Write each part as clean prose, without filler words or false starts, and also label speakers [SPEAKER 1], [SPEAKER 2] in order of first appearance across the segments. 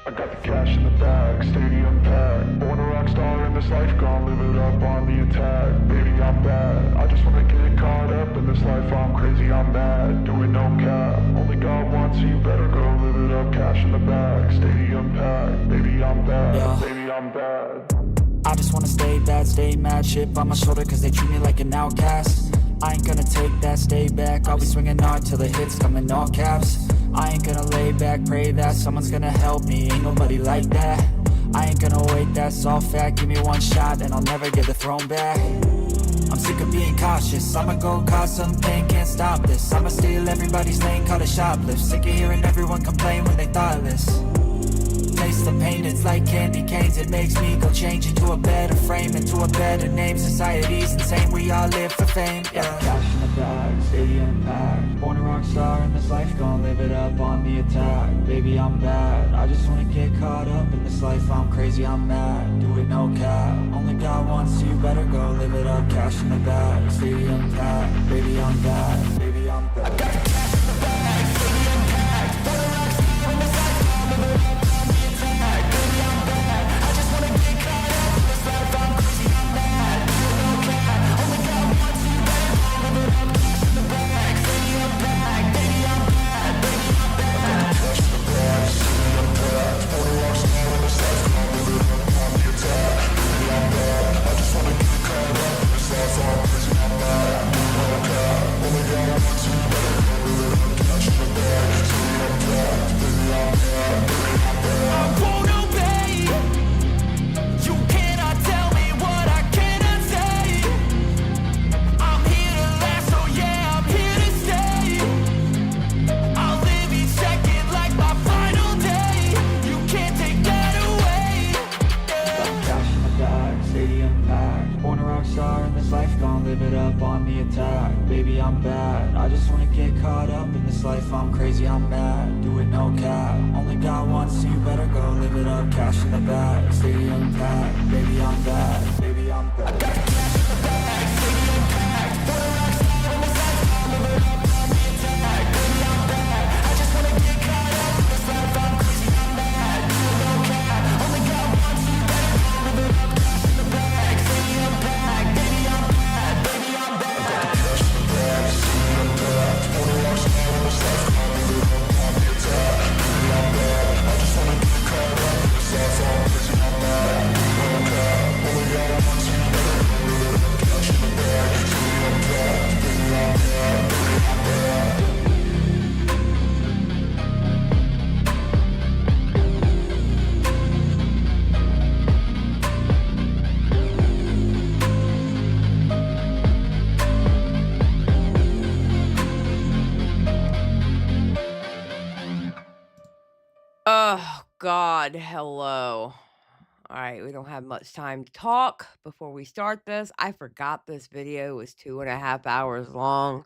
[SPEAKER 1] I got the cash in the bag, stadium packed. Born a rock star in this life, gon' live it up on the attack. Baby, I'm bad, I just wanna get caught up in this life. I'm crazy, I'm mad, doing no cap. Only got one, so you better go live it up. Cash in the bag, stadium packed. Baby, I'm bad,
[SPEAKER 2] Yeah.
[SPEAKER 1] baby, I'm bad.
[SPEAKER 2] I just wanna stay bad, stay mad. Chip on my shoulder cause they treat me like an outcast. I ain't gonna take that, stay back. I'll be swinging hard till the hits come in all caps. I ain't gonna lay back, pray that someone's gonna help me. Ain't nobody like that. I ain't gonna wait, that's all fact. Give me one shot and I'll never get the throne back. I'm sick of being cautious, I'ma go cause some pain, can't stop this. I'ma steal everybody's lane, call it shoplift. Sick of hearing everyone complain when they thoughtless. Taste the pain, it's like candy canes. It makes me go change into a better frame, into a better name. Society's insane, we all live for fame. Yeah. Cash in the bag, stadium packed. Born a rock star in this life, gon' live it up on the attack. Baby, I'm bad, I just wanna get caught up in this life. I'm crazy, I'm mad, do it no cap. Only got one, so you better go live it up. Cash in the bag, stadium packed. Baby, I'm bad, baby, I'm bad. I got the cash in the bag, stadium packed. Born a rock star in this life, gon' live it up. Baby, I'm bad, I just wanna get caught up in this life. I'm crazy, I'm mad, do it no cap. Only got one, so you better go live it up. Cash in the bag, stadium packed. Baby, I'm bad, baby, I'm bad. I got cash in the bag, stadium packed. Born a rock star in this life, gon' live it up on the attack. Baby, I'm bad, I just wanna get caught up in this life. I'm crazy, I'm mad, do it no cap. Only got one, so you better go live it up. Cash in the bag, stadium packed. Baby, I'm bad, baby, I'm bad.
[SPEAKER 3] Oh, God, hello. All right, we don't have much time to talk before we start this. I forgot this video was 2.5 hours long.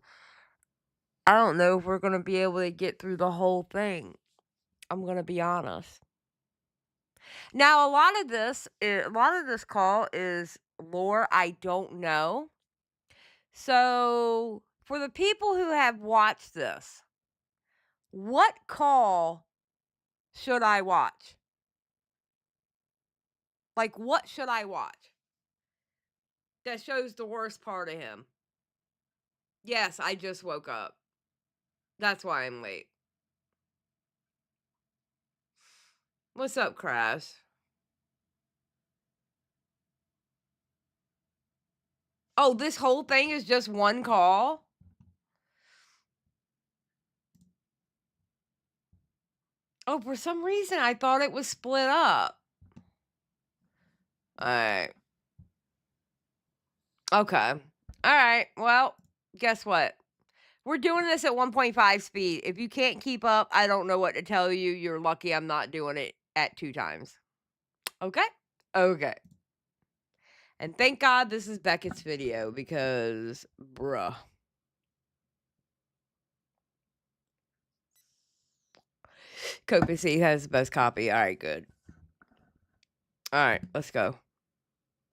[SPEAKER 3] I don't know if we're going to be able to get through the whole thing. I'm going to be honest. Now, a lot of this call is lore I don't know. So, for the people who have watched this, what call should I watch? Like, what should I watch that shows the worst part of him? Yes, I just woke up. That's why I'm late. What's up, Crash? Oh, this whole thing is just one call? Oh, for some reason, I thought it was split up. Alright. Okay. Alright, well, guess what? We're doing this at 1.5 speed. If you can't keep up, I don't know what to tell you. You're lucky I'm not doing it at 2 times. Okay? Okay. And thank God this is Beckett's video because, bruh. Copacy has the best copy. All right, good. All right, let's go.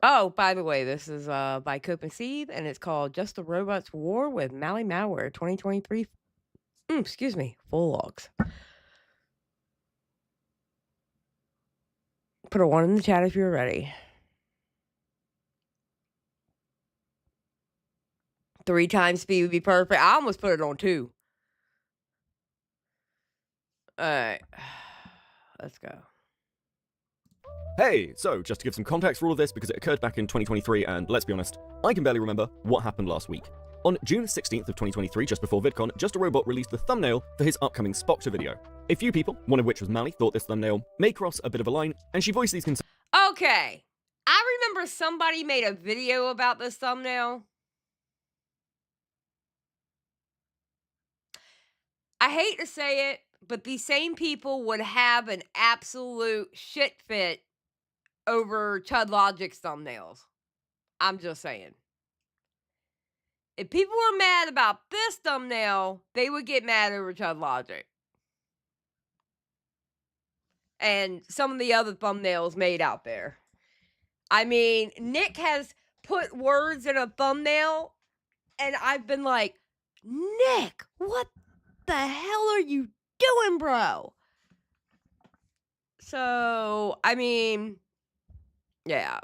[SPEAKER 3] Oh, by the way, this is by Copacy, and it's called Just the Robots War with Mali-Malware 2023. Excuse me, full logs. Put a 1 in the chat if you're ready. 3 times speed would be perfect. I almost put it on 2. Alright. Let's go.
[SPEAKER 4] Hey, so just to give some context for all of this, because it occurred back in 2023, and let's be honest, I can barely remember what happened last week. On June 16th of 2023, just before VidCon, Just a Robot released the thumbnail for his upcoming Spoctor video. A few people, one of which was Mali, thought this thumbnail may cross a bit of a line, and she voiced these concerns.
[SPEAKER 3] Okay. I remember somebody made a video about this thumbnail. I hate to say it, but these same people would have an absolute shit fit over Chud Logic's thumbnails. I'm just saying. If people were mad about this thumbnail, they would get mad over Chud Logic. And some of the other thumbnails made out there. I mean, Nick has put words in a thumbnail, and I've been like, Nick, what the hell are you doing, bro? So, I mean, yeah.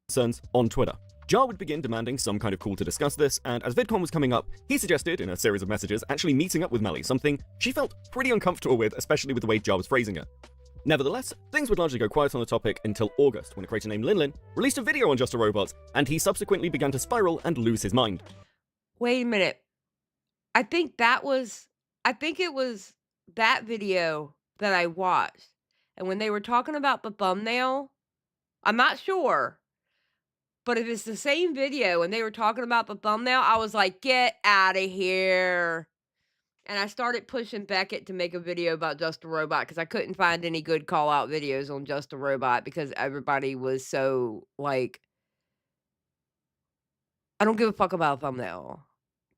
[SPEAKER 4] Concerns on Twitter. Jar would begin demanding some kind of call to discuss this, and as VidCon was coming up, he suggested, in a series of messages, actually meeting up with Mali, something she felt pretty uncomfortable with, especially with the way Jar was phrasing it. Nevertheless, things would largely go quiet on the topic until August, when a creator named Linlin released a video on Just a Robot, and he subsequently began to spiral and lose his mind.
[SPEAKER 3] Wait a minute. I think it was that video that I watched. And when they were talking about the thumbnail, I'm not sure. But if it's the same video and they were talking about the thumbnail, I was like, get out of here. And I started pushing Beckett to make a video about Just a Robot because I couldn't find any good call-out videos on Just a Robot because everybody was so, like, I don't give a fuck about a thumbnail.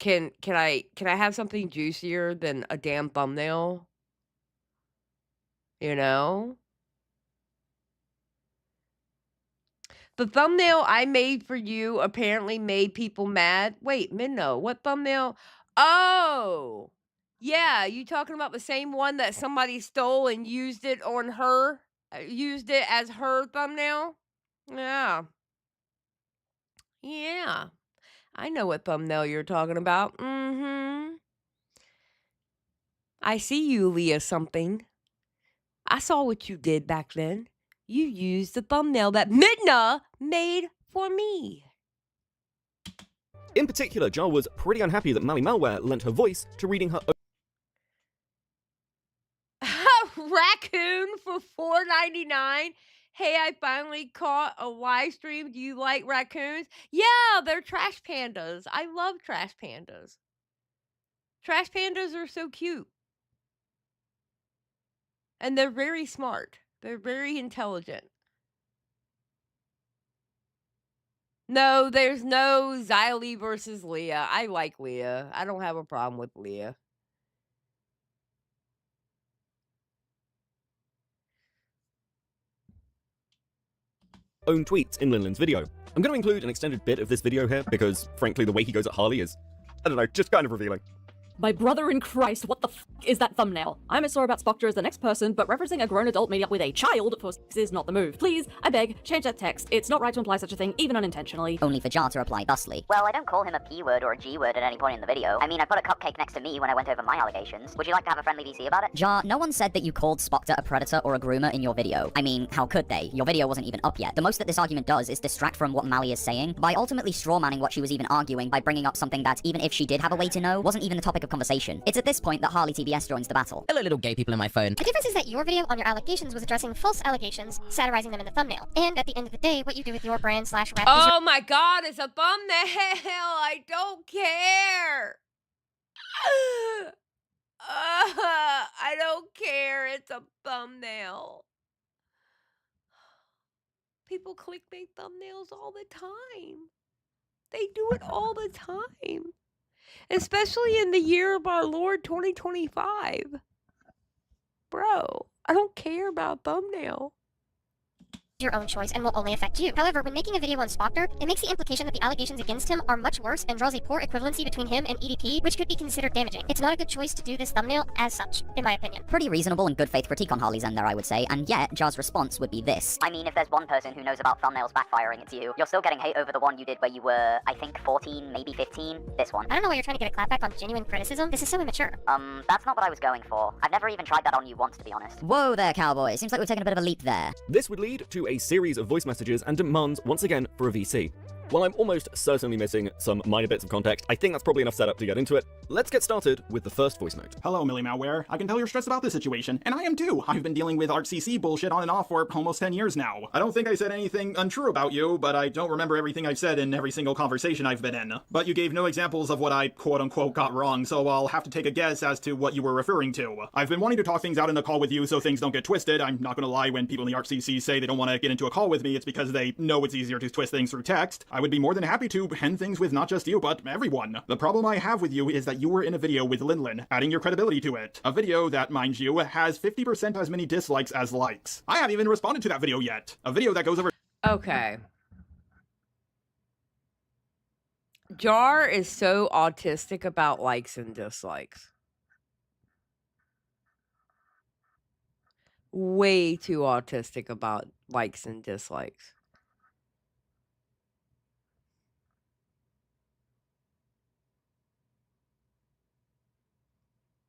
[SPEAKER 3] Can I have something juicier than a damn thumbnail? You know? The thumbnail I made for you apparently made people mad. Wait, Minnow, what thumbnail? Oh! Yeah, you talking about the same one that somebody stole and used it on her? Used it as her thumbnail? Yeah. Yeah. I know what thumbnail you're talking about. Mm-hmm. I see you, Leah something. I saw what you did back then. You used the thumbnail that Midna made for me.
[SPEAKER 4] In particular, Jar was pretty unhappy that Mali-Malware lent her voice to reading her own
[SPEAKER 3] Raccoon for $4.99. Hey, I finally caught a live stream. Do you like raccoons? Yeah, they're trash pandas. I love trash pandas. Trash pandas are so cute. And they're very smart. They're very intelligent. No, there's no Xylie versus Leah. I like Leah. I don't have a problem with Leah.
[SPEAKER 4] own tweets in Linlin's video. I'm going to include an extended bit of this video here because, frankly, the way he goes at Harley is, I don't know, just kind of revealing.
[SPEAKER 5] My brother in Christ, what the f is that thumbnail? I'm as sore about Spoctor as the next person, but referencing a grown adult meeting up with a child for sex is not the move. Please, I beg, change that text. It's not right to imply such a thing, even unintentionally.
[SPEAKER 6] Only for Jar to reply thusly. Well, I don't call him a P word or a G word at any point in the video. I mean, I put a cupcake next to me when I went over my allegations. Would you like to have a friendly VC about it? Jar, no one said that you called Spoctor a predator or a groomer in your video. I mean, how could they? Your video wasn't even up yet. The most that this argument does is distract from what Mali is saying by ultimately strawmanning what she was even arguing by bringing up something that, even if she did have a way to know, wasn't even the topic of conversation. It's at this point that Harley TBS joins the battle.
[SPEAKER 7] Hello, little gay people in my phone.
[SPEAKER 8] The difference is that your video on your allegations was addressing false allegations, satirizing them in the thumbnail. And at the end of the day, what you do with your brand / rap
[SPEAKER 3] Oh my god, it's a thumbnail! I don't care! I don't care, it's a thumbnail. People clickbait thumbnails all the time. They do it all the time. Especially in the year of our Lord 2025. Bro, I don't care about thumbnail.
[SPEAKER 8] your own choice and will only affect you. However, when making a video on Spoctor, it makes the implication that the allegations against him are much worse and draws a poor equivalency between him and EDP, which could be considered damaging. It's not a good choice to do this thumbnail as such, in my opinion.
[SPEAKER 6] Pretty reasonable and good faith critique on Harley's end there, I would say, and yet Jar's response would be this. I mean, if there's one person who knows about thumbnails backfiring, it's you. You're still getting hate over the one you did where you were, I think, 14, maybe 15. This one.
[SPEAKER 8] I don't know why you're trying to get a clapback on genuine criticism. This is so immature.
[SPEAKER 6] That's not what I was going for. I've never even tried that on you once, to be honest. Whoa there, cowboy. Seems like we've taken a bit of a leap there.
[SPEAKER 4] This would lead to a series of voice messages and demands once again for a VC. While I'm almost certainly missing some minor bits of context, I think that's probably enough setup to get into it. Let's get started with the first voice note.
[SPEAKER 7] Hello, Mali-Malware. I can tell you're stressed about this situation, and I am too. I've been dealing with ArtCC bullshit on and off for almost 10 years now. I don't think I said anything untrue about you, but I don't remember everything I've said in every single conversation I've been in. But you gave no examples of what I quote-unquote got wrong, so I'll have to take a guess as to what you were referring to. I've been wanting to talk things out in the call with you so things don't get twisted. I'm not gonna lie, when people in the ArtCC say they don't want to get into a call with me, it's because they know it's easier to twist things through text. I would be more than happy to end things with not just you, but everyone. The problem I have with you is that you were in a video with Linlin, adding your credibility to it. A video that, mind you, has 50% as many dislikes as likes. I haven't even responded to that video yet. A video that goes over—
[SPEAKER 3] Okay. Jar is so autistic about likes and dislikes. Way too autistic about likes and dislikes.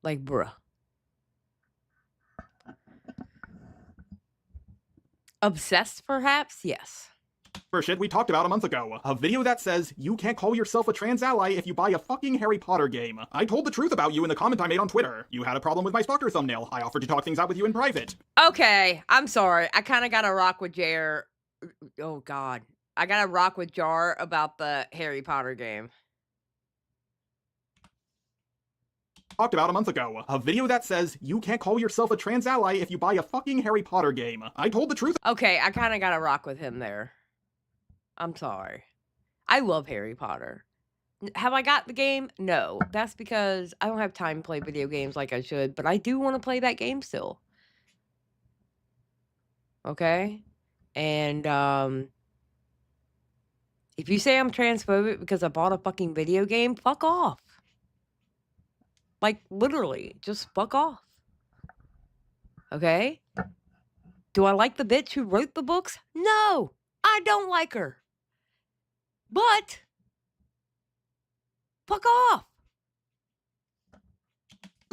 [SPEAKER 3] Like, bruh. Obsessed, perhaps? Yes.
[SPEAKER 7] shit we talked about a month ago. A video that says you can't call yourself a trans ally if you buy a fucking Harry Potter game. I told the truth about you in the comment I made on Twitter. You had a problem with my Spoctor thumbnail. I offered to talk things out with you in private.
[SPEAKER 3] Okay, I'm sorry. I kind of got to rock with Jar. Oh, God. I got to rock with Jar about the Harry Potter game.
[SPEAKER 7] Talked about a month ago. A video that says you can't call yourself a trans ally if you buy a fucking Harry Potter game. I told the truth.
[SPEAKER 3] Okay, I kind of got to rock with him there. I'm sorry. I love Harry Potter. Have I got the game? No. That's because I don't have time to play video games like I should, but I do want to play that game still. Okay? And, if you say I'm transphobic because I bought a fucking video game, fuck off. Like, literally, just fuck off. Okay? Do I like the bitch who wrote the books? No, I don't like her. But, fuck off.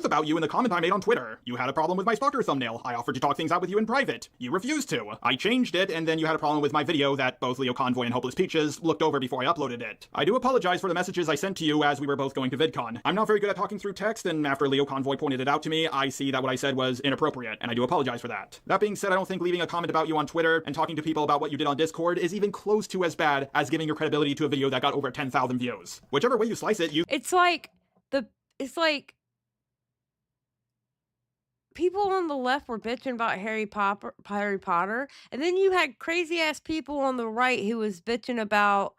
[SPEAKER 7] About you in the comment I made on Twitter. You had a problem with my Spoctor thumbnail. I offered to talk things out with you in private. You refused to. I changed it, and then you had a problem with my video that both Leo Convoy and Hopeless Peaches looked over before I uploaded it. I do apologize for the messages I sent to you as we were both going to VidCon. I'm not very good at talking through text, and after Leo Convoy pointed it out to me, I see that what I said was inappropriate, and I do apologize for that. That being said, I don't think leaving a comment about you on Twitter and talking to people about what you did on Discord is even close to as bad as giving your credibility to a video that got over 10,000 views. Whichever way you slice it,
[SPEAKER 3] It's like people on the left were bitching about Harry Potter, and then you had crazy ass people on the right who was bitching about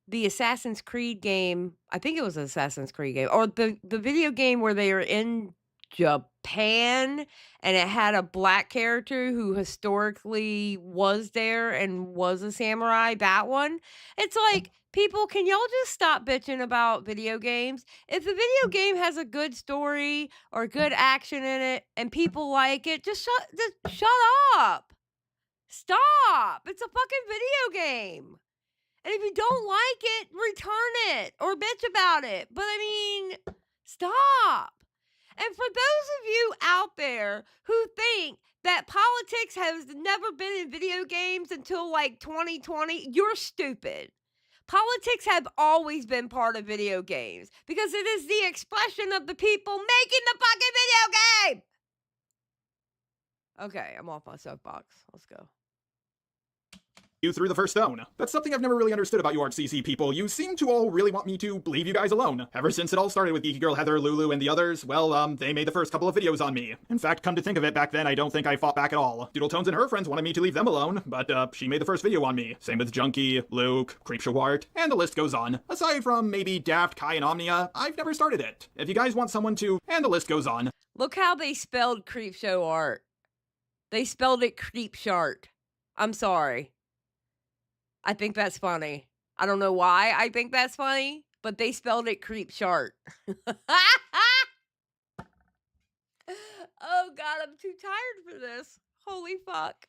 [SPEAKER 3] the Assassin's Creed game. I think it was an Assassin's Creed game, or the video game where they were in Japan and it had a black character who historically was there and was a samurai. That one. It's like, people, can y'all just stop bitching about video games? If the video game has a good story or good action in it and people like it, just shut up. Stop. It's a fucking video game. And if you don't like it, return it or bitch about it. But I mean, stop. And for those of you out there who think that politics has never been in video games until like 2020, you're stupid. Politics have always been part of video games because it is the expression of the people making the fucking video game. Okay, I'm off my soapbox. Let's go.
[SPEAKER 7] You threw the first stone. That's something I've never really understood about you ArtCC people. You seem to all really want me to leave you guys alone. Ever since it all started with Geeky Girl Heather, Lulu, and the others, well, they made the first couple of videos on me. In fact, come to think of it, back then I don't think I fought back at all. Doodletones and her friends wanted me to leave them alone, but she made the first video on me. Same with Junkie, Luke, Creepshawart, and the list goes on. Aside from maybe Daft, Kai, and Omnia, I've never started it. If you guys want someone to, and the list goes on.
[SPEAKER 3] Look how they spelled Creepshow Art. They spelled it Creepshart. I'm sorry. I think that's funny. I don't know why I think that's funny, but they spelled it creep shark. Oh god, I'm too tired for this. Holy fuck.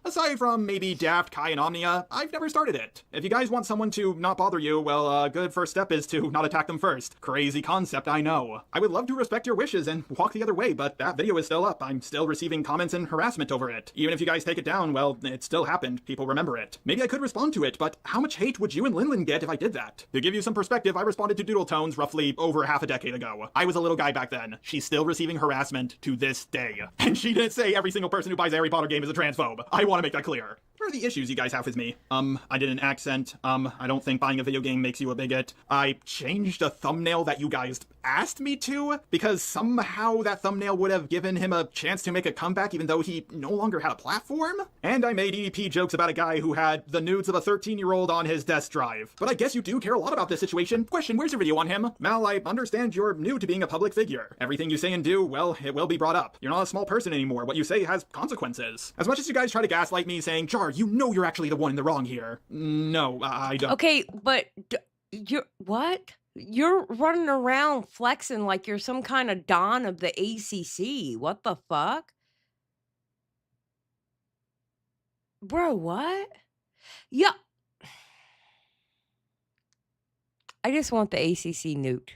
[SPEAKER 7] Aside from maybe Daft, Kai, and Omnia, I've never started it. If you guys want someone to not bother you, well, a good first step is to not attack them first. Crazy concept, I know. I would love to respect your wishes and walk the other way, but that video is still up. I'm still receiving comments and harassment over it. Even if you guys take it down, well, it still happened. People remember it. Maybe I could respond to it, but how much hate would you and Linlin get if I did that? To give you some perspective, I responded to Doodle Tones roughly over half a decade ago. I was a little guy back then. She's still receiving harassment to this day. And she didn't say every single person who buys a Harry Potter game is a transphobe. I want to make that clear. What are the issues you guys have with me? I did an accent. I don't think buying a video game makes you a bigot. I changed a thumbnail that you guys asked me to, because somehow that thumbnail would have given him a chance to make a comeback even though he no longer had a platform. And I made EDP jokes about a guy who had the nudes of a 13-year-old on his desk drive. But I guess you do care a lot about this situation. Question, where's your video on him? Mal, I understand you're new to being a public figure. Everything you say and do, well, it will be brought up. You're not a small person anymore. What you say has consequences. As much as you guys try to gaslight me saying, Jar, you know you're actually the one in the wrong here. No, I don't.
[SPEAKER 3] Okay, but you're what? You're running around flexing like you're some kind of don of the ACC. What the fuck? Bro, what? Yeah. I just want the ACC nuked.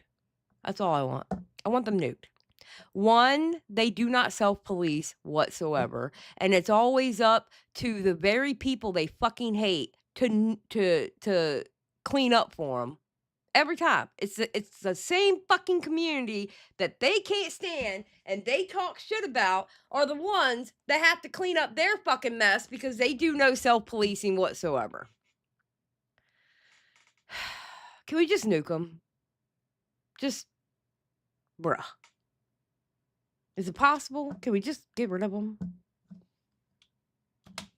[SPEAKER 3] That's all I want. I want them nuked. One, they do not self-police whatsoever, and it's always up to the very people they fucking hate to clean up for them. Every time. It's the same fucking community that they can't stand and they talk shit about are the ones that have to clean up their fucking mess because they do no self-policing whatsoever. Can we just nuke them? Just, bruh. Is it possible? Can we just get rid of them?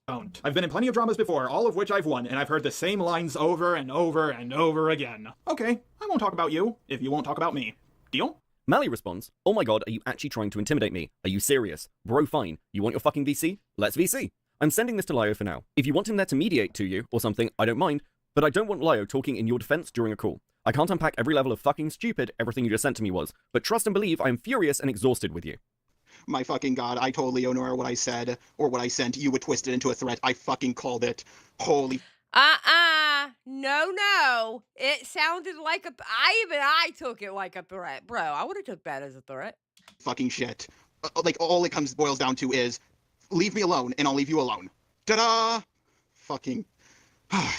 [SPEAKER 7] Don't. I've been in plenty of dramas before, all of which I've won, and I've heard the same lines over and over and over again. Okay, I won't talk about you, if you won't talk about me. Deal?
[SPEAKER 4] Mali responds, oh my god, are you actually trying to intimidate me? Are you serious? Bro, fine. You want your fucking VC? Let's VC. I'm sending this to Lio for now. If you want him there to mediate to you, or something, I don't mind, but I don't want Lio talking in your defense during a call. I can't unpack every level of fucking stupid everything you just sent to me was, but trust and believe I am furious and exhausted with you.
[SPEAKER 7] My fucking god, I told Leonora what I said, or what I sent. You would twist it into a threat. I fucking called it. Holy...
[SPEAKER 3] No. It sounded like I took it like a threat. Bro, I would have took that as a threat.
[SPEAKER 7] Fucking shit. Like, all it boils down to is, leave me alone, and I'll leave you alone. Ta-da! Fucking...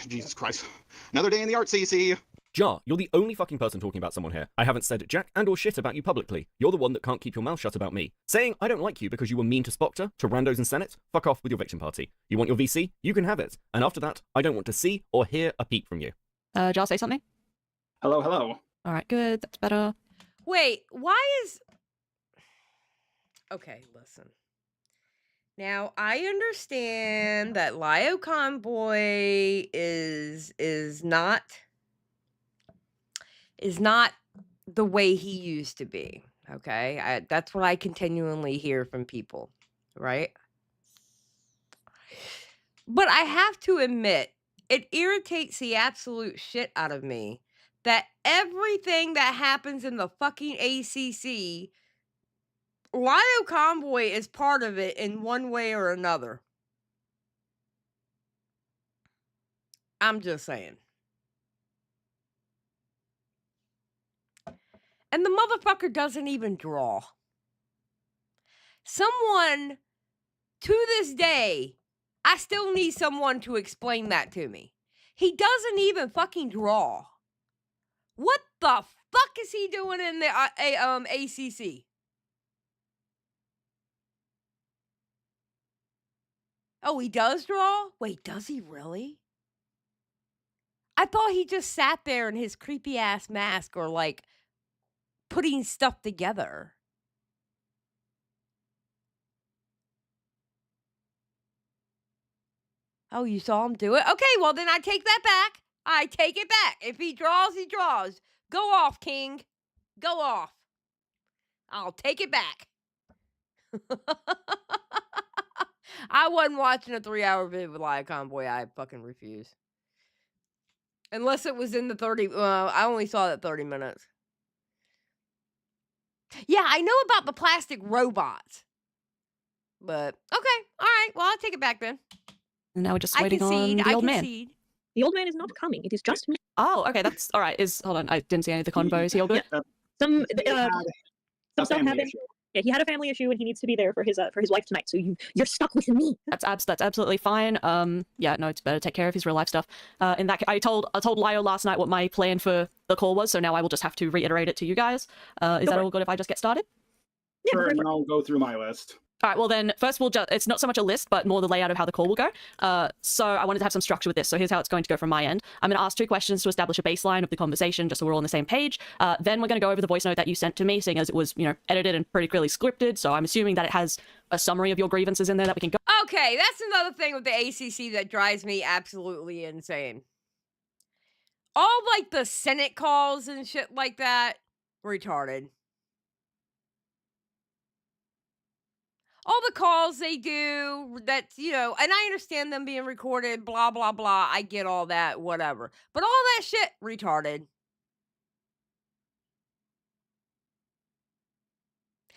[SPEAKER 7] Jesus Christ. Another day in the art, CC.
[SPEAKER 4] Jar, you're the only fucking person talking about someone here. I haven't said jack and or shit about you publicly. You're the one that can't keep your mouth shut about me. Saying I don't like you because you were mean to Spoctor, to randos in Senate, fuck off with your victim party. You want your VC? You can have it. And after that, I don't want to see or hear a peep from you.
[SPEAKER 5] Jar, say something?
[SPEAKER 7] Hello, hello.
[SPEAKER 5] Alright, good, that's better.
[SPEAKER 3] Wait, why is... Okay, listen. Now, I understand that Lio Convoy is not the way he used to be, okay? That's what I continually hear from people, right? But I have to admit, it irritates the absolute shit out of me that everything that happens in the fucking ACC, Lio Convoy is part of it in one way or another. I'm just saying. And the motherfucker doesn't even draw. Someone, to this day, I still need someone to explain that to me. He doesn't even fucking draw. What the fuck is he doing in the ACC? Oh, he does draw? Wait, does he really? I thought he just sat there in his creepy ass mask or like putting stuff together. Oh, you saw him do it? Okay, well then I take that back. I take it back. If he draws, he draws. Go off, King. Go off. I'll take it back. I wasn't watching a 3-hour video with Lie Convoy. I fucking refuse. Unless it was in the 30, I only saw that 30 minutes. Yeah, I know about the plastic robots. But, okay, alright, well, I'll take it back then.
[SPEAKER 5] And now we're just waiting on the old man.
[SPEAKER 9] The old man is not coming. It is just me.
[SPEAKER 5] Oh, okay, that's all right. Hold on, I didn't see any of the convos. Is he all good?
[SPEAKER 9] Some stuff happened.
[SPEAKER 7] Issue.
[SPEAKER 9] Yeah, he had a family issue and he needs to be there for his wife tonight. So you're stuck with me.
[SPEAKER 5] That's absolutely fine. Yeah, no, it's better to take care of his real life stuff. In that, I told Lio last night what my plan for the call was, so now I will just have to reiterate it to you guys. Is that all good if I just get started?
[SPEAKER 9] Yeah,
[SPEAKER 7] sure, and I'll go through my list.
[SPEAKER 5] All right, well then, first it's not so much a list, but more the layout of how the call will go. So I wanted to have some structure with this, so here's how it's going to go from my end. I'm going to ask 2 questions to establish a baseline of the conversation, just so we're all on the same page. Then we're going to go over the voice note that you sent to me, seeing as it was, edited and pretty clearly scripted, so I'm assuming that it has a summary of your grievances in there that we can go.
[SPEAKER 3] Okay, that's another thing with the ACC that drives me absolutely insane. All, like, the Senate calls and shit like that, retarded. All the calls they do, that's, and I understand them being recorded, blah, blah, blah. I get all that, whatever. But all that shit, retarded.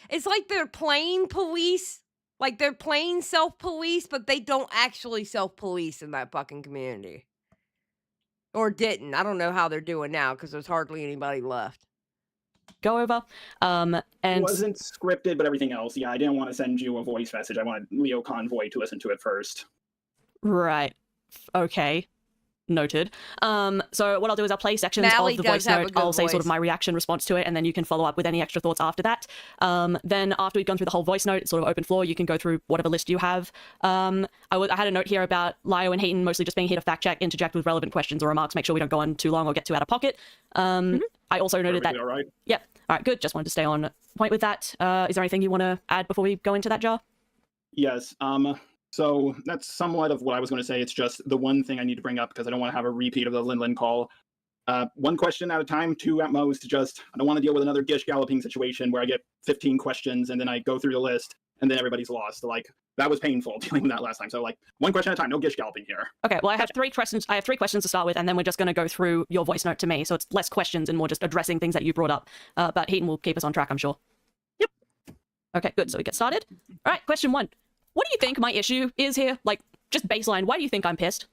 [SPEAKER 3] It's like they're playing police, like they're playing self-police, but they don't actually self-police in that fucking community. Or didn't. I don't know how they're doing now, because there's hardly anybody left.
[SPEAKER 5] Go over. And
[SPEAKER 7] It wasn't scripted, but everything else. Yeah, I didn't want to send you a voice message. I wanted Leo Convoy to listen to it first.
[SPEAKER 5] Right. Okay. Noted. So what I'll do is I'll play sections
[SPEAKER 3] Mally
[SPEAKER 5] of the
[SPEAKER 3] does
[SPEAKER 5] voice
[SPEAKER 3] have a
[SPEAKER 5] note.
[SPEAKER 3] good
[SPEAKER 5] I'll say sort of
[SPEAKER 3] voice.
[SPEAKER 5] my reaction response to it, and then you can follow up with any extra thoughts after that. Then after we've gone through the whole voice note, it's sort of open floor. You can go through whatever list you have. I had a note here about Lio and Heaton mostly just being here to fact check, interject with relevant questions or remarks, make sure we don't go on too long or get too out of pocket. I also noted that.
[SPEAKER 7] All right.
[SPEAKER 5] Yep. All right. Good. Just wanted to stay on point with that. Is there anything you want to add before we go into that, Jar?
[SPEAKER 7] Yes. So that's somewhat of what I was going to say. It's just the one thing I need to bring up because I don't want to have a repeat of the Linlin call. 1 question at a time, 2 at most. I don't want to deal with another Gish galloping situation where I get 15 questions and then I go through the list and then everybody's lost. Like, that was painful dealing with that last time. So, 1 question at a time, no Gish galloping here.
[SPEAKER 5] Okay, well, I have 3 questions. I have 3 questions to start with, and then we're just going to go through your voice note to me. So it's less questions and more just addressing things that you brought up. But Heaton will keep us on track, I'm sure.
[SPEAKER 9] Yep.
[SPEAKER 5] Okay, good. So we get started. All right, question 1. What do you think my issue is here? Just baseline. Why do you think I'm pissed?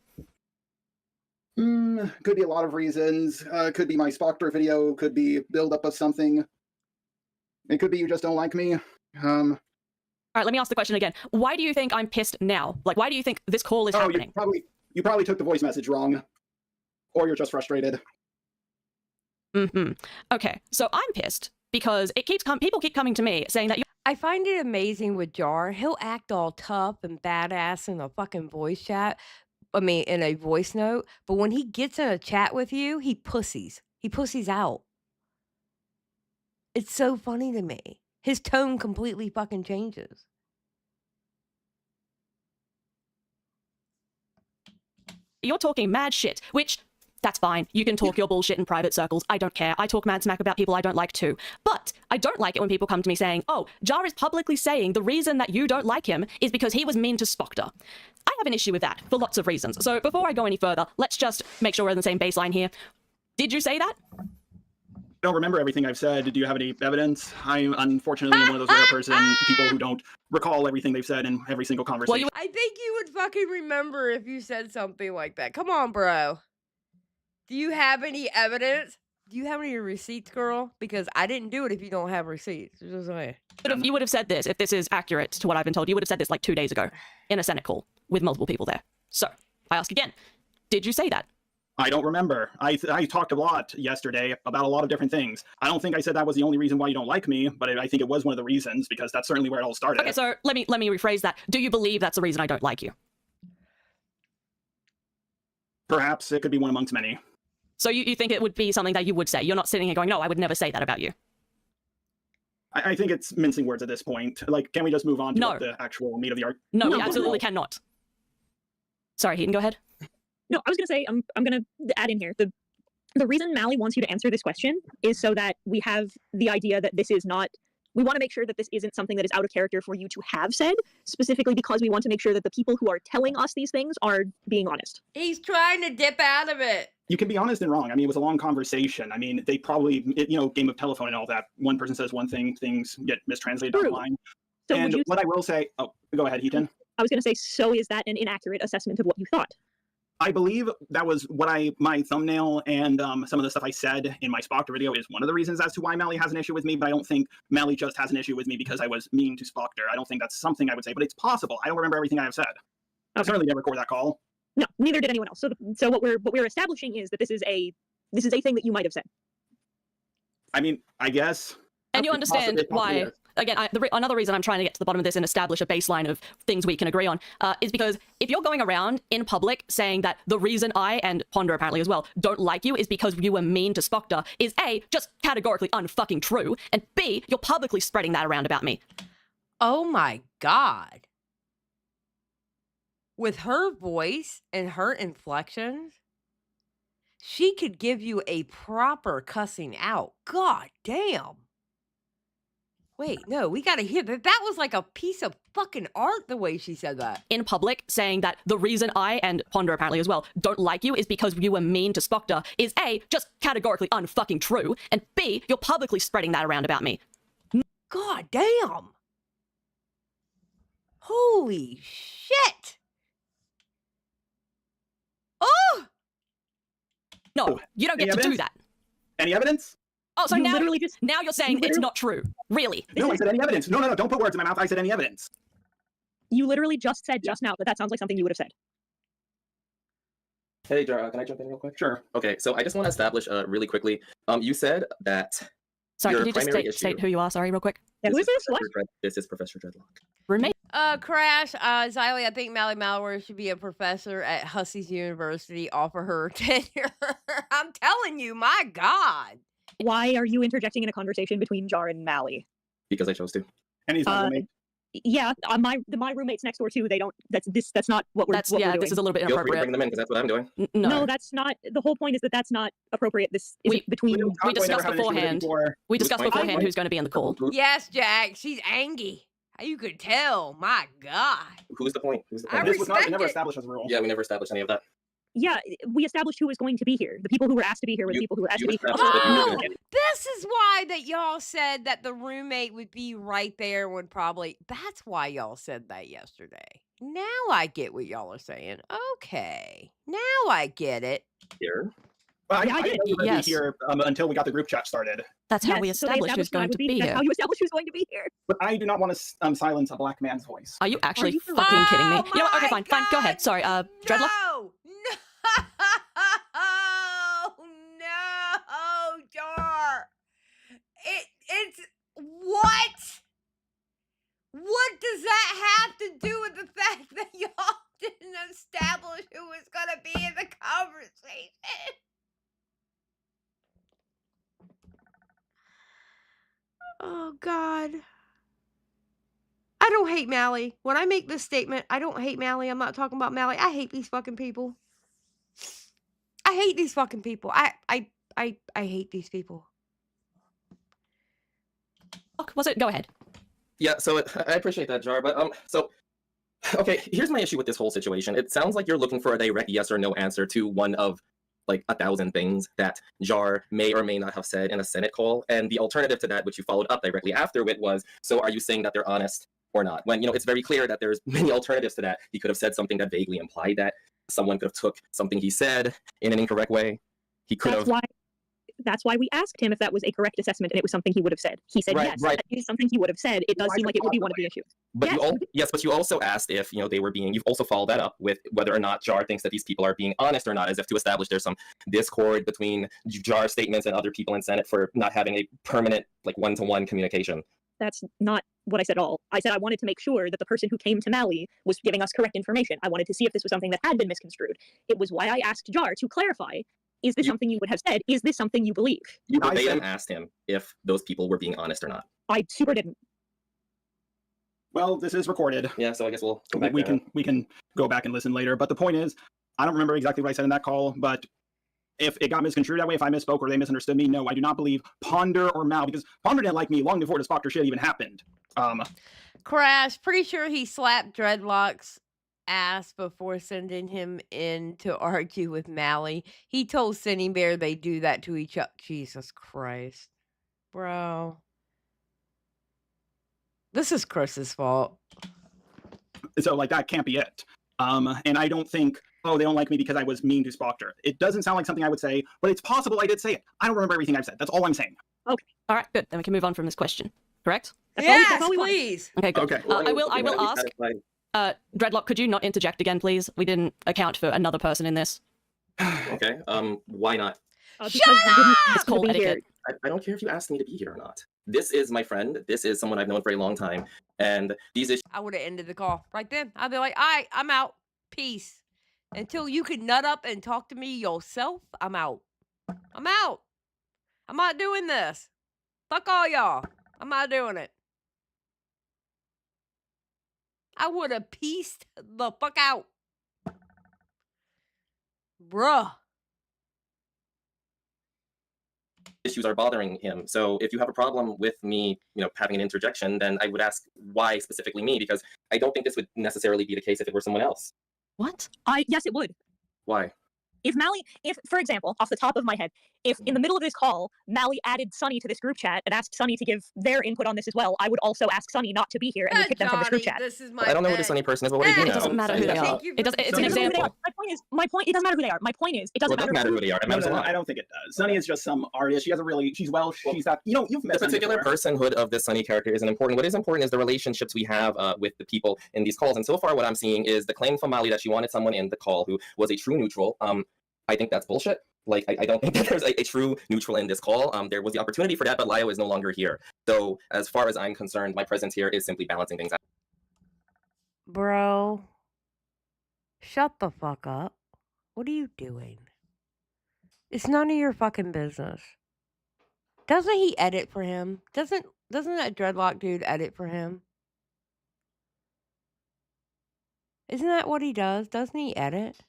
[SPEAKER 7] Could be a lot of reasons. Could be my Spoctor video. Could be build up of something. It could be you just don't like me.
[SPEAKER 5] All right, let me ask the question again. Why do you think I'm pissed now? Why do you think this call is happening?
[SPEAKER 7] You probably took the voice message wrong. Or you're just frustrated.
[SPEAKER 5] Okay, so I'm pissed because people keep coming to me saying that
[SPEAKER 3] I find it amazing with Jar. He'll act all tough and badass in a fucking voice chat. In a voice note. But when he gets in a chat with you, he pussies. He pussies out. It's so funny to me. His tone completely fucking changes.
[SPEAKER 5] you're talking mad shit, which... That's fine. You can talk your bullshit in private circles. I don't care. I talk mad smack about people I don't like too. But I don't like it when people come to me saying, oh, Jar is publicly saying the reason that you don't like him is because he was mean to Spoctor. I have an issue with that for lots of reasons. So before I go any further, let's just make sure we're on the same baseline here. Did you say that?
[SPEAKER 7] I don't remember everything I've said. Do you have any evidence? I'm unfortunately one of those rare people who don't recall everything they've said in every single conversation.
[SPEAKER 3] Well, I think you would fucking remember if you said something like that. Come on, bro. Do you have any evidence? Do you have any receipts, girl? Because I didn't do it if you don't have receipts. Just saying.
[SPEAKER 5] But if you would have said this, if this is accurate to what I've been told, you would have said this like 2 days ago in a Senate call with multiple people there. So I ask again, did you say that?
[SPEAKER 7] I don't remember. I talked a lot yesterday about a lot of different things. I don't think I said that was the only reason why you don't like me, but I think it was one of the reasons because that's certainly where it all started.
[SPEAKER 5] Okay, so let me rephrase that. Do you believe that's the reason I don't like you?
[SPEAKER 7] Perhaps it could be one amongst many.
[SPEAKER 5] So you think it would be something that you would say? You're not sitting here going, no, I would never say that about you.
[SPEAKER 7] I think it's mincing words at this point. Like, can we just move on to
[SPEAKER 5] No.
[SPEAKER 7] what the actual meat of the argument?
[SPEAKER 5] No, we absolutely cannot. Sorry, Heaton, go ahead.
[SPEAKER 9] No, I was gonna say I'm gonna add in here the reason Mally wants you to answer this question is so that we have the idea that this is not we want to make sure that this isn't something that is out of character for you to have said, specifically because we want to make sure that the people who are telling us these things are being honest.
[SPEAKER 3] He's trying to dip out of it.
[SPEAKER 7] You can be honest and wrong. I mean, it was a long conversation. I mean, they probably, game of telephone and all that. One person says one thing, things get mistranslated online.
[SPEAKER 9] So
[SPEAKER 7] and what I will say, go ahead, Heaton.
[SPEAKER 9] I was going to say, so is that an inaccurate assessment of what you thought?
[SPEAKER 7] I believe that was what my thumbnail and some of the stuff I said in my Spockter video is one of the reasons as to why Mali has an issue with me, but I don't think Mali just has an issue with me because I was mean to Spockter. I don't think that's something I would say, but it's possible. I don't remember everything I have said. I certainly didn't record that call.
[SPEAKER 9] No, neither did anyone else. So what we're establishing is that this is a thing that you might have said.
[SPEAKER 7] I mean, I guess.
[SPEAKER 5] And you understand why, again, another reason I'm trying to get to the bottom of this and establish a baseline of things we can agree on is because if you're going around in public saying that the reason I, and Ponder apparently as well, don't like you is because you were mean to Spockter is A, just categorically unfucking true, and B, you're publicly spreading that around about me.
[SPEAKER 3] Oh my God. With her voice and her inflections, she could give you a proper cussing out. God damn. Wait, no, we gotta hear that. That was like a piece of fucking art, the way she said that.
[SPEAKER 5] In public, saying that the reason I, and Ponder apparently as well, don't like you is because you were mean to Spockter is A, just categorically unfucking true, and B, you're publicly spreading that around about me.
[SPEAKER 3] God damn. Holy shit. Oh!
[SPEAKER 5] No, you don't get to do that.
[SPEAKER 7] Any evidence?
[SPEAKER 5] Oh, so
[SPEAKER 9] You
[SPEAKER 5] now
[SPEAKER 9] literally just-
[SPEAKER 5] now you're saying it's not true. Really?
[SPEAKER 7] No, I said any evidence. No, don't put words in my mouth. I said any evidence.
[SPEAKER 9] You literally just said just now that sounds like something you would have said.
[SPEAKER 10] Hey, Jar, can I jump in real quick?
[SPEAKER 7] Sure.
[SPEAKER 10] Okay, so I just want to establish really quickly. You said that
[SPEAKER 5] Sorry,
[SPEAKER 10] your
[SPEAKER 5] can you just
[SPEAKER 10] primary
[SPEAKER 5] state
[SPEAKER 10] issue-
[SPEAKER 5] who you are? Sorry, real quick.
[SPEAKER 9] Yeah, who is this? What?
[SPEAKER 10] This is Professor Dreadlock.
[SPEAKER 5] Roommate?
[SPEAKER 3] Crash, Xylie, I think Mali-Malware should be a professor at Hussey's University. Offer her tenure. I'm telling you, my God.
[SPEAKER 9] Why are you interjecting in a conversation between Jar and Mali?
[SPEAKER 10] Because I chose to.
[SPEAKER 7] And he's my roommate.
[SPEAKER 9] Yeah, my roommates next door too. They don't. That's not what we're.
[SPEAKER 5] That's
[SPEAKER 9] what we're doing.
[SPEAKER 5] this is a little bit
[SPEAKER 10] Feel free to
[SPEAKER 5] inappropriate.
[SPEAKER 10] bring them in because that's what I'm doing.
[SPEAKER 5] No,
[SPEAKER 9] that's not. The whole point is that that's not appropriate. This is
[SPEAKER 5] We-
[SPEAKER 9] between.
[SPEAKER 5] we discussed beforehand. We discussed
[SPEAKER 10] Who's
[SPEAKER 5] beforehand
[SPEAKER 10] fine.
[SPEAKER 5] who's going to be in the call.
[SPEAKER 3] Yes, Jack, she's angry. You could tell. My God.
[SPEAKER 10] Who's the point? Who's the
[SPEAKER 3] I
[SPEAKER 10] point?
[SPEAKER 7] This was not
[SPEAKER 3] respect
[SPEAKER 7] never
[SPEAKER 3] it.
[SPEAKER 7] established as a rule.
[SPEAKER 10] Yeah, we never established any of that.
[SPEAKER 9] Yeah, we established who was going to be here. The people who were asked to be here were the
[SPEAKER 10] You-
[SPEAKER 9] people who were asked
[SPEAKER 10] you
[SPEAKER 9] to be here.
[SPEAKER 10] established that you were
[SPEAKER 3] Oh,
[SPEAKER 10] gonna get it.
[SPEAKER 3] this is why that y'all said that the roommate would be right there when probably. That's why y'all said that yesterday. Now I get what y'all are saying. Okay. Now I get it.
[SPEAKER 10] Here.
[SPEAKER 7] Well,
[SPEAKER 9] Yeah, I
[SPEAKER 7] I didn't know you were going
[SPEAKER 5] yes.
[SPEAKER 7] to be here until we got the group chat started.
[SPEAKER 5] That's how we
[SPEAKER 9] Yes, so they
[SPEAKER 5] established who's
[SPEAKER 9] established who I
[SPEAKER 5] going
[SPEAKER 9] would
[SPEAKER 5] to be
[SPEAKER 9] That's
[SPEAKER 5] here.
[SPEAKER 9] how you established who's going to be here.
[SPEAKER 7] But I do not want to silence a black man's voice.
[SPEAKER 5] Are you actually
[SPEAKER 9] you for
[SPEAKER 5] fucking kidding me?
[SPEAKER 3] Oh
[SPEAKER 5] You know what? Okay,
[SPEAKER 3] my
[SPEAKER 5] fine. Go ahead.
[SPEAKER 3] God,
[SPEAKER 5] Sorry, Dreadlock?
[SPEAKER 3] No! No! Jar! It's... What? What does that have to do with the fact that y'all didn't establish who was gonna be in the conversation? Oh, God. I don't hate Mali. When I make this statement, I don't hate Mali. I'm not talking about Mali. I hate these fucking people. I hate these fucking people. I hate these people.
[SPEAKER 5] Was it? Go ahead.
[SPEAKER 10] Yeah, so I appreciate that, Jar, but okay, here's my issue with this whole situation. It sounds like you're looking for a direct yes or no answer to one of like 1,000 things that Jar may or may not have said in a Senate call, and the alternative to that, which you followed up directly after it, was, so are you saying that they're honest or not? When, it's very clear that there's many alternatives to that. He could have said something that vaguely implied that. Someone could have took something he said in an incorrect way. He could have...
[SPEAKER 9] That's why we asked him if that was a correct assessment and it was something he would have said. He said
[SPEAKER 10] Right,
[SPEAKER 9] yes.
[SPEAKER 10] right.
[SPEAKER 9] That is something he would have said. It does
[SPEAKER 7] Why
[SPEAKER 9] seem
[SPEAKER 7] is
[SPEAKER 9] like
[SPEAKER 7] it
[SPEAKER 9] it would be one of
[SPEAKER 7] possible?
[SPEAKER 9] the issues.
[SPEAKER 10] But
[SPEAKER 9] Yes.
[SPEAKER 10] but you also asked if they were being. You've also followed that up with whether or not Jar thinks that these people are being honest or not, as if to establish there's some discord between Jar's statements and other people in Senate for not having a permanent, like, one-to-one communication.
[SPEAKER 9] That's not what I said at all. I said I wanted to make sure that the person who came to Mali was giving us correct information. I wanted to see if this was something that had been misconstrued. It was why I asked Jar to clarify. Is this something you would have said? Is this something you believe?
[SPEAKER 10] You
[SPEAKER 7] I
[SPEAKER 10] verbatim
[SPEAKER 7] said-
[SPEAKER 10] asked him if those people were being honest or not.
[SPEAKER 9] I super didn't.
[SPEAKER 7] Well, this is recorded.
[SPEAKER 10] Yeah, so I guess we'll go back
[SPEAKER 7] We
[SPEAKER 10] to that.
[SPEAKER 7] can go back and listen later. But the point is, I don't remember exactly what I said in that call, but if it got misconstrued that way, if I misspoke or they misunderstood me, no, I do not believe Ponder or Mal, because Ponder didn't like me long before this Proctor shit even happened.
[SPEAKER 3] Crash, pretty sure he slapped Dreadlock's ass before sending him in to argue with Mally. He told Cindy Bear they do that to each other. Jesus Christ. Bro. This is Chris's fault.
[SPEAKER 7] So, like, that can't be it. And I don't think, oh, they don't like me because I was mean to Spockter. It doesn't sound like something I would say, but it's possible I did say it. I don't remember everything I've said. That's all I'm saying.
[SPEAKER 5] Okay. All right, good. Then we can move on from this question. Correct?
[SPEAKER 3] Yes, please.
[SPEAKER 5] Okay, good.
[SPEAKER 7] Okay.
[SPEAKER 5] I will ask, Dreadlock, could you not interject again, please? We didn't account for another person in this.
[SPEAKER 10] Okay, why not?
[SPEAKER 3] Shut up!
[SPEAKER 5] It's called etiquette.
[SPEAKER 10] I don't care if you asked me to be here or not. This is my friend. This is someone I've known for a long time. And these issues...
[SPEAKER 3] I would have ended the call right then. I'd be like, all right, I'm out. Peace. Until you can nut up and talk to me yourself, I'm out. I'm out. I'm not doing this. Fuck all y'all. I'm not doing it. I would have pieced the fuck out. Bruh.
[SPEAKER 10] Issues are bothering him. So if you have a problem with me, having an interjection, then I would ask why specifically me, because I don't think this would necessarily be the case if it were someone else.
[SPEAKER 5] What?
[SPEAKER 9] Yes, it would.
[SPEAKER 10] Why?
[SPEAKER 9] If, for example, off the top of my head, if in the middle of this call, Mally added Sunny to this group chat and asked Sunny to give their input on this as well, I would also ask Sunny not to be here and would kick them from this group chat.
[SPEAKER 3] This is my
[SPEAKER 10] I don't know who the Sunny person is, but what do you do
[SPEAKER 5] It doesn't matter who they are. It's an example.
[SPEAKER 9] My point, it doesn't matter who they are. My point is, it doesn't matter
[SPEAKER 10] who they are. It matters a lot.
[SPEAKER 7] I don't think it does. Sunny is just some artist. She has she's Welsh. She's not, you've met
[SPEAKER 10] the particular personhood of this Sunny character isn't important. What is important is the relationships we have with the people in these calls. And so far, what I'm seeing is the claim from Mali that she wanted someone in the call who was a true neutral. I think that's bullshit. Like, I don't think that there's a true neutral in this call. There was the opportunity for that, but Lio is no longer here. So, as far as I'm concerned, my presence here is simply balancing things out.
[SPEAKER 3] Bro. Shut the fuck up. What are you doing? It's none of your fucking business. Doesn't he edit for him? Doesn't that Dreadlock dude edit for him? Isn't that what he does? Doesn't he edit?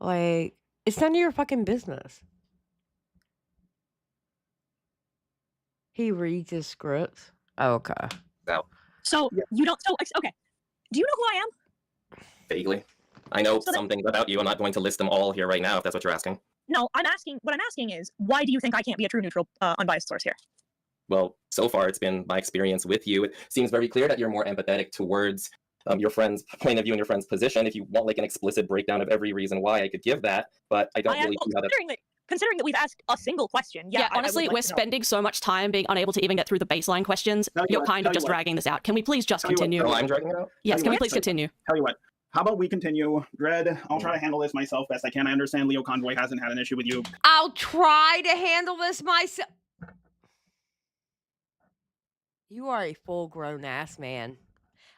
[SPEAKER 3] Like, it's none of your fucking business. He reads his scripts. Oh, okay.
[SPEAKER 10] Now,
[SPEAKER 9] So, you don't, okay. Do you know who I am?
[SPEAKER 10] vaguely. I know some things about you. I'm not going to list them all here right now, if that's what you're asking.
[SPEAKER 9] No, what I'm asking is, why do you think I can't be a true neutral, unbiased source here?
[SPEAKER 10] Well, so far it's been my experience with you. It seems very clear that you're more empathetic towards your friend's point of view and your friend's position. If you want like an explicit breakdown of every reason why, I could give that, but I don't really see how that...
[SPEAKER 9] Considering that we've asked a single question,
[SPEAKER 5] yeah, honestly, we're spending so much time being unable to even get through the baseline questions. You're kind of just dragging this out. Can we please just continue?
[SPEAKER 10] Oh, I'm dragging it out?
[SPEAKER 5] Yes, can we please continue?
[SPEAKER 7] Tell you what, how about we continue? Dread, I'll try to handle this myself best I can. I understand Leo Convoy hasn't had an issue with you.
[SPEAKER 3] I'll try to handle this myself. You are a full-grown ass man.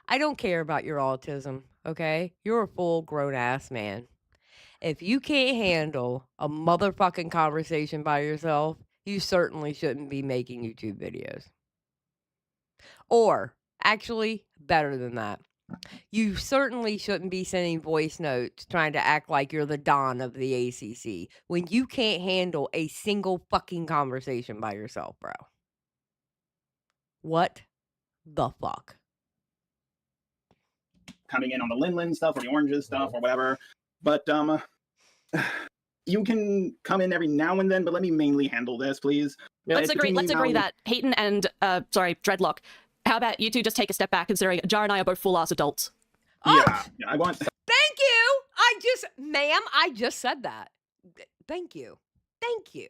[SPEAKER 3] I don't care about your autism, okay? You're a full-grown ass man. If you can't handle a motherfucking conversation by yourself, you certainly shouldn't be making YouTube videos. Or, actually, better than that, you certainly shouldn't be sending voice notes trying to act like you're the Don of the ACC when you can't handle a single fucking conversation by yourself, bro. What the fuck?
[SPEAKER 7] Coming in on the Lin stuff or the oranges stuff or whatever. But, you can come in every now and then, but let me mainly handle this, please.
[SPEAKER 5] Let's agree that Hayton and, Dreadlock, how about you two just take a step back, considering Jar and I are both full-ass adults?
[SPEAKER 3] Oh,
[SPEAKER 7] yeah, I want...
[SPEAKER 3] Thank you! Ma'am, I just said that. Thank you. Thank you.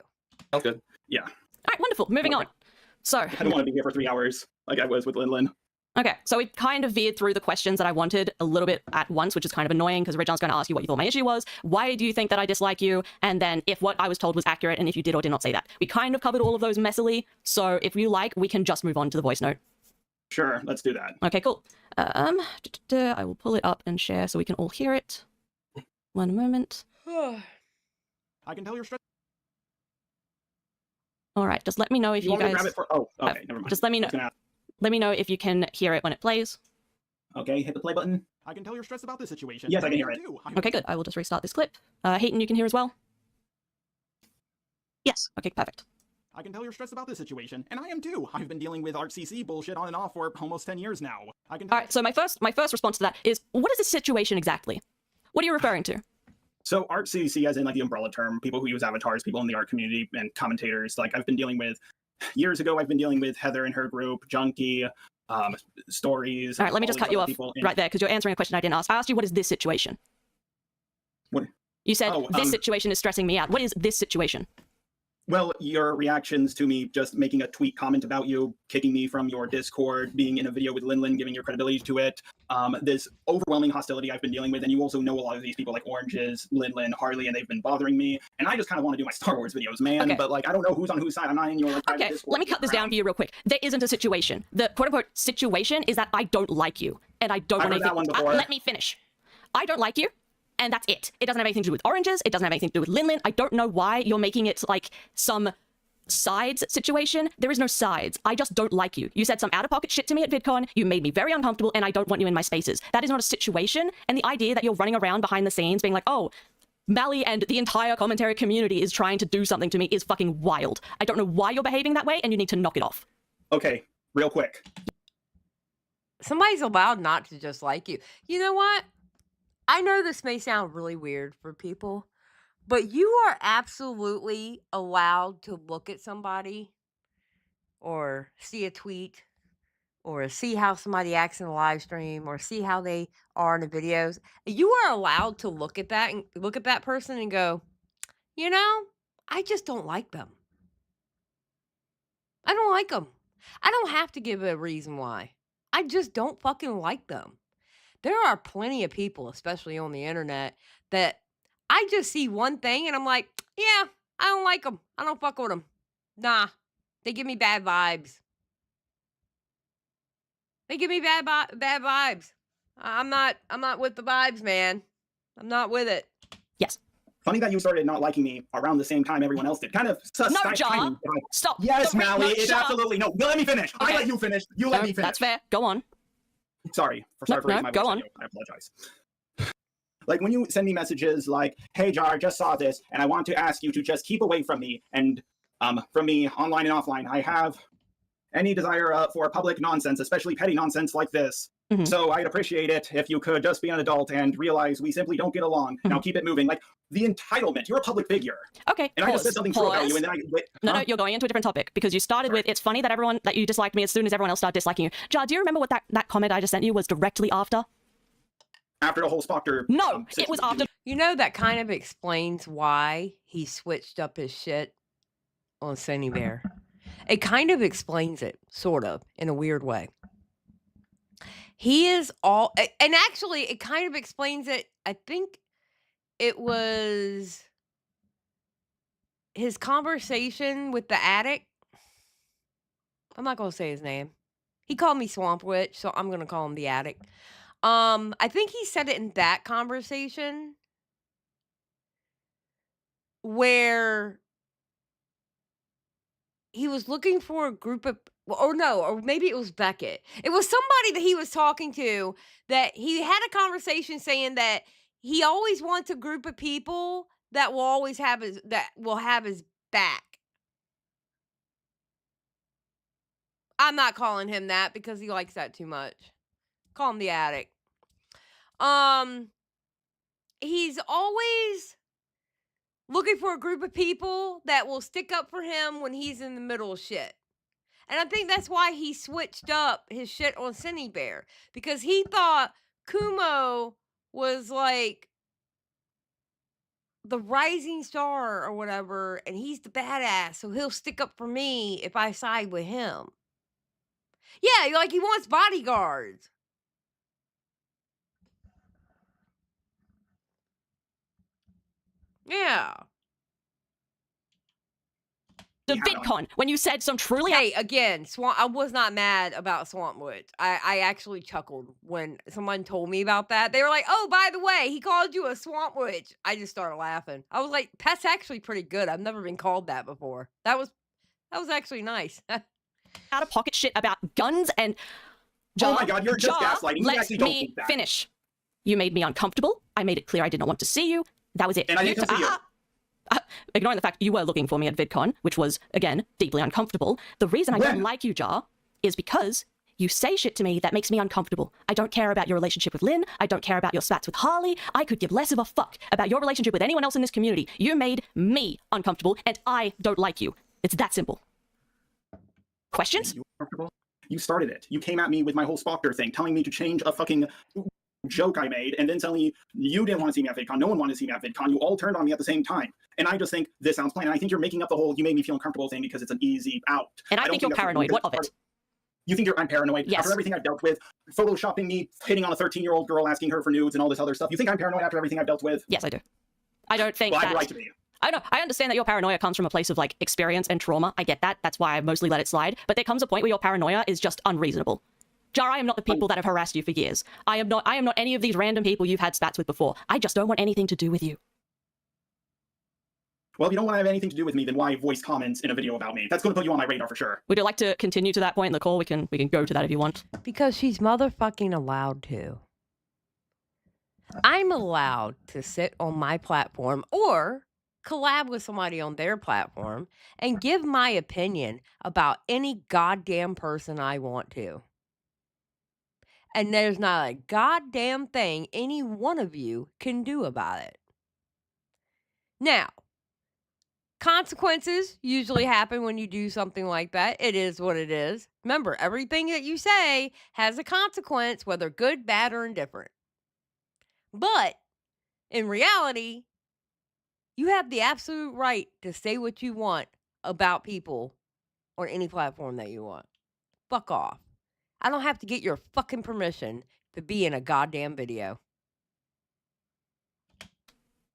[SPEAKER 10] Sounds good.
[SPEAKER 7] Yeah.
[SPEAKER 5] All right, wonderful. Moving on. So...
[SPEAKER 7] I don't want to be here for 3 hours, like I was with Lin.
[SPEAKER 5] Okay, so we kind of veered through the questions that I wanted a little bit at once, which is kind of annoying, because originally I was going to ask you what you thought my issue was, why do you think that I dislike you, and then if what I was told was accurate, and if you did or did not say that. We kind of covered all of those messily, so if you like, we can just move on to the voice note.
[SPEAKER 7] Sure, let's do that.
[SPEAKER 5] Okay, cool. I will pull it up and share so we can all hear it. One moment.
[SPEAKER 7] I can tell you're stressed.
[SPEAKER 5] All right, just let me know if you guys...
[SPEAKER 7] grab it for... Oh, okay, never mind.
[SPEAKER 5] Just let me know. Let me know if you can hear it when it plays.
[SPEAKER 7] Okay, hit the play button. I can tell you're stressed about this situation.
[SPEAKER 9] Yes, I can hear it.
[SPEAKER 5] Okay, good. I will just restart this clip. Hayton, you can hear as well?
[SPEAKER 9] Yes.
[SPEAKER 5] Okay, perfect.
[SPEAKER 7] I can tell you're stressed about this situation, and I am too. I've been dealing with ArtCC bullshit on and off for almost 10 years now. I can.
[SPEAKER 5] All right. So my first response to that is, what is the situation exactly? What are you referring to?
[SPEAKER 9] So ArtCC, as in like the umbrella term, people who use avatars, people in the art community, and commentators. Like I've been dealing with years ago. I've been dealing with Heather and her group, Junkie, Stories.
[SPEAKER 5] All right. Let me just cut you off right there because you're answering a question I didn't ask. I asked you, what is this situation?
[SPEAKER 9] What?
[SPEAKER 5] You said this situation is stressing me out. What is this situation?
[SPEAKER 9] Well, your reactions to me just making a tweet comment about you, kicking me from your Discord, being in a video with Linlin, giving your credibility to it, this overwhelming hostility I've been dealing with, and you also know a lot of these people like Oranges, Linlin, Harley, and they've been bothering me, and I just kind of want to do my Star Wars videos, man,
[SPEAKER 5] Okay.
[SPEAKER 9] but like, I don't know who's on whose side. I'm not in your private
[SPEAKER 5] Okay,
[SPEAKER 9] Discord.
[SPEAKER 5] let me cut this down for you real quick. There isn't a situation. The quote-unquote situation is that I don't like you, and I don't
[SPEAKER 9] I've
[SPEAKER 5] want
[SPEAKER 9] heard that one before.
[SPEAKER 5] Let me finish. I don't like you, and that's it. It doesn't have anything to do with Oranges. It doesn't have anything to do with Linlin. I don't know why you're making it like some sides situation. There is no sides. I just don't like you. You said some out-of-pocket shit to me at VidCon. You made me very uncomfortable, and I don't want you in my spaces. That is not a situation, and the idea that you're running around behind the scenes being like, oh, Mali and the entire commentary community is trying to do something to me is fucking wild. I don't know why you're behaving that way, and you need to knock it off.
[SPEAKER 9] Okay, real quick.
[SPEAKER 3] Somebody's allowed not to just like you. You know what? I know this may sound really weird for people, but you are absolutely allowed to look at somebody or see a tweet or see how somebody acts in a live stream or see how they are in the videos. You are allowed to look at that and look at that person and go, you know, I just don't like them. I don't like them. I don't have to give a reason why. I just don't fucking like them. There are plenty of people, especially on the internet, that I just see one thing and I'm like, yeah, I don't like them. I don't fuck with them. Nah, they give me bad vibes. They give me bad vibes. I'm not with the vibes, man. I'm not with it.
[SPEAKER 5] Yes.
[SPEAKER 9] Funny that you started not liking me around the same time everyone else did. Kind of sus.
[SPEAKER 5] No, Jar. Stop.
[SPEAKER 9] Yes,
[SPEAKER 5] No,
[SPEAKER 9] Mali.
[SPEAKER 5] no,
[SPEAKER 9] It's
[SPEAKER 5] Jar.
[SPEAKER 9] absolutely no. Let me finish.
[SPEAKER 5] Okay.
[SPEAKER 9] I let you finish. You let me finish.
[SPEAKER 5] That's fair. Go on.
[SPEAKER 9] Sorry for
[SPEAKER 5] No,
[SPEAKER 9] raising my
[SPEAKER 5] go
[SPEAKER 9] voice
[SPEAKER 5] on.
[SPEAKER 9] at you. I apologize. Like when you send me messages like, "Hey Jar, just saw this, and I want to ask you to just keep away from me and from me online and offline. I have any desire for public nonsense, especially petty nonsense like this.
[SPEAKER 5] Mhm.
[SPEAKER 9] So I'd appreciate it if you could just be an adult and realize we simply don't get along. Now keep it moving. Like the entitlement. You're a public figure,
[SPEAKER 5] Okay.
[SPEAKER 9] and I just said something true about you, and then I wait.
[SPEAKER 5] No,
[SPEAKER 9] huh?
[SPEAKER 5] no, you're going into a different topic because you started with, it's funny that you disliked me as soon as everyone else started disliking you. Jar, do you remember what that comment I just sent you was directly after?
[SPEAKER 9] After the whole Spoctor.
[SPEAKER 5] No, it was after.
[SPEAKER 3] You know, that kind of explains why he switched up his shit on Sunny Bear. It kind of explains it, sort of, in a weird way. He is all, and actually, it kind of explains it. I think it was his conversation with the addict. I'm not going to say his name. He called me Swamp Witch, so I'm going to call him the addict. I think he said it in that conversation where he was looking for a group of, or maybe it was Beckett. It was somebody that he was talking to that he had a conversation saying that he always wants a group of people that will always have his back. I'm not calling him that because he likes that too much. Call him the addict. He's always looking for a group of people that will stick up for him when he's in the middle of shit. And I think that's why he switched up his shit on Sunny Bear. Because he thought Kumo was like the rising star or whatever, and he's the badass, so he'll stick up for me if I side with him. Yeah, like he wants bodyguards. Yeah.
[SPEAKER 5] The VidCon, when you said some truly...
[SPEAKER 3] Hey, again, I was not mad about Swamp Witch. I actually chuckled when someone told me about that. They were like, oh, by the way, he called you a Swamp Witch. I just started laughing. I was like, that's actually pretty good. I've never been called that before. That was actually nice.
[SPEAKER 5] Out-of-pocket shit about guns and...
[SPEAKER 9] Oh my God, you're just
[SPEAKER 5] Jar,
[SPEAKER 9] gaslighting. You
[SPEAKER 5] let
[SPEAKER 9] actually don't
[SPEAKER 5] me
[SPEAKER 9] think that.
[SPEAKER 5] finish. You made me uncomfortable. I made it clear I did not want to see you. That was it.
[SPEAKER 7] And I didn't come see you.
[SPEAKER 5] Ignoring the fact you were looking for me at VidCon, which was, again, deeply uncomfortable, the reason I don't like you, Jar, is because you say shit to me that makes me uncomfortable. I don't care about your relationship with Lynn. I don't care about your spats with Harley. I could give less of a fuck about your relationship with anyone else in this community. You made me uncomfortable, and I don't like you. It's that simple. Questions?
[SPEAKER 7] You uncomfortable? You started it. You came at me with my whole Spoctor thing, telling me to change a fucking joke I made, and then telling me you didn't want to see me at VidCon, no one wanted to see me at VidCon. You all turned on me at the same time. And I just think this sounds plain. And I think you're making up the whole you made me feel uncomfortable thing because it's an easy out.
[SPEAKER 5] And I think you're paranoid. What of it?
[SPEAKER 7] You think I'm paranoid?
[SPEAKER 5] Yes.
[SPEAKER 7] After everything I've dealt with, photoshopping me, hitting on a 13-year-old girl, asking her for nudes and all this other stuff. You think I'm paranoid after everything I've dealt with?
[SPEAKER 5] Yes, I do. I don't think
[SPEAKER 7] well, I
[SPEAKER 5] that...
[SPEAKER 7] have a right to be.
[SPEAKER 5] I know. I understand that your paranoia comes from a place of, like, experience and trauma. I get that. That's why I mostly let it slide. But there comes a point where your paranoia is just unreasonable. Jar, I am not the people that have harassed you for years. I am not any of these random people you've had spats with before. I just don't want anything to do with you.
[SPEAKER 7] Well, if you don't want to have anything to do with me, then why voice comments in a video about me? That's going to put you on my radar for sure.
[SPEAKER 5] Would you like to continue to that point in the call? We can go to that if you want.
[SPEAKER 3] Because she's motherfucking allowed to. I'm allowed to sit on my platform or collab with somebody on their platform and give my opinion about any goddamn person I want to. And there's not a goddamn thing any one of you can do about it. Now, consequences usually happen when you do something like that. It is what it is. Remember, everything that you say has a consequence, whether good, bad, or indifferent. But in reality, you have the absolute right to say what you want about people on any platform that you want. Fuck off. I don't have to get your fucking permission to be in a goddamn video.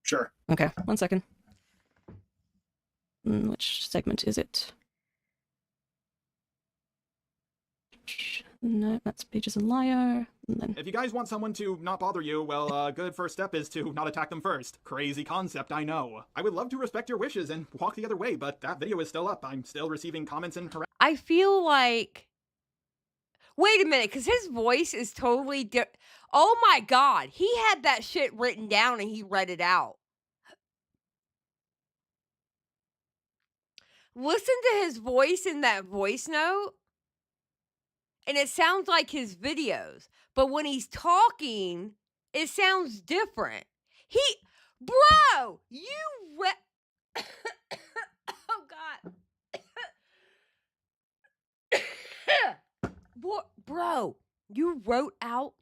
[SPEAKER 7] Sure.
[SPEAKER 5] Okay, 1 second. Which segment is it? No, that's Pages and Liar. And then...
[SPEAKER 7] If you guys want someone to not bother you, well, a good first step is to not attack them first. Crazy concept, I know. I would love to respect your wishes and walk the other way, but that video is still up. I'm still receiving comments and harassment.
[SPEAKER 3] I feel like... Wait a minute, because his voice is totally different. Oh my God, he had that shit written down and he read it out. Listen to his voice in that voice note. And it sounds like his videos. But when he's talking, it sounds different. Bro, you oh God. Bro, you wrote out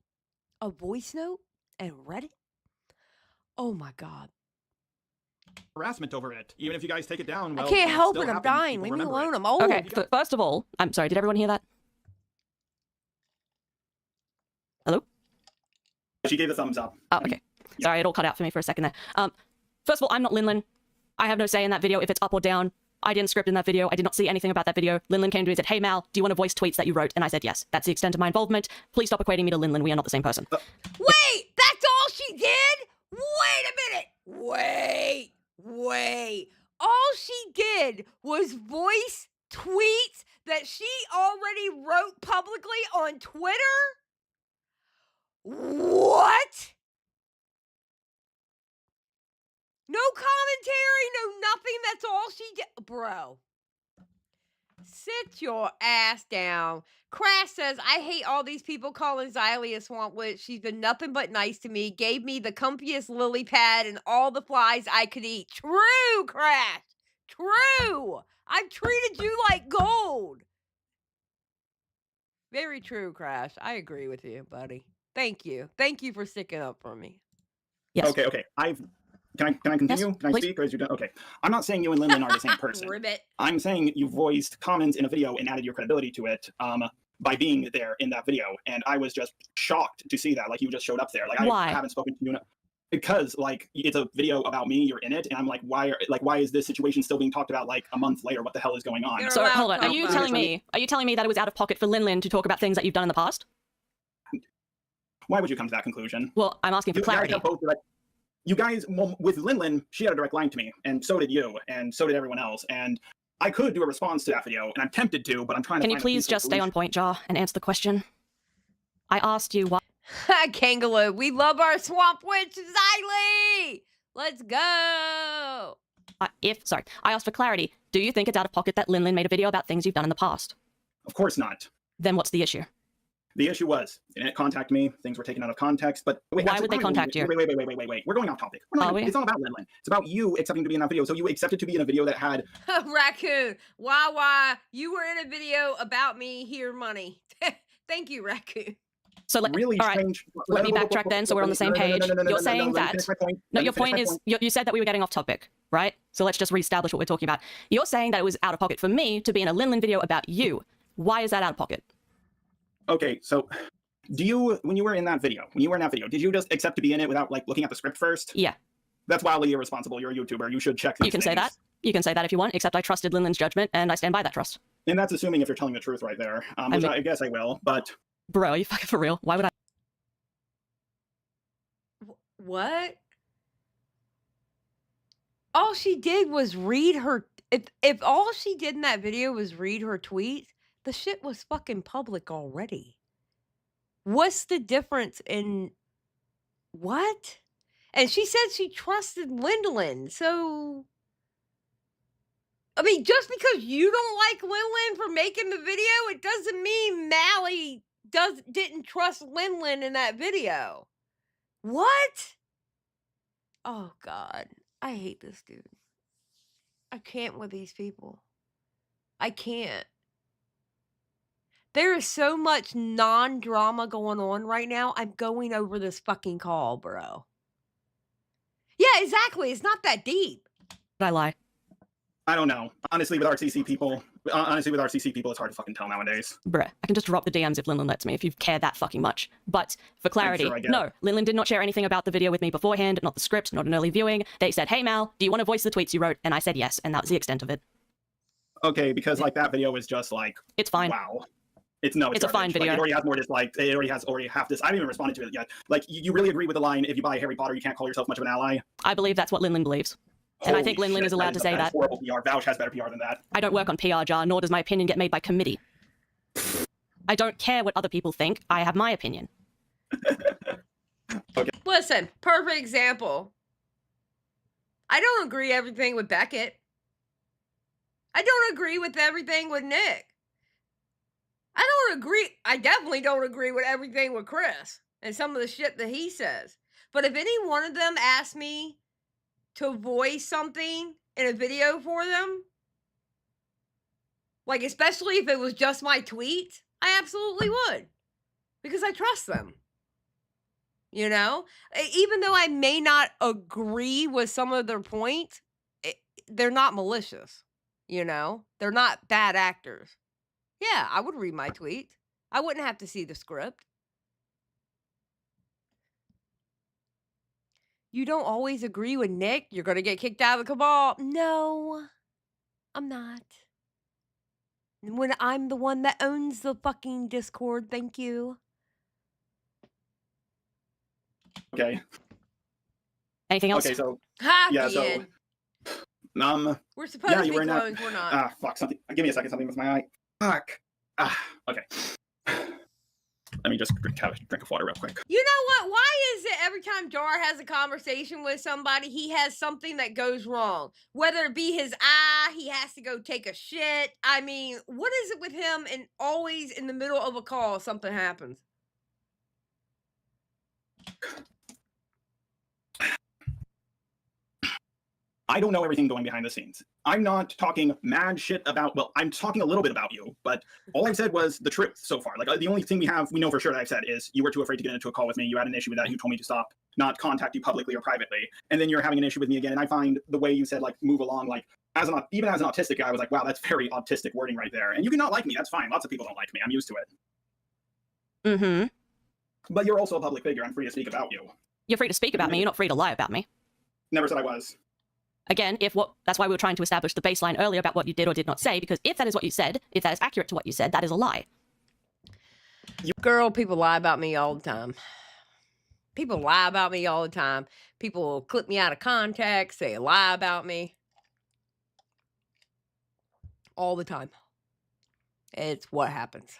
[SPEAKER 3] a voice note and read it? Oh my God.
[SPEAKER 7] Harassment over it. Even if you guys take it down, well,
[SPEAKER 3] I can't help it.
[SPEAKER 7] still
[SPEAKER 3] I'm
[SPEAKER 7] happens.
[SPEAKER 3] dying.
[SPEAKER 7] People
[SPEAKER 3] Leave me
[SPEAKER 7] remember
[SPEAKER 3] alone.
[SPEAKER 7] it.
[SPEAKER 3] I'm old.
[SPEAKER 5] Okay, first of all, I'm sorry, did everyone hear that? Hello?
[SPEAKER 7] She gave a thumbs up.
[SPEAKER 5] Oh, okay. Sorry, it all cut out for me for a second there. First of all, I'm not Linlin. I have no say in that video if it's up or down. I didn't script in that video. I did not see anything about that video. Linlin came to me and said, hey, Mal, do you want to voice tweets that you wrote? And I said, yes. That's the extent of my involvement. Please stop equating me to Linlin. We are not the same person.
[SPEAKER 3] Wait, that's all she did? Wait a minute. Wait. All she did was voice tweets that she already wrote publicly on Twitter? What? No commentary, no nothing. That's all she did. Bro. Sit your ass down. Crash says, I hate all these people calling Xylie a swamp witch. She's been nothing but nice to me. Gave me the comfiest lily pad and all the flies I could eat. True, Crash. True. I've treated you like gold. Very true, Crash. I agree with you, buddy. Thank you. Thank you for sticking up for me.
[SPEAKER 5] Yes.
[SPEAKER 7] Okay. Can I continue?
[SPEAKER 5] Yes,
[SPEAKER 7] can I
[SPEAKER 5] please.
[SPEAKER 7] speak, or is you done? Okay. I'm not saying you and Linlin are the same person.
[SPEAKER 3] Ribbit.
[SPEAKER 7] I'm saying you voiced comments in a video and added your credibility to it by being there in that video, and I was just shocked to see that. Like, you just showed up there. Like,
[SPEAKER 5] Why?
[SPEAKER 7] I haven't spoken to you because, like, it's a video about me. You're in it, and I'm like, why is this situation still being talked about like a month later? What the hell is going on?
[SPEAKER 3] You're
[SPEAKER 5] So
[SPEAKER 3] allowed
[SPEAKER 5] hold on.
[SPEAKER 3] to
[SPEAKER 5] Are you
[SPEAKER 3] talk
[SPEAKER 5] telling
[SPEAKER 3] about
[SPEAKER 5] me that it was out of pocket for Linlin to talk about things that you've done in the past?
[SPEAKER 7] Why would you come to that conclusion?
[SPEAKER 5] Well, I'm asking for clarity.
[SPEAKER 7] You guys, with Linlin, she had a direct line to me, and so did you, and so did everyone else. And I could do a response to that video, and I'm tempted to, but I'm trying to.
[SPEAKER 5] Can you please just stay on point, Jar, and answer the question? I asked you why.
[SPEAKER 3] Kangaloo, we love our swamp witch, Xylie! Let's go!
[SPEAKER 5] Sorry, I asked for clarity. Do you think it's out of pocket that Lin made a video about things you've done in the past?
[SPEAKER 7] Of course not.
[SPEAKER 5] Then what's the issue?
[SPEAKER 7] The issue was, they didn't contact me, things were taken out of context, but... Wait,
[SPEAKER 5] Why would they contact you?
[SPEAKER 7] Wait. We're going off topic. It's not about Lin. It's about you accepting to be in that video. So you accepted to be in a video that had...
[SPEAKER 3] Raccoon, why, you were in a video about me, here money. Thank you, Raccoon.
[SPEAKER 5] So
[SPEAKER 7] really
[SPEAKER 5] all right,
[SPEAKER 7] strange...
[SPEAKER 5] let me backtrack then so we're on the same page. You're saying that... No, your point is, you said that we were getting off topic, right? So let's just reestablish what we're talking about. You're saying that it was out of pocket for me to be in a Lin video about you. Why is that out of pocket?
[SPEAKER 7] Okay, so... when you were in that video, did you just accept to be in it without, like, looking at the script first?
[SPEAKER 5] Yeah.
[SPEAKER 7] That's wildly irresponsible. You're a YouTuber. You should check these
[SPEAKER 5] You can say that. You can say that if you want, except I trusted Linlin's judgment, and I stand by that trust.
[SPEAKER 7] And that's assuming if you're telling the truth right there, I guess I will, but...
[SPEAKER 5] Bro, are you fucking for real? Why would I...
[SPEAKER 3] What? All she did was read her... If all she did in that video was read her tweets, the shit was fucking public already. What's the difference in... What? And she said she trusted Lindlin, so... I mean, just because you don't like Lindlin for making the video, it doesn't mean Mally didn't trust Lindlin in that video. What? Oh, God. I hate this dude. I can't with these people. I can't. There is so much non-drama going on right now. I'm going over this fucking call, bro. Yeah, exactly. It's not that deep.
[SPEAKER 5] Did I lie?
[SPEAKER 7] I don't know. Honestly, with RCC people, it's hard to fucking tell nowadays.
[SPEAKER 5] Bruh, I can just drop the DMs if Linlin lets me, if you care that fucking much. But, for clarity, no, Linlin did not share anything about the video with me beforehand, not the script, not an early viewing. They said, hey Mal, do you want to voice the tweets you wrote? And I said yes, and that was the extent of it.
[SPEAKER 7] Okay, because, like, that video was just, like...
[SPEAKER 5] It's fine.
[SPEAKER 7] Wow. It's
[SPEAKER 5] a fine video.
[SPEAKER 7] Like, it already has more dislikes. It already has half this. I haven't even responded to it yet. Like, you really agree with the line, if you buy Harry Potter, you can't call yourself much of an ally?
[SPEAKER 5] I believe that's what Linlin believes. And I think Linlin is allowed to say that.
[SPEAKER 7] Horrible PR. Vouch has better PR than that.
[SPEAKER 5] I don't work on PR, Jar, nor does my opinion get made by committee. I don't care what other people think. I have my opinion.
[SPEAKER 7] Okay.
[SPEAKER 3] Listen, perfect example. I don't agree everything with Beckett. I don't agree with everything with Nick. I definitely don't agree with everything with Chris and some of the shit that he says. But if any one of them asked me to voice something in a video for them, like especially if it was just my tweet, I absolutely would. Because I trust them. You know? Even though I may not agree with some of their points, they're not malicious. You know? They're not bad actors. Yeah, I would read my tweets. I wouldn't have to see the script. You don't always agree with Nick, you're going to get kicked out of the cabal. No, I'm not. When I'm the one that owns the fucking Discord, thank you.
[SPEAKER 7] Okay.
[SPEAKER 5] Anything else?
[SPEAKER 7] Okay, so...
[SPEAKER 3] Happy
[SPEAKER 7] yeah, so...
[SPEAKER 3] end. We're supposed
[SPEAKER 7] yeah,
[SPEAKER 3] to
[SPEAKER 7] you
[SPEAKER 3] be
[SPEAKER 7] were in that...
[SPEAKER 3] close, we're not.
[SPEAKER 7] Ah, fuck, something... Give me a second, something with my eye. Fuck. Ah, okay. Let me just drink of water real quick.
[SPEAKER 3] You know what? Why is it every time Jar has a conversation with somebody, he has something that goes wrong? Whether it be his eye, he has to go take a shit. I mean, what is it with him and always in the middle of a call, something happens?
[SPEAKER 7] I don't know everything going behind the scenes. I'm not talking mad shit about, well, I'm talking a little bit about you, but all I've said was the truth so far. Like, the only thing we know for sure that I've said is you were too afraid to get into a call with me. You had an issue with that. You told me to stop, not contact you publicly or privately. And then you're having an issue with me again. And I find the way you said, like, move along, like, even as an autistic guy, I was like, wow, that's very autistic wording right there. And you can not like me. That's fine. Lots of people don't like me. I'm used to it.
[SPEAKER 5] Mm-hmm.
[SPEAKER 7] But you're also a public figure. I'm free to speak about you.
[SPEAKER 5] You're free to speak about me. You're not free to lie about me.
[SPEAKER 7] Never said I was.
[SPEAKER 5] Again, that's why we were trying to establish the baseline earlier about what you did or did not say, because if that is what you said, if that is accurate to what you said, that is a lie.
[SPEAKER 3] Girl, people lie about me all the time. People lie about me all the time. People clip me out of context, they lie about me. All the time. It's what happens.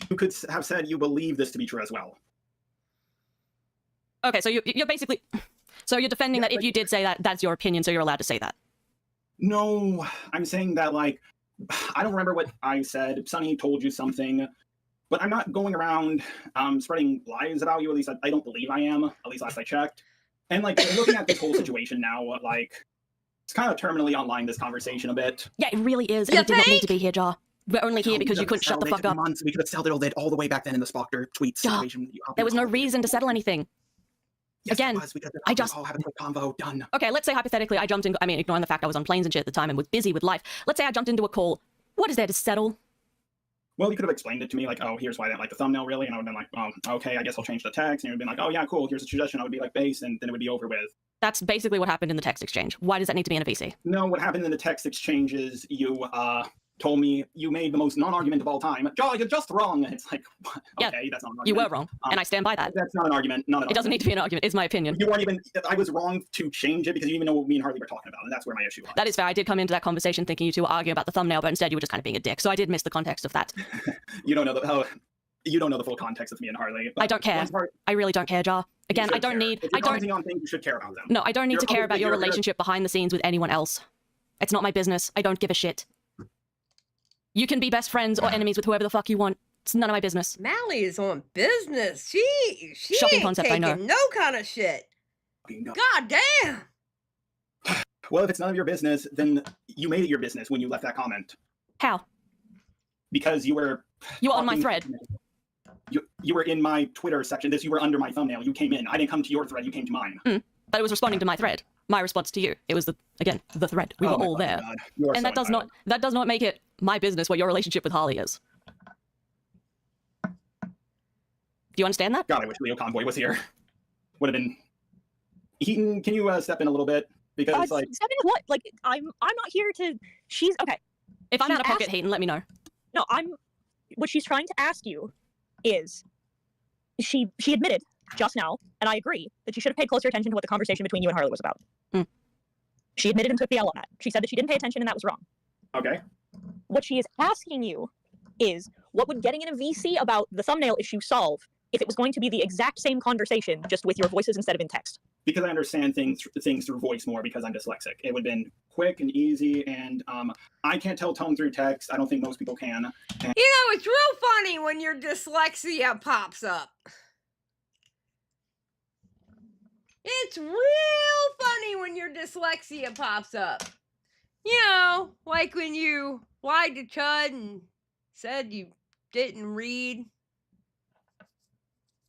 [SPEAKER 7] You could have said you believe this to be true as well.
[SPEAKER 5] Okay, so you're basically... So you're defending that if you did say that, that's your opinion, so you're allowed to say that.
[SPEAKER 7] No, I'm saying that, like, I don't remember what I said. Sunny told you something, but I'm not going around spreading lies about you. At least I don't believe I am, at least last I checked. And, like, looking at this whole situation now, like, it's kind of terminally online, this conversation a bit.
[SPEAKER 5] Yeah, it really is. And you did not need to be here, Jar. We're only here because you couldn't shut the fuck up.
[SPEAKER 7] We could have settled it all the way back then in the Spockter tweet situation.
[SPEAKER 5] There was no reason to settle anything.
[SPEAKER 7] Yes,
[SPEAKER 5] Again, I just...
[SPEAKER 7] have a quick convo, done.
[SPEAKER 5] Okay, let's say hypothetically I jumped in... I mean, ignoring the fact I was on planes and shit at the time and was busy with life. Let's say I jumped into a call. What is there to settle?
[SPEAKER 7] Well, you could have explained it to me, like, oh, here's why I didn't like the thumbnail, really. And I would have been like, oh, okay, I guess I'll change the text. And you would have been like, oh, yeah, cool, here's a suggestion. I would be like, base, and then it would be over with.
[SPEAKER 5] That's basically what happened in the text exchange. Why does that need to be in a VC?
[SPEAKER 7] No, what happened in the text exchange is you told me you made the most non-argument of all time. Jaw, you're just wrong. It's like, what?
[SPEAKER 5] Yeah,
[SPEAKER 7] okay, that's not an argument.
[SPEAKER 5] You were wrong, and I stand by that.
[SPEAKER 7] That's not an argument. It
[SPEAKER 5] doesn't need to be an argument. It's my opinion.
[SPEAKER 7] You weren't even... I was wrong to change it because you didn't even know what me and Harley were talking about, and that's where my issue was.
[SPEAKER 5] That is fair. I did come into that conversation thinking you two were arguing about the thumbnail, but instead you were just kind of being a dick. So I did miss the context of that.
[SPEAKER 7] You don't know the full context of me and Harley.
[SPEAKER 5] I don't care. I really don't care, Jar. Again, I don't need...
[SPEAKER 7] If you're commenting on things, you should care about them.
[SPEAKER 5] No, I don't need to care about your relationship behind the scenes with anyone else. It's not my business. I don't give a shit. You can be best friends or enemies with whoever the fuck you want. It's none of my business.
[SPEAKER 3] Mally is on business. She
[SPEAKER 5] Shocking
[SPEAKER 3] ain't
[SPEAKER 5] concept,
[SPEAKER 3] taking
[SPEAKER 5] I know.
[SPEAKER 3] no kind of shit. God damn.
[SPEAKER 7] Well, if it's none of your business, then you made it your business when you left that comment.
[SPEAKER 5] How?
[SPEAKER 7] Because you were...
[SPEAKER 5] You were on my thread.
[SPEAKER 7] You were in my Twitter section. You were under my thumbnail. You came in. I didn't come to your thread. You came to mine.
[SPEAKER 5] But it was responding to my thread. My response to you. It was the thread. We were all there. And that does not make it my business what your relationship with Harley is. Do you understand that?
[SPEAKER 7] God, I wish Leo Convoy was here. Would have been... Heaton, can you step in a little bit? Because, like...
[SPEAKER 9] Step in what? Like, I'm not here to... She's... Okay.
[SPEAKER 5] If I'm out of pocket, Hayden, let me know.
[SPEAKER 9] No, what she's trying to ask you is... She admitted just now, and I agree, that you should have paid closer attention to what the conversation between you and Harley was about. She admitted and took the L on that. She said that she didn't pay attention and that was wrong.
[SPEAKER 7] Okay.
[SPEAKER 9] What she is asking you is, what would getting in a VC about the thumbnail issue solve if it was going to be the exact same conversation, just with your voices instead of in text?
[SPEAKER 7] Because I understand things through voice more because I'm dyslexic. It would have been quick and easy, and I can't tell tone through text. I don't think most people can. And
[SPEAKER 3] You know, it's real funny when your dyslexia pops up. It's real funny when your dyslexia pops up. You know, like when you lied to Chud and said you didn't read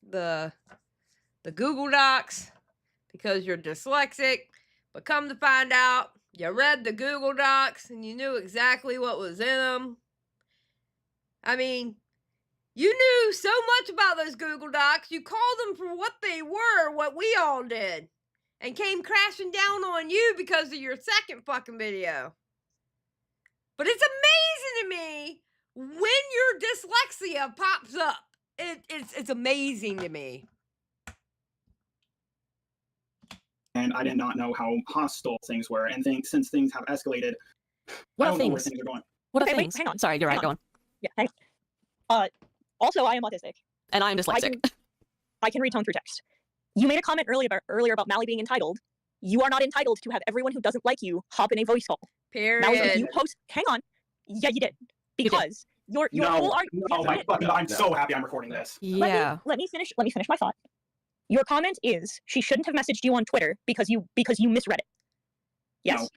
[SPEAKER 3] the Google Docs because you're dyslexic, but come to find out, you read the Google Docs and you knew exactly what was in them. I mean, you knew so much about those Google Docs, you called them for what they were, what we all did, and came crashing down on you because of your second fucking video. But it's amazing to me when your dyslexia pops up. It's amazing to me.
[SPEAKER 7] And I did not know how hostile things were, and since things have escalated,
[SPEAKER 5] What
[SPEAKER 7] I
[SPEAKER 5] are
[SPEAKER 7] don't know where
[SPEAKER 5] things?
[SPEAKER 7] things are going.
[SPEAKER 5] What are
[SPEAKER 9] Okay, wait,
[SPEAKER 5] things?
[SPEAKER 9] hang on.
[SPEAKER 5] Sorry, you're right,
[SPEAKER 9] Hang
[SPEAKER 5] go
[SPEAKER 9] on.
[SPEAKER 5] on.
[SPEAKER 9] Yeah, hang on. Also, I am autistic.
[SPEAKER 5] And I'm dyslexic.
[SPEAKER 9] I can read tone through text. You made a comment earlier about Mally being entitled. You are not entitled to have everyone who doesn't like you hop in a voice call.
[SPEAKER 3] Period.
[SPEAKER 9] Mally, if you post... Hang on. Yeah, you did. Because your whole argument...
[SPEAKER 7] I'm so happy I'm recording this.
[SPEAKER 5] Yeah.
[SPEAKER 9] Let me finish my thought. Your comment is she shouldn't have messaged you on Twitter because you misread it. Yes.
[SPEAKER 7] No.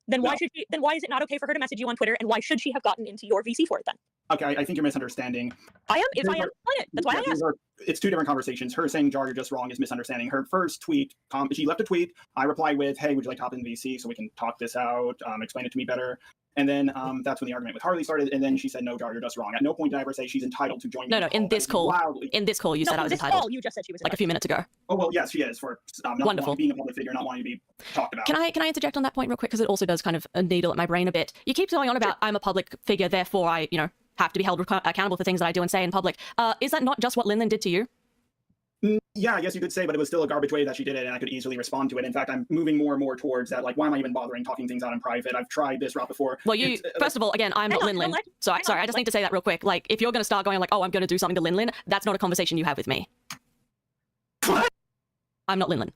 [SPEAKER 9] Then why is it not okay for her to message you on Twitter, and why should she have gotten into your VC for it then?
[SPEAKER 7] Okay, I think you're misunderstanding.
[SPEAKER 9] I am. If I am, explain it. That's why I asked.
[SPEAKER 7] It's two different conversations. Her saying, Jar, you're just wrong is misunderstanding. Her first tweet, she left a tweet. I replied with, hey, would you like to hop in VC so we can talk this out, explain it to me better? And then that's when the argument with Harley started. And then she said, no, Jar, you're just wrong. At no point did I ever say she's entitled to join.
[SPEAKER 5] No, in this call. In this call, you said I was entitled.
[SPEAKER 9] Call, you just said she was
[SPEAKER 5] like a few minutes ago.
[SPEAKER 7] Oh, well, yes, she is for not
[SPEAKER 5] Wonderful.
[SPEAKER 7] being a public figure, not wanting to be talked about.
[SPEAKER 5] Can I interject on that point real quick? Because it also does kind of needle at my brain a bit. You keep going on about I'm a public figure, therefore I, have to be held accountable for things that I do and say in public. Is that not just what Linlin did to you?
[SPEAKER 7] Yeah, I guess you could say, but it was still a garbage way that she did it, and I could easily respond to it. In fact, I'm moving more and more towards that. Like, why am I even bothering talking things out in private? I've tried this route before.
[SPEAKER 5] Well, first of all, again, I'm not Linlin. Sorry, I just need to say that real quick. Like, if you're going to start going like, oh, I'm going to do something to Linlin, that's not a conversation you have with me.
[SPEAKER 7] What?
[SPEAKER 5] I'm not Linlin.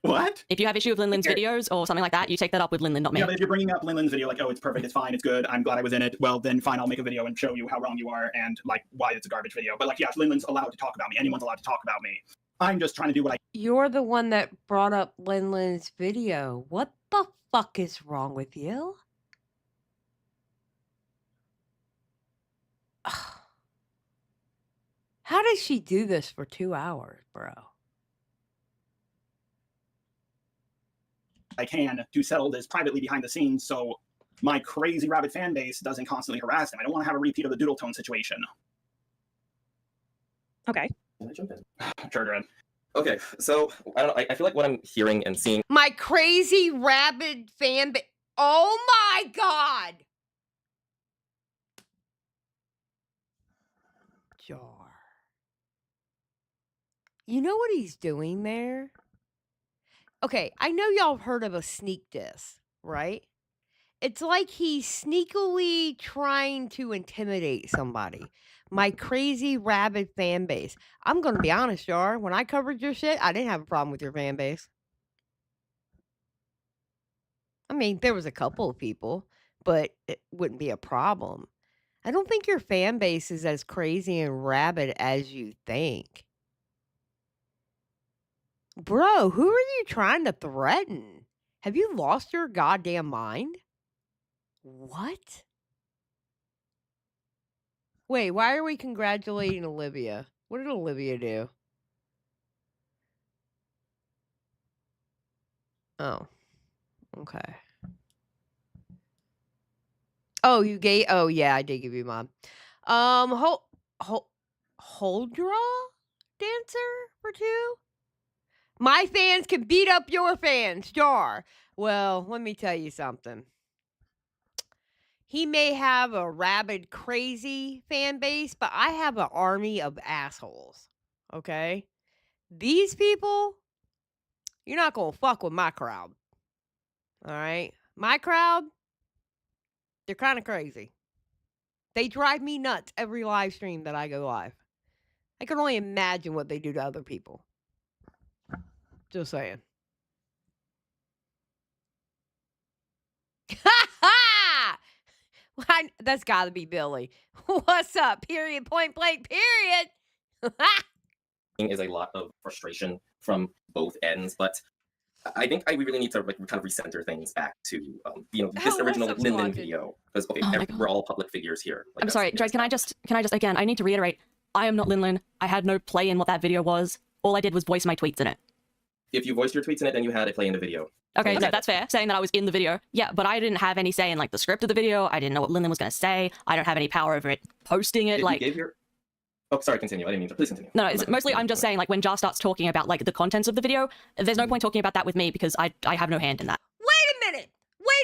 [SPEAKER 7] What?
[SPEAKER 5] If you have issue with Linlin's videos or something like that, you take that up with Linlin, not me.
[SPEAKER 7] Yeah, but if you're bringing up Linlin's video, like, oh, it's perfect, it's fine, it's good, I'm glad I was in it, well, then fine, I'll make a video and show you how wrong you are and, like, why it's a garbage video. But, like, yeah, Linlin's allowed to talk about me. Anyone's allowed to talk about me. I'm just trying to do what I...
[SPEAKER 3] You're the one that brought up Linlin's video. What the fuck is wrong with you? How does she do this for 2 hours, bro?
[SPEAKER 7] I can to settle this privately behind the scenes so my crazy rabid fan base doesn't constantly harass them. I don't want to have a repeat of the Doodle Tone situation.
[SPEAKER 9] Okay.
[SPEAKER 7] Sure, Dread.
[SPEAKER 10] Okay, so I don't know. I feel like what I'm hearing and seeing.
[SPEAKER 3] My crazy rabid fan base. Oh my god! Jar. You know what he's doing there? Okay, I know y'all have heard of a sneak diss, right? It's like he's sneakily trying to intimidate somebody. My crazy rabid fan base. I'm going to be honest, Jar. When I covered your shit, I didn't have a problem with your fan base. I mean, there was a couple of people, but it wouldn't be a problem. I don't think your fan base is as crazy and rabid as you think. Bro, who are you trying to threaten? Have you lost your goddamn mind? What? Wait, why are we congratulating Olivia? What did Olivia do? Oh. Okay. Oh, you gave... Oh, yeah, I did give you mine. Hold draw dancer for 2? My fans can beat up your fans, Jar. Well, let me tell you something. He may have a rabid, crazy fan base, but I have an army of assholes. Okay? These people, you're not going to fuck with my crowd. All right? My crowd, they're kind of crazy. They drive me nuts every live stream that I go live. I can only imagine what they do to other people. Just saying. Ha ha! That's gotta be Billy. What's up? Period. Point blank. Period.
[SPEAKER 10] Is a lot of frustration from both ends, but I think we really need to kind of recenter things back to this original Linlin video, because we're all public figures here.
[SPEAKER 5] I'm sorry, Dre, can I just again, I need to reiterate, I am not Linlin. I had no play in what that video was. All I did was voice my tweets in it.
[SPEAKER 10] If you voiced your tweets in it, then you had a play in the video.
[SPEAKER 5] Okay, no, that's fair, saying that I was in the video. Yeah, but I didn't have any say in, like, the script of the video. I didn't know what Linlin was going to say. I don't have any power over it posting it, like...
[SPEAKER 10] Oh, sorry, continue. I didn't mean to. Please continue.
[SPEAKER 5] No, mostly I'm just saying, like, when Jar starts talking about, like, the contents of the video, there's no point talking about that with me because I have no hand in that.
[SPEAKER 3] Wait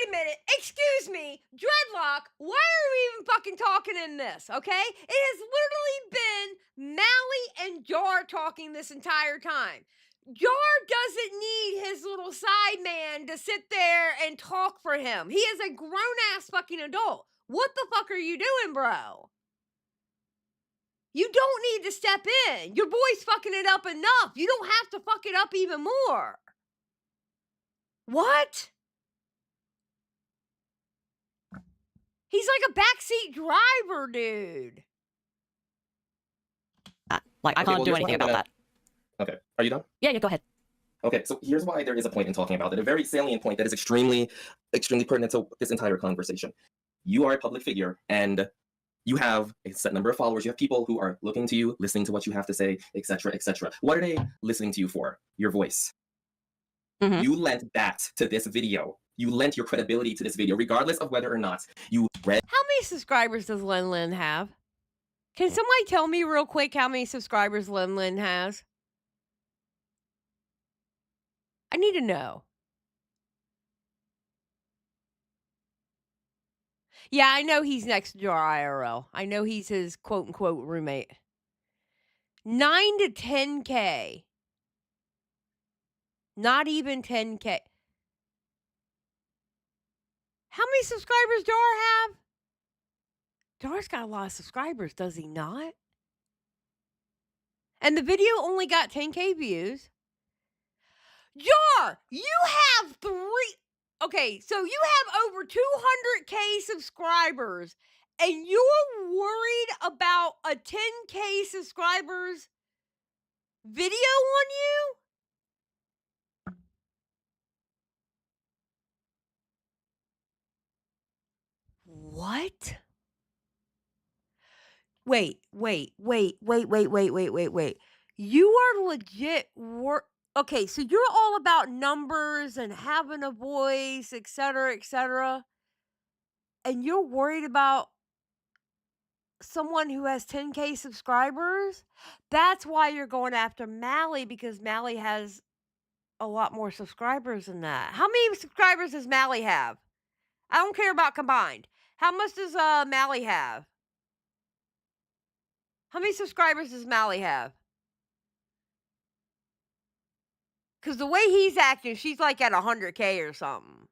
[SPEAKER 3] a minute. Excuse me. Dreadlock, why are we even fucking talking in this, okay? It has literally been Mali and Jar talking this entire time. Jar doesn't need his little side man to sit there and talk for him. He is a grown-ass fucking adult. What the fuck are you doing, bro? You don't need to step in. Your boy's fucking it up enough. You don't have to fuck it up even more. What? He's like a backseat driver, dude.
[SPEAKER 5] Like, I can't do anything about that.
[SPEAKER 10] Okay. Are you done?
[SPEAKER 5] Yeah, go ahead.
[SPEAKER 10] Okay, so here's why there is a point in talking about it. A very salient point that is extremely, extremely pertinent to this entire conversation. You are a public figure, and you have a set number of followers. You have people who are looking to you, listening to what you have to say, etc., etc. What are they listening to you for? Your voice. Mm-hmm. You lent that to this video. You lent your credibility to this video, regardless of whether or not you read.
[SPEAKER 3] How many subscribers does Linlin have? Can somebody tell me real quick how many subscribers Linlin has? I need to know. Yeah, I know he's next to Jar IRL. I know he's his quote-unquote roommate. 9 to 10K. Not even 10K. How many subscribers Jar have? Jar's got a lot of subscribers, does he not? And the video only got 10K views. Jar, you have okay, so you have over 200K subscribers, and you're worried about a 10K subscribers video on you? What? Wait. You are legit okay, so you're all about numbers and having a voice, etc., and you're worried about someone who has 10K subscribers? That's why you're going after Mali, because Mali has a lot more subscribers than that. How many subscribers does Mali have? I don't care about combined. How much does Mali have? How many subscribers does Mali have? Because the way he's acting, she's like at 100K or something.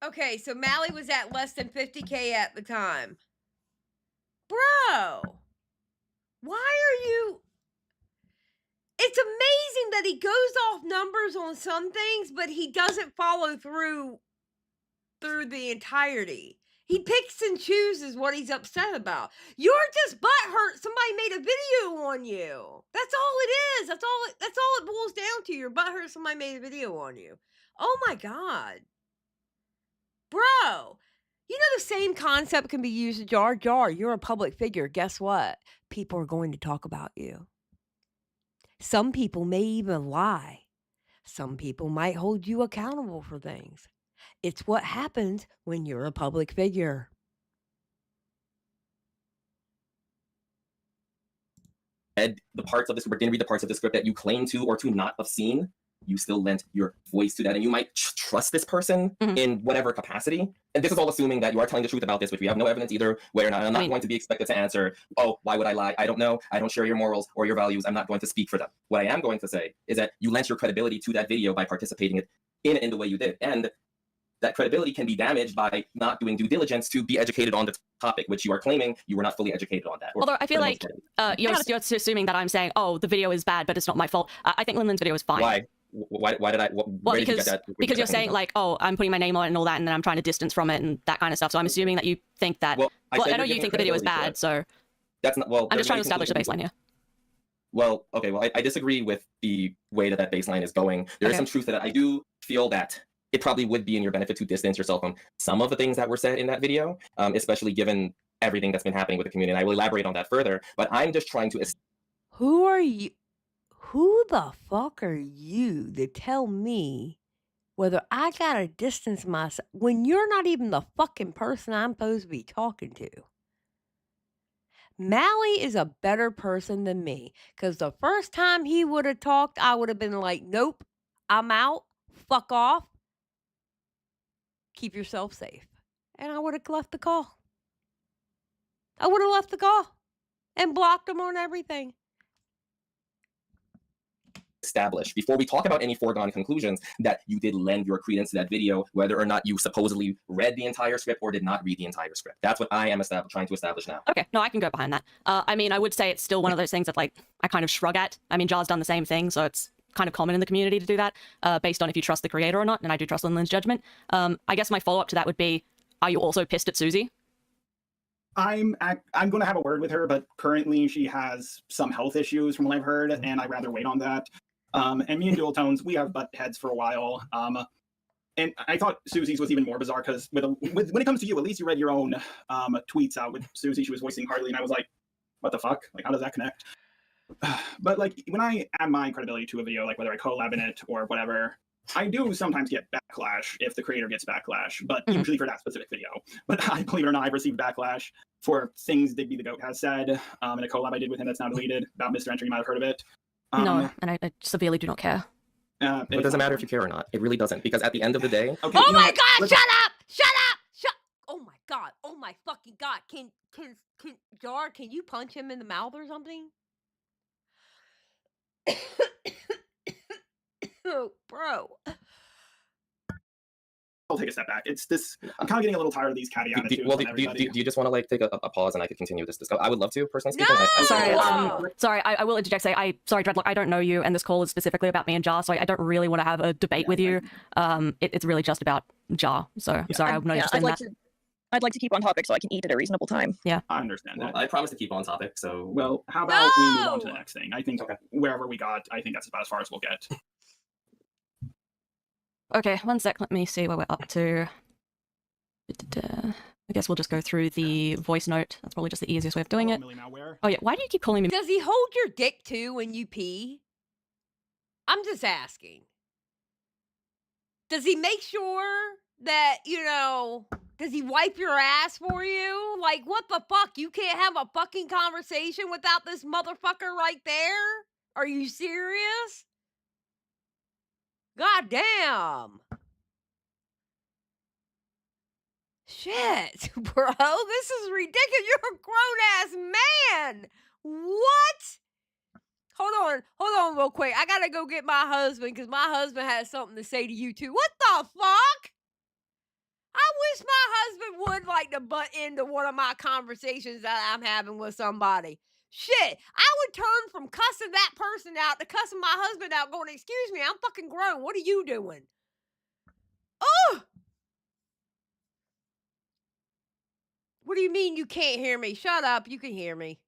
[SPEAKER 3] Okay, so Mali was at less than 50K at the time. Bro, why are you... It's amazing that he goes off numbers on some things, but he doesn't follow through the entirety. He picks and chooses what he's upset about. You're just butthurt somebody made a video on you. That's all it is. That's all it boils down to. You're butthurt somebody made a video on you. Oh my God. Bro, you know the same concept can be used to Jar. You're a public figure. Guess what? People are going to talk about you. Some people may even lie. Some people might hold you accountable for things. It's what happens when you're a public figure.
[SPEAKER 10] Read the parts of this, or didn't read the parts of the script that you claim to or to not have seen, you still lent your voice to that, and you might trust this person in whatever capacity. And this is all assuming that you are telling the truth about this, which we have no evidence either way or not. I'm not going to be expected to answer, oh, why would I lie? I don't know. I don't share your morals or your values. I'm not going to speak for them. What I am going to say is that you lent your credibility to that video by participating in the way you did. And that credibility can be damaged by not doing due diligence to be educated on the topic, which you are claiming you were not fully educated on that.
[SPEAKER 5] Although I feel like you're assuming that I'm saying, oh, the video is bad, but it's not my fault. I think Linlin's video is fine.
[SPEAKER 10] Why? Why did I? Well,
[SPEAKER 5] because you're saying like, oh, I'm putting my name on it and all that, and then I'm trying to distance from it and that kind of stuff. So I'm assuming that you think that. Well, I know you think the video is bad, so
[SPEAKER 10] that's not. Well,
[SPEAKER 5] I'm just trying to establish a baseline here.
[SPEAKER 10] Well, okay. Well, I disagree with the way that baseline is going. There is some truth to that. I do feel that it probably would be in your benefit to distance yourself from some of the things that were said in that video, especially given everything that's been happening with the community. And I will elaborate on that further. But I'm just trying to.
[SPEAKER 3] Who are you? Who the fuck are you to tell me whether I gotta distance myself when you're not even the fucking person I'm supposed to be talking to? Mali is a better person than me, because the first time he would have talked, I would have been like, nope, I'm out, fuck off, keep yourself safe. And I would have left the call. I would have left the call and blocked him on everything.
[SPEAKER 10] Establish before we talk about any foregone conclusions that you did lend your credence to that video, whether or not you supposedly read the entire script or did not read the entire script. That's what I am trying to establish now.
[SPEAKER 5] Okay, no, I can go behind that. I mean, I would say it's still one of those things that like I kind of shrug at. I mean, Jar's done the same thing, so it's kind of common in the community to do that, based on if you trust the creator or not, and I do trust Linlin's judgment. I guess my follow-up to that would be, are you also pissed at Susie?
[SPEAKER 7] I'm going to have a word with her, but currently she has some health issues from what I've heard, and I'd rather wait on that. And me and Dual Tones, we have butt heads for a while. And I thought Susie's was even more bizarre because when it comes to you, at least you read your own tweets out. With Susie, she was voicing Harley, and I was like, what the fuck? Like, how does that connect? But like, when I add my credibility to a video, like whether I collab in it or whatever, I do sometimes get backlash if the creator gets backlash, but usually for that specific video. But I, believe it or not, I've received backlash for things Digby the Goat has said in a collab I did with him that's now deleted about Mr. Entry. You might have heard of it.
[SPEAKER 5] No, and I severely do not care.
[SPEAKER 10] It doesn't matter if you care or not. It really doesn't, because at the end of the day...
[SPEAKER 3] Okay, oh my God, shut up! Shut up! Oh my God, oh my fucking God. Can Jar, can you punch him in the mouth or something? Oh, bro.
[SPEAKER 7] I'll take a step back. It's this. I'm kind of getting a little tired of these catty attitudes.
[SPEAKER 10] Do you just want to like take a pause and I could continue this discussion? I would love to, personally speaking.
[SPEAKER 3] No!
[SPEAKER 5] Sorry, I will interject. Sorry, Dreadlock, I don't know you, and this call is specifically about me and Jar, so I don't really want to have a debate with you. It's really just about Jar. So I'm sorry, I'm not interested in that.
[SPEAKER 9] I'd like to keep on topic so I can eat at a reasonable time.
[SPEAKER 5] Yeah,
[SPEAKER 7] I understand that.
[SPEAKER 10] I promise to keep on topic. So
[SPEAKER 7] well, how about we move on to the next thing? I think wherever we got, I think that's about as far as we'll get.
[SPEAKER 5] Okay, one sec. Let me see where we're up to. I guess we'll just go through the voice note. That's probably just the easiest way of doing it.
[SPEAKER 7] Mali-Malware.
[SPEAKER 5] Oh yeah, why do you keep calling me?
[SPEAKER 3] Does he hold your dick too when you pee? I'm just asking. Does he make sure that, you know, does he wipe your ass for you? Like, what the fuck? You can't have a fucking conversation without this motherfucker right there? Are you serious? God damn. Shit, bro, this is ridiculous. You're a grown-ass man. What? Hold on real quick. I gotta go get my husband because my husband has something to say to you too. What the fuck? I wish my husband would like to butt into one of my conversations that I'm having with somebody. Shit, I would turn from cussing that person out to cussing my husband out going, excuse me, I'm fucking grown. What are you doing? Oh! What do you mean you can't hear me? Shut up, you can hear me.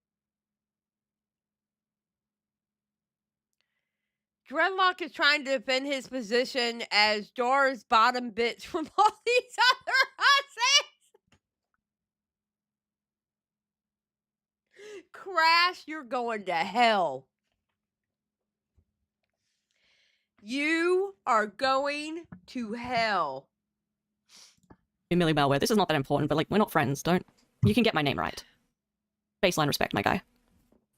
[SPEAKER 3] Dreadlock is trying to defend his position as Jar's bottom bitch from all these other hussies. Crash, you're going to hell. You are going to hell.
[SPEAKER 5] Mali-Malware, this is not that important, but like, we're not friends, don't... You can get my name right. Baseline respect, my guy.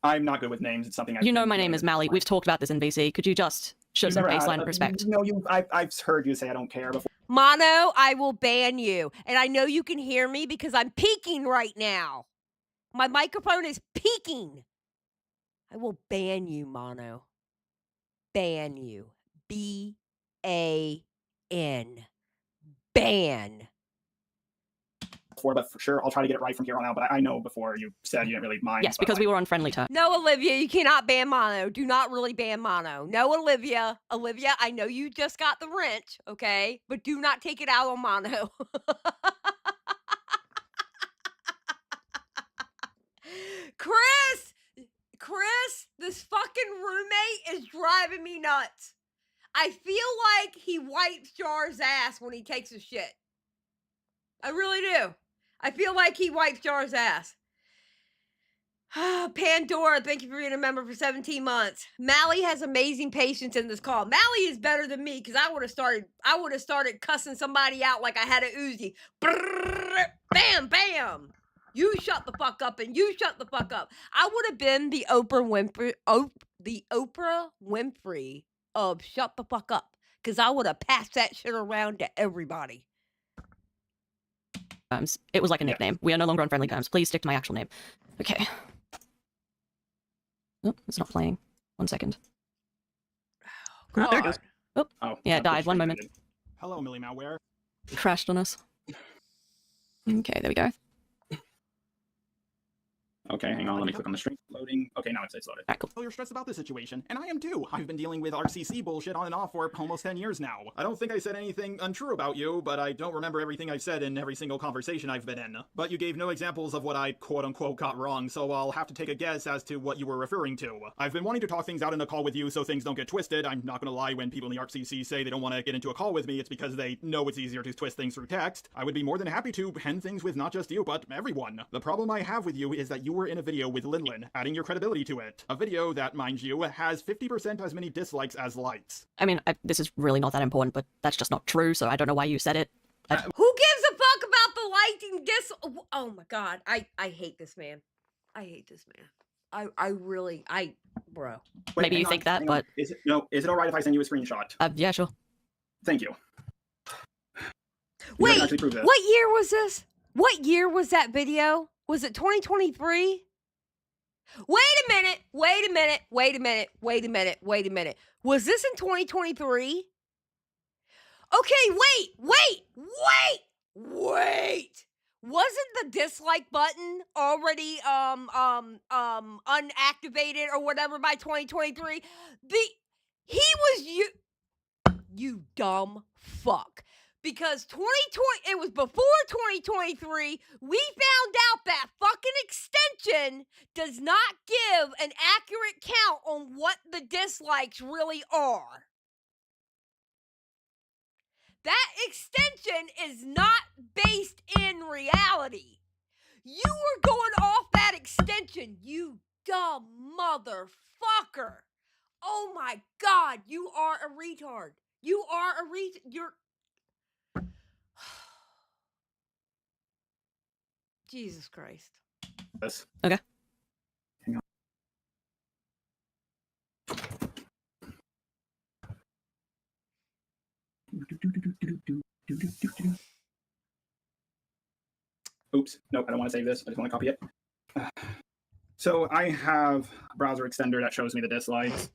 [SPEAKER 7] I'm not good with names. It's something
[SPEAKER 5] You know my name is Mali. We've talked about this in VC. Could you just show some baseline respect?
[SPEAKER 7] No, I've heard you say I don't care before.
[SPEAKER 3] Mono, I will ban you. And I know you can hear me because I'm peaking right now. My microphone is peaking. I will ban you, Mono. Ban you. B-A-N. Ban.
[SPEAKER 7] But for sure, I'll try to get it right from here on out. But I know before you said you didn't really mind.
[SPEAKER 5] Yes, because we were on friendly terms.
[SPEAKER 3] No, Olivia, you cannot ban Mono. Do not really ban Mono. No, Olivia. Olivia, I know you just got the wrench, okay? But do not take it out on Mono. Chris, this fucking roommate is driving me nuts. I feel like he wipes Jar's ass when he takes a shit. I really do. I feel like he wipes Jar's ass. Pandora, thank you for being a member for 17 months. Mally has amazing patience in this call. Mally is better than me because I would have started cussing somebody out like I had a Uzi. Brrr, bam, bam. You shut the fuck up and you shut the fuck up. I would have been the Oprah Winfrey of shut the fuck up because I would have passed that shit around to everybody.
[SPEAKER 5] It was like a nickname. We are no longer on friendly terms. Please stick to my actual name. Okay. Oh, it's not playing. 1 second.
[SPEAKER 3] Oh,
[SPEAKER 9] There it goes.
[SPEAKER 5] Oh, yeah, it died. 1 moment.
[SPEAKER 7] Hello, Mali-Malware.
[SPEAKER 5] Crashed on us. Okay, there we go.
[SPEAKER 7] Okay, hang on. Let me click on the string. Loading. Okay, now it's loaded.
[SPEAKER 5] Alright, cool.
[SPEAKER 7] Well, you're stressed about this situation, and I am too. I've been dealing with RCC bullshit on and off for almost 10 years now. I don't think I said anything untrue about you, but I don't remember everything I've said in every single conversation I've been in. But you gave no examples of what I quote-unquote got wrong, so I'll have to take a guess as to what you were referring to. I've been wanting to talk things out in a call with you so things don't get twisted. I'm not gonna lie, when people in the RCC say they don't want to get into a call with me, it's because they know it's easier to twist things through text. I would be more than happy to end things with not just you, but everyone. The problem I have with you is that you were in a video with Linlin, adding your credibility to it. A video that, mind you, has 50% as many dislikes as likes.
[SPEAKER 5] I mean, this is really not that important, but that's just not true, so I don't know why you said it.
[SPEAKER 3] Who gives a fuck about the liking Oh my god, I hate this man. I hate this man. Bro.
[SPEAKER 7] Wait,
[SPEAKER 5] Maybe you think that, but...
[SPEAKER 7] Is it alright if I send you a screenshot?
[SPEAKER 5] Yeah, sure.
[SPEAKER 7] Thank you.
[SPEAKER 3] Wait, what year was this? What year was that video? Was it 2023? Wait a minute. Was this in 2023? Okay, wait. Wasn't the dislike button already unactivated or whatever by 2023? He was you dumb fuck. Because 2020, it was before 2023, we found out that fucking extension does not give an accurate count on what the dislikes really are. That extension is not based in reality. You were going off that extension, you dumb motherfucker. Oh my God, you are a retard. You're Jesus Christ.
[SPEAKER 7] Yes.
[SPEAKER 5] Okay.
[SPEAKER 7] Hang on. Oops, nope, I don't want to save this. I just want to copy it. So I have a browser extender that shows me the dislikes.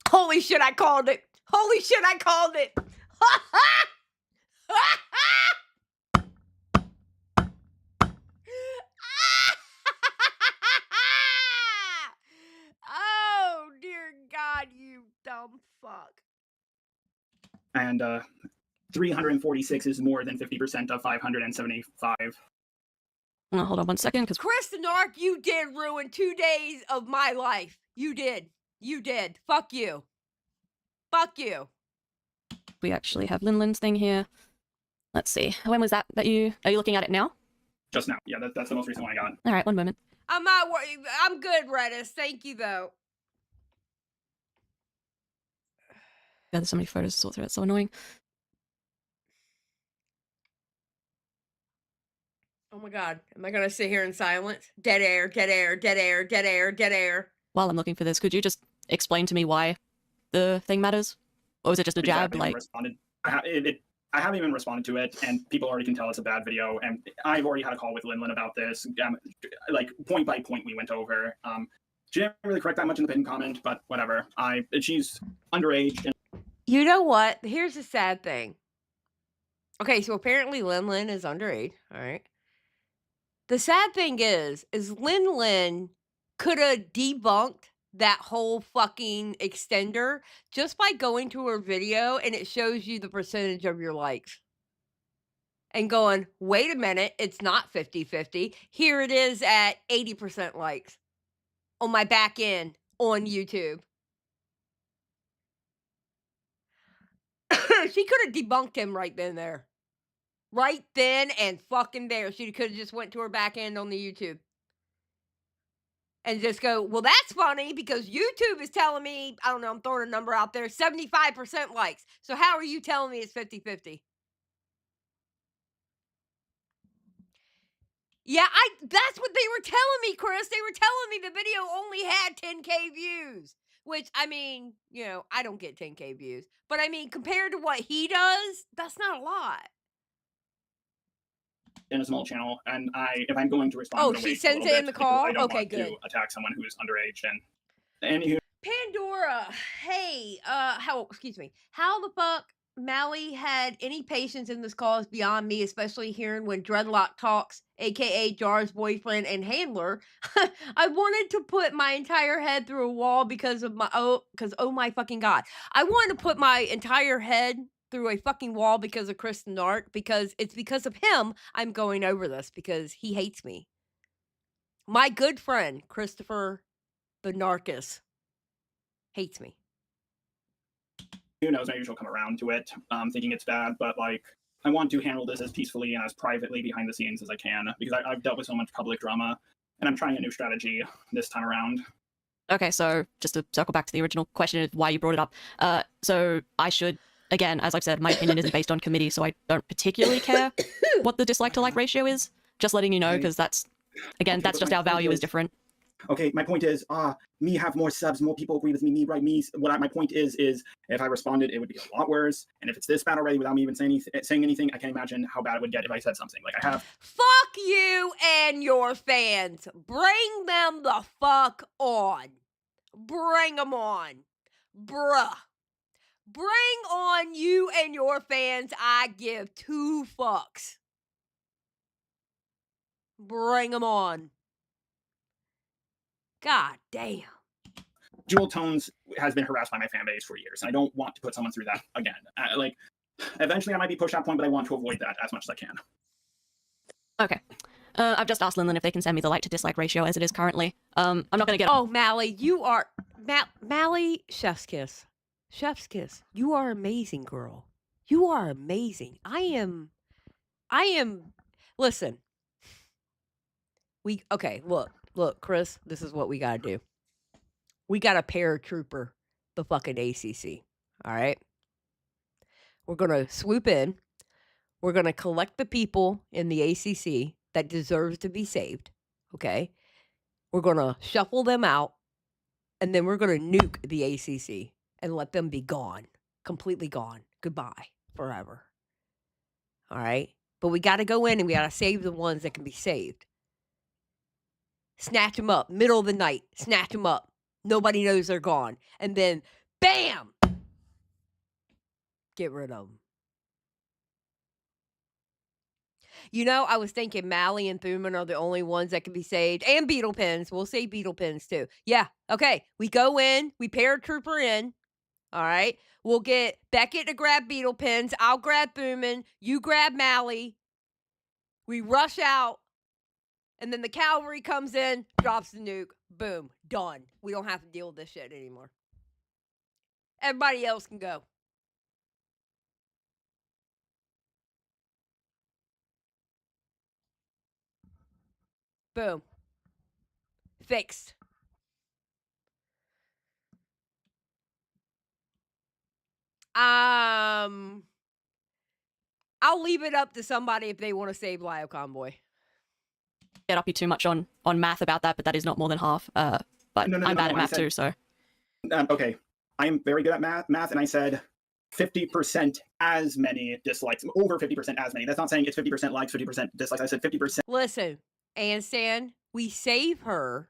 [SPEAKER 3] Holy shit, I called it. Oh, dear God, you dumb fuck.
[SPEAKER 7] And 346 is more than 50% of 575.
[SPEAKER 5] Hold on one second, because
[SPEAKER 3] Chris the Narc, you did ruin 2 days of my life. You did. Fuck you.
[SPEAKER 5] we actually have Linlin's thing here. Let's see. When was that are you looking at it now?
[SPEAKER 7] Just now. Yeah, that's the most recent one I got.
[SPEAKER 5] All right, one moment.
[SPEAKER 3] I'm not worried. I'm good, Redis. Thank you, though.
[SPEAKER 5] God, there's so many photos to sort through. It's so annoying.
[SPEAKER 3] Oh my God. Am I going to sit here in silence? Dead air.
[SPEAKER 5] While I'm looking for this, could you just explain to me why the thing matters? Or was it just a jab?
[SPEAKER 7] I haven't even responded to it, and people already can tell it's a bad video, and I've already had a call with Linlin about this. Like, point by point we went over. She didn't really correct that much in the pinned comment, but whatever. She's underage. And
[SPEAKER 3] you know what? Here's the sad thing. Okay, so apparently Linlin is underage, all right? The sad thing is Linlin could have debunked that whole fucking extender just by going to her video, and it shows you the percentage of your likes. And going, wait a minute, it's not 50-50. Here it is at 80% likes on my back end on YouTube. She could have debunked him right then and there. Right then and fucking there. She could have just went to her back end on the YouTube. And just go, well, that's funny because YouTube is telling me, I don't know, I'm throwing a number out there, 75% likes. So how are you telling me it's 50-50? Yeah, that's what they were telling me, Chris. They were telling me the video only had 10K views. Which, I mean, you know, I don't get 10K views. But I mean, compared to what he does, that's not a lot.
[SPEAKER 7] in a small channel, and if I'm going to respond,
[SPEAKER 3] oh, she sends it in the call. Okay, good.
[SPEAKER 7] To attack someone who's underage, and anywho.
[SPEAKER 3] Pandora, hey, excuse me, how the fuck Mally had any patience in this call is beyond me, especially hearing when Dreadlock talks, aka Jar's boyfriend and handler. I wanted to put my entire head through a wall because oh my fucking God. I wanted to put my entire head through a fucking wall because of Chris the Narc, because it's because of him I'm going over this, because he hates me. My good friend, Christopher the Narcus, hates me.
[SPEAKER 7] Who knows, maybe she'll come around to it, thinking it's bad, but like, I want to handle this as peacefully and as privately behind the scenes as I can, because I've dealt with so much public drama, and I'm trying a new strategy this time around.
[SPEAKER 5] Okay, so just to circle back to the original question of why you brought it up, so I should, again, as I've said, my opinion isn't based on committee, so I don't particularly care what the dislike to like ratio is. Just letting you know, because that's, again, that's just our value is different.
[SPEAKER 7] Okay, my point is, me have more subs, more people agree with me, right? My point is if I responded, it would be a lot worse. And if it's this bad already without me even saying anything, I can't imagine how bad it would get if I said something. Like I have.
[SPEAKER 3] Fuck you and your fans. Bring them the fuck on. Bring them on. Bruh. Bring on you and your fans. I give 2 fucks. Bring them on. God damn.
[SPEAKER 7] Jewel Tones has been harassed by my fan base for years, and I don't want to put someone through that again. Like, eventually I might be pushed that point, but I want to avoid that as much as I can.
[SPEAKER 5] Okay. I've just asked Linlin if they can send me the like to dislike ratio as it is currently. I'm not gonna get.
[SPEAKER 3] Oh, Mally, you are Mally. Chef's kiss. Chef's kiss. You are amazing, girl. You are amazing. I am. Listen. Look, Chris. This is what we gotta do. We gotta paratrooper the fucking ACC. All right. We're gonna swoop in. We're gonna collect the people in the ACC that deserves to be saved. Okay. We're gonna shuffle them out, and then we're gonna nuke the ACC and let them be gone, completely gone. Goodbye, forever. All right. But we got to go in and we got to save the ones that can be saved. Snatch them up, middle of the night. Snatch them up. Nobody knows they're gone. And then, bam! Get rid of them. You know, I was thinking Mally and Thuman are the only ones that can be saved. And Beetle Pins. We'll save Beetle Pins too. Yeah, okay. We go in. We paratrooper in. All right. We'll get Beckett to grab Beetle Pins. I'll grab Thuman. You grab Mally. We rush out. And then the cavalry comes in, drops the nuke. Boom. Done. We don't have to deal with this shit anymore. Everybody else can go. Boom. Fixed. I'll leave it up to somebody if they want to save Lio Convoy.
[SPEAKER 5] Get up you too much on math about that, but that is not more than half. But
[SPEAKER 7] No,
[SPEAKER 5] I'm bad at math too, so.
[SPEAKER 7] Okay, I am very good at math, and I said 50% as many dislikes, over 50% as many. That's not saying it's 50% likes, 50% dislikes. I said 50%.
[SPEAKER 3] Listen, Anstan, we save her.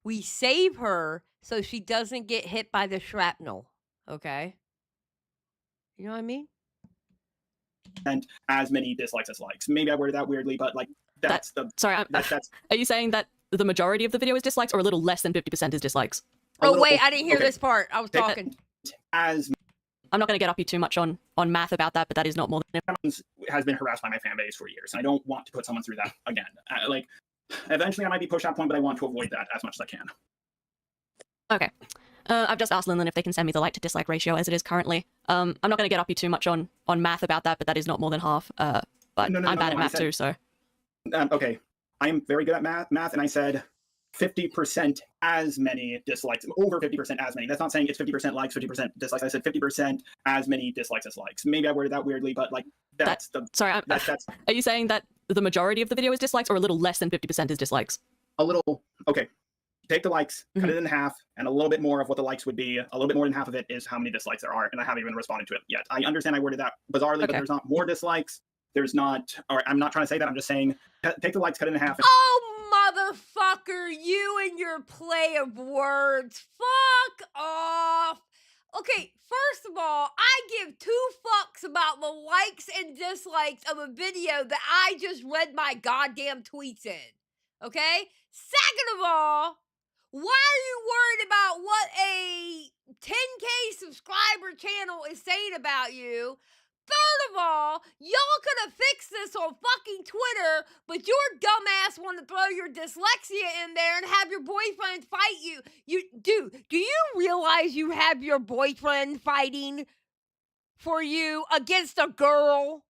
[SPEAKER 3] We save her so she doesn't get hit by the shrapnel. Okay? You know what I mean?
[SPEAKER 7] And as many dislikes as likes. Maybe I worded that weirdly, but like that's
[SPEAKER 5] Sorry,
[SPEAKER 7] that's
[SPEAKER 5] are you saying that the majority of the video is dislikes or a little less than 50% is dislikes?
[SPEAKER 3] Oh, wait, I didn't hear this part. I was talking.
[SPEAKER 7] As
[SPEAKER 5] I'm not going to get up you too much on math about that, but that is not more than...
[SPEAKER 7] has been harassed by my fan base for years, and I don't want to put someone through that again. Like, eventually I might be pushed that point, but I want to avoid that as much as I can.
[SPEAKER 5] Okay. I've just asked Linlin if they can send me the like to dislike ratio as it is currently. I'm not going to get up you too much on math about that, but that is not more than half. But I'm bad at math too, so.
[SPEAKER 7] Okay, I am very good at math, and I said 50% as many dislikes, over 50% as many. That's not saying it's 50% likes, 50% dislikes. I said 50% as many dislikes as likes. Maybe I worded that weirdly, but like that's
[SPEAKER 5] Sorry, are you saying that the majority of the video is dislikes or a little less than 50% is dislikes?
[SPEAKER 7] A little, okay. Take the likes, cut it in half, and a little bit more of what the likes would be. A little bit more than half of it is how many dislikes there are, and I haven't even responded to it yet. I understand I worded that bizarrely, but there's not more dislikes. There's not, or I'm not trying to say that. I'm just saying, take the likes, cut it in half.
[SPEAKER 3] Oh, motherfucker, you and your play of words. Fuck off. Okay, first of all, I give 2 fucks about the likes and dislikes of a video that I just read my goddamn tweets in. Okay? Second of all, why are you worried about what a 10K subscriber channel is saying about you? Third of all, y'all could have fixed this on fucking Twitter, but your dumbass want to throw your dyslexia in there and have your boyfriend fight you. Do you realize you have your boyfriend fighting for you against a girl?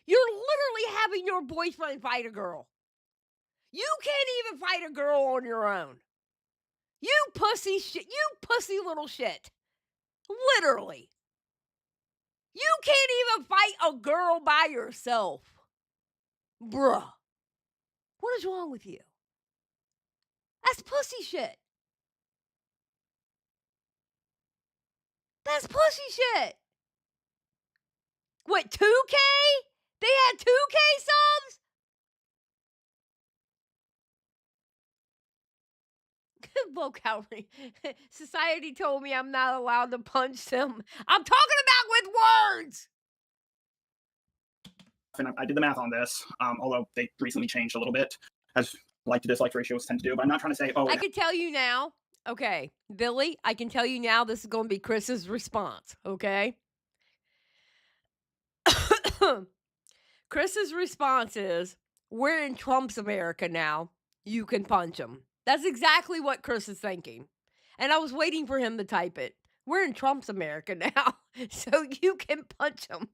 [SPEAKER 3] You're literally having your boyfriend fight a girl. You can't even fight a girl on your own. You pussy shit. You pussy little shit. Literally. You can't even fight a girl by yourself. Bruh. What is wrong with you? That's pussy shit. That's pussy shit. What, 2K? They had 2K subs? Vocal society told me I'm not allowed to punch them. I'm talking about with words.
[SPEAKER 7] And I did the math on this, although they recently changed a little bit, as like to dislike ratios tend to do. But I'm not trying to say, oh,
[SPEAKER 3] I can tell you now. Okay, Billy, I can tell you now this is going to be Chris's response, okay? Chris's response is, we're in Trump's America now. You can punch him. That's exactly what Chris is thinking. And I was waiting for him to type it. We're in Trump's America now, so you can punch him.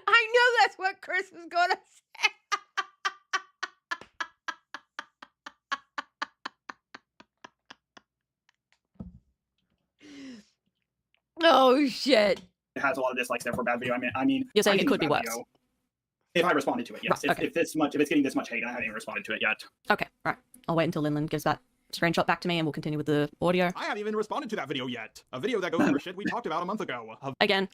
[SPEAKER 3] I know that's what Chris is going to say. Oh, shit.
[SPEAKER 7] It has a lot of dislikes there for a bad video. I mean,
[SPEAKER 5] You're saying
[SPEAKER 7] I
[SPEAKER 5] it
[SPEAKER 7] think
[SPEAKER 5] could be
[SPEAKER 7] it's a bad
[SPEAKER 5] worse.
[SPEAKER 7] video. If I responded to it, yes.
[SPEAKER 5] Right, okay.
[SPEAKER 7] If it's getting this much hate, and I haven't even responded to it yet.
[SPEAKER 5] Okay, all right. I'll wait until Linlin gives that screenshot back to me, and we'll continue with the audio.
[SPEAKER 7] I haven't even responded to that video yet. A video that goes over shit we talked about a month ago.
[SPEAKER 5] Again,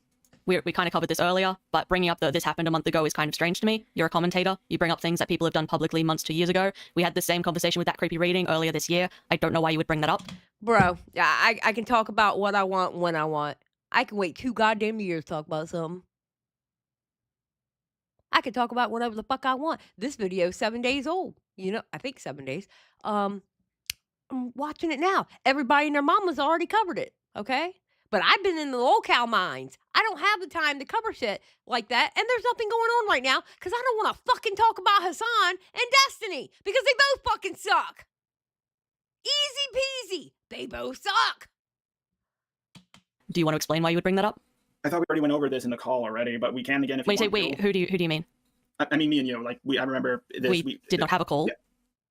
[SPEAKER 5] we kind of covered this earlier, but bringing up this happened a month ago is kind of strange to me. You're a commentator. You bring up things that people have done publicly months to years ago. We had the same conversation with that creepy reading earlier this year. I don't know why you would bring that up.
[SPEAKER 3] Bro, I can talk about what I want when I want. I can wait 2 goddamn years to talk about something. I can talk about whatever the fuck I want. This video is 7 days old. You know, I think 7 days. I'm watching it now. Everybody and their mama's already covered it, okay? But I've been in the locale mines. I don't have the time to cover shit like that. And there's nothing going on right now because I don't want to fucking talk about Hassan and Destiny because they both fucking suck. Easy peasy. They both suck.
[SPEAKER 5] Do you want to explain why you would bring that up?
[SPEAKER 7] I thought we already went over this in the call already, but we can again if
[SPEAKER 5] When
[SPEAKER 7] you
[SPEAKER 5] you say
[SPEAKER 7] want
[SPEAKER 5] we,
[SPEAKER 7] to.
[SPEAKER 5] who do you mean?
[SPEAKER 7] I mean me and you. Like I remember this.
[SPEAKER 5] We did not have a call.
[SPEAKER 7] Yeah.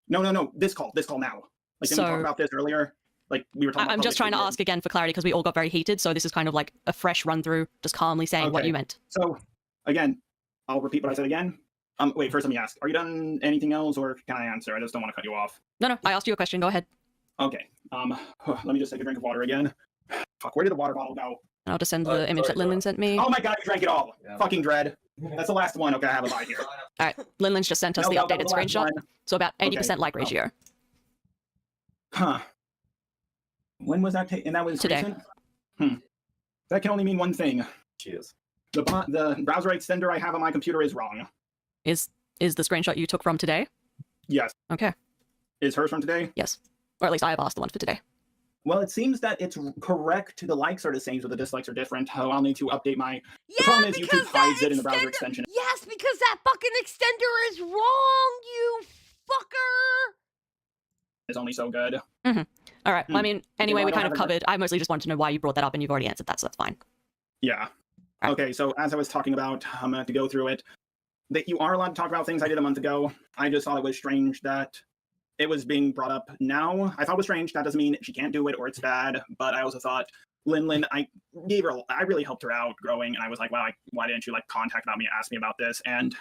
[SPEAKER 7] No. This call now. Like didn't we talk about this earlier? Like we were talking.
[SPEAKER 5] I'm just trying to ask again for clarity because we all got very heated. So this is kind of like a fresh run through, just calmly saying what you meant.
[SPEAKER 7] So again, I'll repeat what I said again. Wait, first let me ask. Are you done anything else, or can I answer? I just don't want to cut you off.
[SPEAKER 5] No. I asked you a question. Go ahead.
[SPEAKER 7] Okay. Let me just take a drink of water again. Fuck, where did the water bottle go?
[SPEAKER 5] I'll just send the image that Linlin sent me.
[SPEAKER 7] Oh my god, you drank it all. Yeah. Fucking dread. That's the last one. Okay, I have a bye here.
[SPEAKER 5] All right, Linlin's just sent us the updated screenshot. So about 80% like ratio.
[SPEAKER 7] Huh. When was that taken? And that was
[SPEAKER 5] today.
[SPEAKER 7] Recent? That can only mean one thing.
[SPEAKER 10] Cheers.
[SPEAKER 7] The browser extender I have on my computer is wrong.
[SPEAKER 5] Is the screenshot you took from today?
[SPEAKER 7] Yes.
[SPEAKER 5] Okay.
[SPEAKER 7] Is hers from today?
[SPEAKER 5] Yes. Or at least I have asked the one for today.
[SPEAKER 7] Well, it seems that it's correct. The likes are the same, but the dislikes are different. Oh, I'll need to update my...
[SPEAKER 3] Yeah,
[SPEAKER 7] the problem is YouTube hides it in the browser extension.
[SPEAKER 3] Yes, because that fucking extender is wrong, you fucker!
[SPEAKER 7] It's only so good.
[SPEAKER 5] Mm-hmm. All right. Well, I mean, anyway, we kind of covered... I mostly just wanted to know why you brought that up, and you've already answered that, so that's fine.
[SPEAKER 7] Yeah. Right. Okay, so as I was talking about, I'm going to have to go through it. That you are allowed to talk about things I did a month ago. I just thought it was strange that it was being brought up now. I thought it was strange. That doesn't mean she can't do it or it's bad. But I also thought, Linlin, I really helped her out growing, and I was like, wow, why didn't you like contact about me, ask me about this? And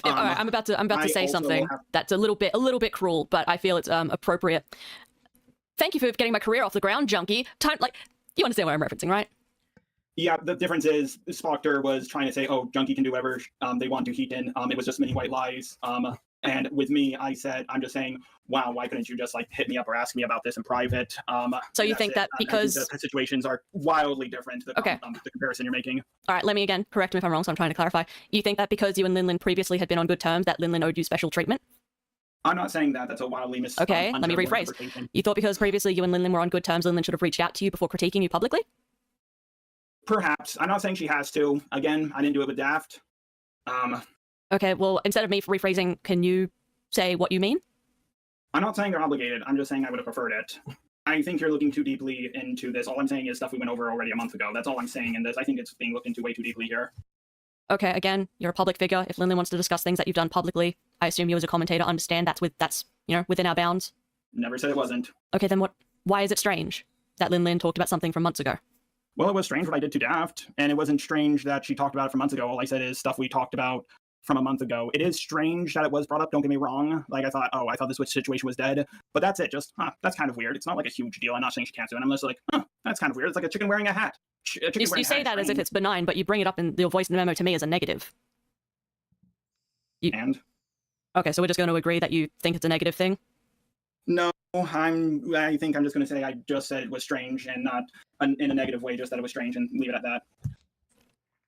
[SPEAKER 5] all right, I'm about to say something that's a little bit cruel, but I feel it's appropriate. Thank you for getting my career off the ground, Junkie. You understand what I'm referencing, right?
[SPEAKER 7] Yeah, the difference is Spoctor was trying to say, oh, Junkie can do whatever they want to heat in. It was just many white lies. And with me, I said, I'm just saying, wow, why couldn't you just like hit me up or ask me about this in private?
[SPEAKER 5] So you think that because
[SPEAKER 7] the situations are wildly different, the comparison you're making.
[SPEAKER 5] All right, let me again correct me if I'm wrong, so I'm trying to clarify. You think that because you and Linlin previously had been on good terms, that Linlin owed you special treatment?
[SPEAKER 7] I'm not saying that. That's a wildly
[SPEAKER 5] Okay, let me rephrase. You thought because previously you and Linlin were on good terms, Linlin should have reached out to you before critiquing you publicly?
[SPEAKER 7] Perhaps. I'm not saying she has to. Again, I didn't do it with Daft.
[SPEAKER 5] Okay, well, instead of me rephrasing, can you say what you mean?
[SPEAKER 7] I'm not saying they're obligated. I'm just saying I would have preferred it. I think you're looking too deeply into this. All I'm saying is stuff we went over already a month ago. That's all I'm saying in this. I think it's being looked into way too deeply here.
[SPEAKER 5] Okay, again, you're a public figure. If Linlin wants to discuss things that you've done publicly, I assume you as a commentator understand that's within our bounds.
[SPEAKER 7] Never said it wasn't.
[SPEAKER 5] Okay, then why is it strange that Linlin talked about something from months ago?
[SPEAKER 7] Well, it was strange what I did to Daft, and it wasn't strange that she talked about it from months ago. All I said is stuff we talked about from a month ago. It is strange that it was brought up, don't get me wrong. Like, I thought this situation was dead. But that's it, just, that's kind of weird. It's not like a huge deal. I'm not saying she can't do it. I'm just like, that's kind of weird. It's like a chicken wearing a hat.
[SPEAKER 5] You say that as if it's benign, but you bring it up in your voice in the memo to me as a negative.
[SPEAKER 7] And?
[SPEAKER 5] Okay, so we're just going to agree that you think it's a negative thing?
[SPEAKER 7] No, I think I'm just going to say I just said it was strange and not in a negative way, just that it was strange and leave it at that.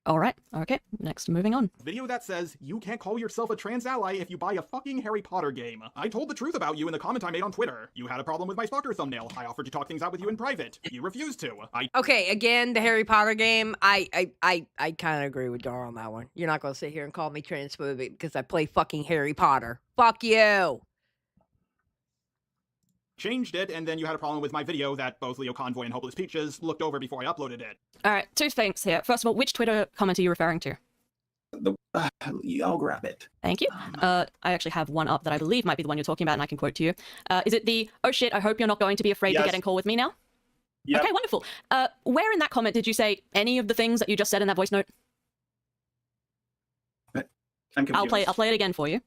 [SPEAKER 5] All right. Okay. Next, moving on.
[SPEAKER 7] Video that says, you can't call yourself a trans ally if you buy a fucking Harry Potter game. I told the truth about you in the comment I made on Twitter. You had a problem with my stalker thumbnail. I offered to talk things out with you in private. You refused to.
[SPEAKER 3] Okay, again, the Harry Potter game, I kind of agree with Dar on that one. You're not going to sit here and call me transphobic because I play fucking Harry Potter. Fuck you!
[SPEAKER 7] Changed it, and then you had a problem with my video that both Leo Convoy and Hopeless Peaches looked over before I uploaded it.
[SPEAKER 5] All right, two things here. First of all, which Twitter comment are you referring to?
[SPEAKER 7] I'll grab it.
[SPEAKER 5] Thank you. I actually have one up that I believe might be the one you're talking about, and I can quote to you. Is it the, oh shit, I hope you're not going to be afraid to get in call with me now? Yep. Okay, wonderful. Where in that comment did you say any of the things that you just said in that voice note?
[SPEAKER 7] I'm confused.
[SPEAKER 5] I'll play it again for you.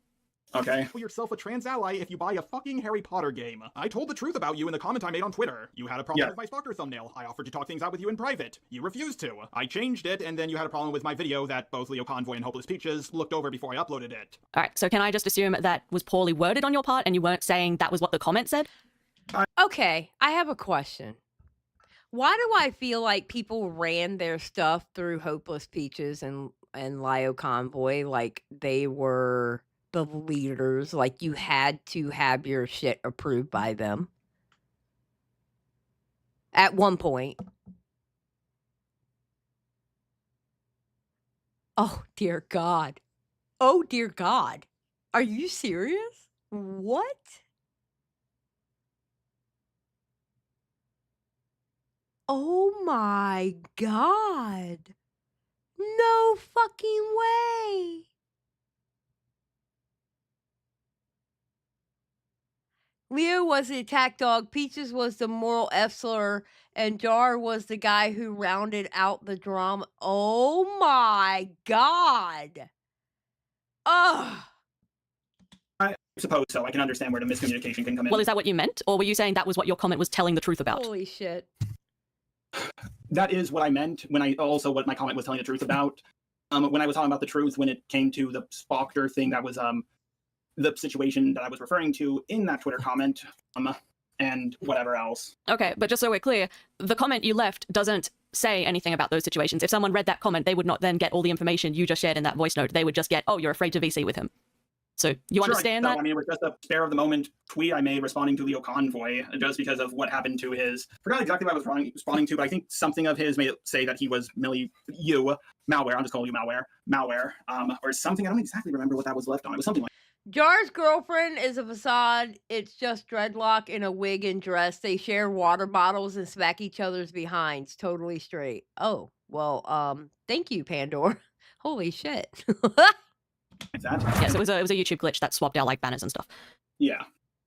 [SPEAKER 7] Okay. Call yourself a trans ally if you buy a fucking Harry Potter game. I told the truth about you in the comment I made on Twitter. You had a problem with my stalker thumbnail. I offered to talk things out with you in private. You refused to. I changed it, and then you had a problem with my video that both Leo Convoy and Hopeless Peaches looked over before I uploaded it.
[SPEAKER 5] All right, so can I just assume that was poorly worded on your part and you weren't saying that was what the comment said?
[SPEAKER 3] Okay, I have a question. Why do I feel like people ran their stuff through Hopeless Peaches and Leo Convoy like they were the leaders, like you had to have your shit approved by them at one point? Oh, dear God. Oh, dear God. Are you serious? What? Oh my God. No fucking way. Leo was the attack dog, Peaches was the moral F-slur, and Jar was the guy who rounded out the drama. Oh my God. Ugh.
[SPEAKER 7] I suppose so. I can understand where the miscommunication can come in.
[SPEAKER 5] Well, is that what you meant? Or were you saying that was what your comment was telling the truth about?
[SPEAKER 3] Holy shit.
[SPEAKER 7] That is what I meant when what my comment was telling the truth about. When I was talking about the truth, when it came to the Spoctor thing, that was the situation that I was referring to in that Twitter comment, and whatever else.
[SPEAKER 5] Okay, but just so we're clear, the comment you left doesn't say anything about those situations. If someone read that comment, they would not then get all the information you just shared in that voice note. They would just get, oh, you're afraid to VC with him. So you understand that?
[SPEAKER 7] I mean, it was just a spare of the moment tweet I made responding to Leo Convoy, just because of what happened to his. Forgot exactly what I was responding to, but I think something of his made it say that he was Malware. I'm just calling you Malware, or something. I don't exactly remember what that was left on. It was something like.
[SPEAKER 3] Jar's girlfriend is a facade. It's just dreadlock in a wig and dress. They share water bottles and smack each other's behinds. Totally straight. Oh, well, thank you, Pandora. Holy shit.
[SPEAKER 5] Yes, it was a YouTube glitch that swapped out like banners and stuff.
[SPEAKER 7] Yeah.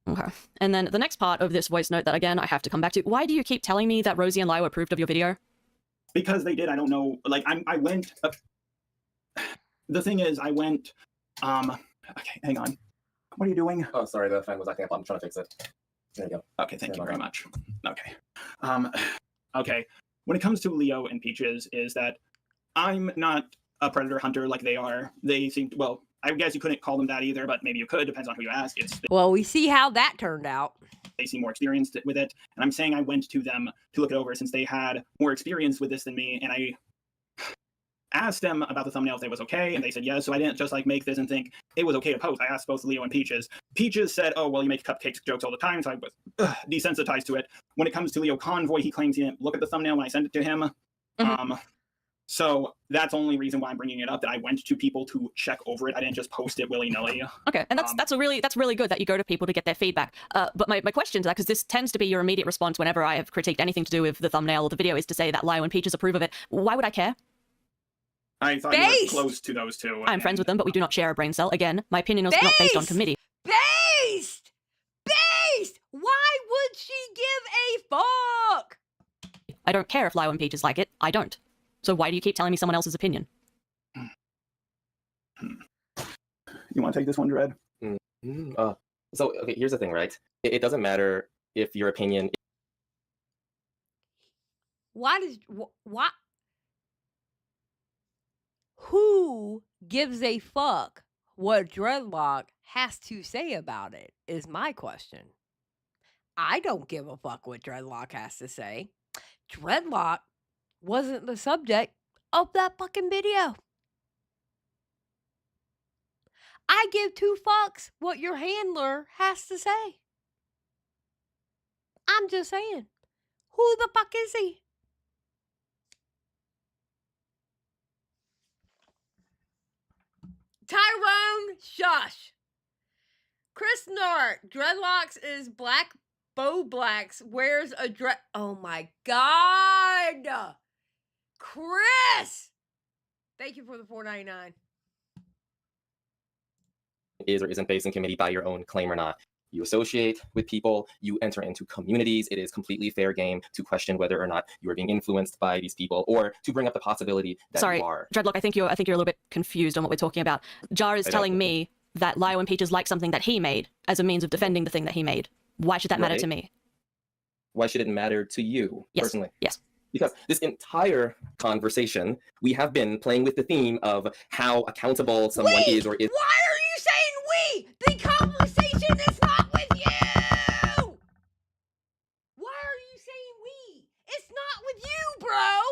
[SPEAKER 5] Okay. And then the next part of this voice note that, again, I have to come back to. Why do you keep telling me that Rosie and Lyle approved of your video?
[SPEAKER 7] Because they did. I don't know. Like, I went... the thing is, I went... Okay, hang on. What are you doing?
[SPEAKER 10] Oh, sorry, the fan was acting up. I'm trying to fix it. There you go.
[SPEAKER 7] Okay, thank you very much. Okay. Okay. When it comes to Leo and Peaches, is that I'm not a predator hunter like they are. They seem... Well, I guess you couldn't call them that either, but maybe you could. Depends on who you ask.
[SPEAKER 3] Well, we see how that turned out.
[SPEAKER 7] They seem more experienced with it. And I'm saying I went to them to look it over since they had more experience with this than me. And I asked them about the thumbnail if it was okay, and they said yes. So I didn't just like make this and think it was okay to post. I asked both Leo and Peaches. Peaches said, oh, well, you make cupcake jokes all the time. So I was desensitized to it. When it comes to Leo Convoy, he claims he didn't look at the thumbnail when I sent it to him. Mm-hmm. So that's the only reason why I'm bringing it up, that I went to people to check over it. I didn't just post it willy-nilly.
[SPEAKER 5] Okay, and that's really good that you go to people to get their feedback. But my question to that, because this tends to be your immediate response whenever I have critiqued anything to do with the thumbnail or the video, is to say that Lyle and Peaches approve of it. Why would I care?
[SPEAKER 7] I thought you were close to those two.
[SPEAKER 5] I'm friends with them, but we do not share a brain cell. Again, my opinion is not based on committee.
[SPEAKER 3] Based! Why would she give a fuck?
[SPEAKER 5] I don't care if Lyle and Peaches like it. I don't. So why do you keep telling me someone else's opinion?
[SPEAKER 7] You want to take this one, Dread?
[SPEAKER 10] So, okay, here's the thing, right? It doesn't matter if your opinion...
[SPEAKER 3] What? Who gives a fuck what Dreadlock has to say about it is my question. I don't give a fuck what Dreadlock has to say. Dreadlock wasn't the subject of that fucking video. I give two fucks what your handler has to say. I'm just saying. Who the fuck is he? Tyrone, shush. Chris Nart, dreadlocks is black. Bo Blacks wears a dread. Oh my god. Chris! Thank you for the $4.99.
[SPEAKER 10] Is or isn't based in committee by your own claim or not. You associate with people, you enter into communities. It is completely fair game to question whether or not you are being influenced by these people, or to bring up the possibility that
[SPEAKER 5] Sorry,
[SPEAKER 10] you are.
[SPEAKER 5] Dreadlock, I think you're a little bit confused on what we're talking about. Jar is telling me that Lio and Peaches like something that he made as a means of defending the thing that he made. Why should that matter to me?
[SPEAKER 10] Why should it matter to you personally?
[SPEAKER 5] Yes.
[SPEAKER 10] Because this entire conversation, we have been playing with the theme of how accountable someone is or is.
[SPEAKER 3] Why are you saying we? The conversation is not with you! Why are you saying we? It's not with you, bro!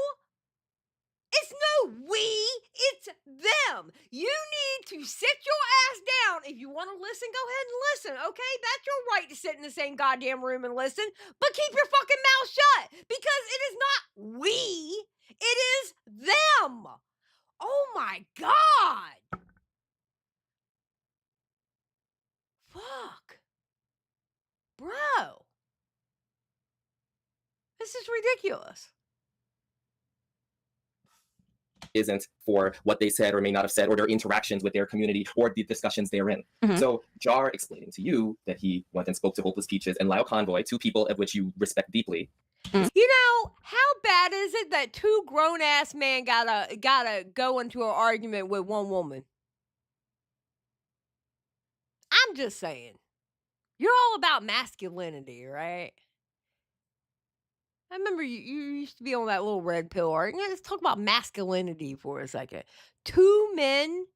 [SPEAKER 3] It's no we, it's them. You need to sit your ass down. If you want to listen, go ahead and listen, okay? That's your right to sit in the same goddamn room and listen, but keep your fucking mouth shut, because it is not we, it is them. Oh my god. Fuck. Bro. This is ridiculous.
[SPEAKER 10] Isn't for what they said or may not have said, or their interactions with their community, or the discussions therein. So Jar explaining to you that he went and spoke to Hopeless Peaches and Lio Convoy, two people of which you respect deeply.
[SPEAKER 3] You know, how bad is it that two grown-ass men gotta go into an argument with one woman? I'm just saying. You're all about masculinity, right? I remember you used to be on that little red pill argument. Let's talk about masculinity for a second. Two men,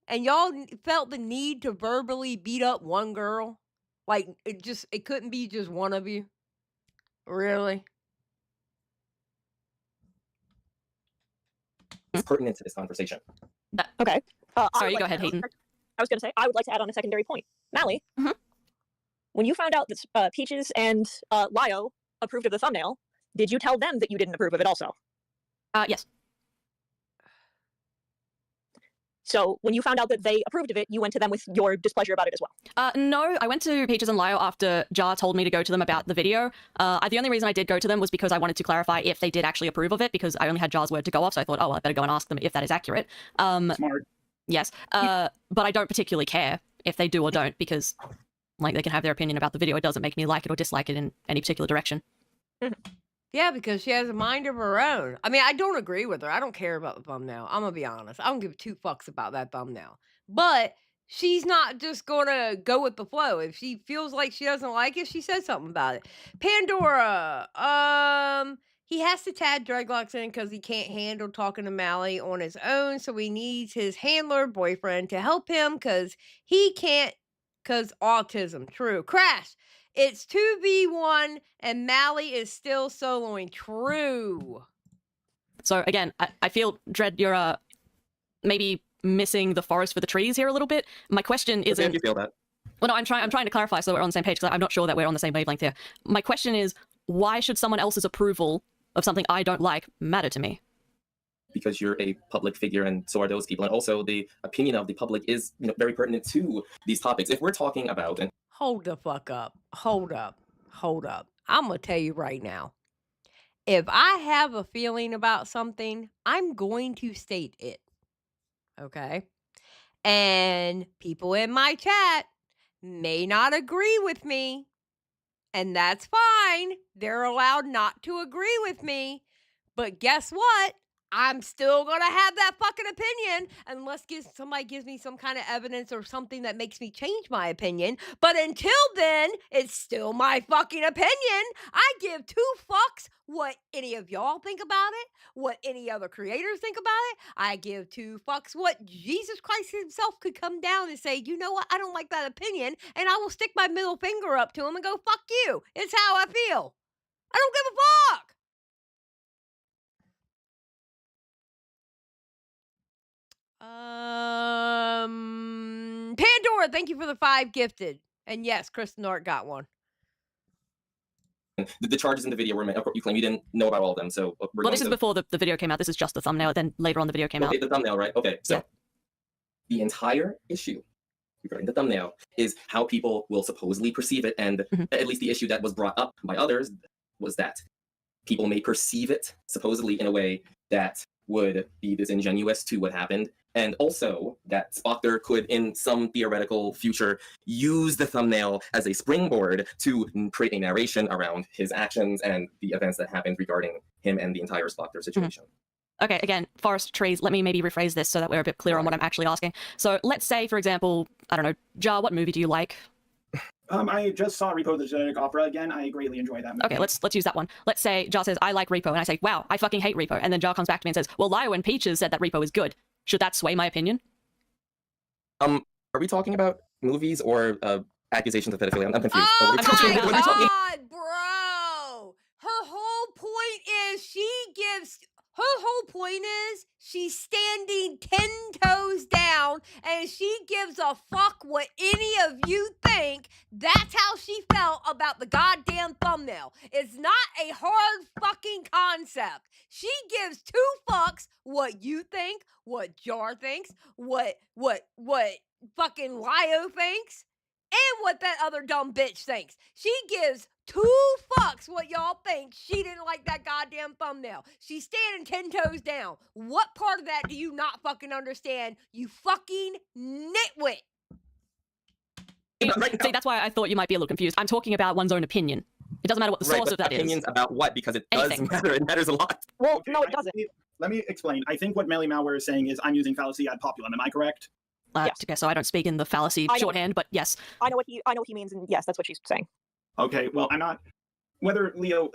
[SPEAKER 3] and y'all felt the need to verbally beat up one girl? Like, it couldn't be just one of you? Really?
[SPEAKER 10] It's pertinent to this conversation.
[SPEAKER 9] Okay.
[SPEAKER 5] Sorry, you go ahead, Hayden.
[SPEAKER 9] I was going to say, I would like to add on a secondary point. Mally, when you found out that Peaches and Lio approved of the thumbnail, did you tell them that you didn't approve of it also?
[SPEAKER 5] Yes.
[SPEAKER 9] So when you found out that they approved of it, you went to them with your displeasure about it as well?
[SPEAKER 5] No, I went to Peaches and Lio after Jar told me to go to them about the video. The only reason I did go to them was because I wanted to clarify if they did actually approve of it, because I only had Jar's word to go off, so I thought, oh, well, I better go and ask them if that is accurate.
[SPEAKER 7] Smart.
[SPEAKER 5] Yes, but I don't particularly care if they do or don't, because like they can have their opinion about the video. It doesn't make me like it or dislike it in any particular direction.
[SPEAKER 3] Yeah, because she has a mind of her own. I mean, I don't agree with her. I don't care about the thumbnail. I'm going to be honest. I don't give two fucks about that thumbnail. But she's not just going to go with the flow. If she feels like she doesn't like it, she says something about it. Pandora. He has to tag Dreadlocks in because he can't handle talking to Mally on his own. So he needs his handler boyfriend to help him because he can't, because autism. True. Crash. It's 2v1 and Mally is still soloing. True.
[SPEAKER 5] So again, I feel, Dread, you're maybe missing the forest for the trees here a little bit. My question isn't...
[SPEAKER 10] You feel that?
[SPEAKER 5] Well, no, I'm trying to clarify so we're on the same page, because I'm not sure that we're on the same wavelength here. My question is, why should someone else's approval of something I don't like matter to me?
[SPEAKER 10] Because you're a public figure, and so are those people. And also the opinion of the public is very pertinent to these topics. If we're talking about...
[SPEAKER 3] Hold the fuck up. Hold up. I'm going to tell you right now. If I have a feeling about something, I'm going to state it. Okay? And people in my chat may not agree with me. And that's fine. They're allowed not to agree with me. But guess what? I'm still gonna have that fucking opinion unless somebody gives me some kind of evidence or something that makes me change my opinion. But until then, it's still my fucking opinion. I give two fucks what any of y'all think about it, what any other creators think about it. I give two fucks what Jesus Christ himself could come down and say, you know what, I don't like that opinion, and I will stick my middle finger up to him and go, fuck you. It's how I feel. I don't give a fuck. Pandora, thank you for the 5 gifted. And yes, Chris Nort got one.
[SPEAKER 10] The charges in the video were made. You claim you didn't know about all of them, so
[SPEAKER 5] Well, this is before the video came out. This is just the thumbnail. Then later on, the video came out.
[SPEAKER 10] Okay, the thumbnail, right? Okay, so the entire issue regarding the thumbnail is how people will supposedly perceive it, and at least the issue that was brought up by others was that people may perceive it supposedly in a way that would be disingenuous to what happened, and also that Spockter could, in some theoretical future, use the thumbnail as a springboard to create a narration around his actions and the events that happened regarding him and the entire Spockter situation.
[SPEAKER 5] Okay, again, forest trees, let me maybe rephrase this so that we're a bit clear on what I'm actually asking. So let's say, for example, I don't know, Jar, what movie do you like?
[SPEAKER 7] I just saw Repo the Genetic Opera again. I greatly enjoy that movie.
[SPEAKER 5] Okay, let's use that one. Let's say Jar says, I like Repo, and I say, wow, I fucking hate Repo. And then Jar comes back to me and says, well, Lio and Peaches said that Repo is good. Should that sway my opinion?
[SPEAKER 10] Are we talking about movies or accusations of pedophilia? I'm confused.
[SPEAKER 3] Oh
[SPEAKER 10] what
[SPEAKER 3] my
[SPEAKER 10] are we talking?
[SPEAKER 3] God, bro! Her whole point is she's standing 10 toes down, and she gives a fuck what any of you think. That's how she felt about the goddamn thumbnail. It's not a hard fucking concept. She gives two fucks what you think, what Jar thinks, what fucking Lio thinks, and what that other dumb bitch thinks. She gives two fucks what y'all think. She didn't like that goddamn thumbnail. She's standing 10 toes down. What part of that do you not fucking understand, you fucking nitwit?
[SPEAKER 5] See, that's why I thought you might be a little confused. I'm talking about one's own opinion. It doesn't matter what the source of that
[SPEAKER 10] opinions
[SPEAKER 5] is.
[SPEAKER 10] About what? Because it does matter. It matters a lot.
[SPEAKER 9] Well, no, it doesn't.
[SPEAKER 7] Let me explain. I think what Mali-Malware is saying is I'm using fallacy ad populum. Am I correct?
[SPEAKER 5] Yes. Okay, so I don't speak in the fallacy shorthand, but yes.
[SPEAKER 9] I know what he means, and yes, that's what she's saying.
[SPEAKER 7] Okay, well, I'm not... Whether, Leo...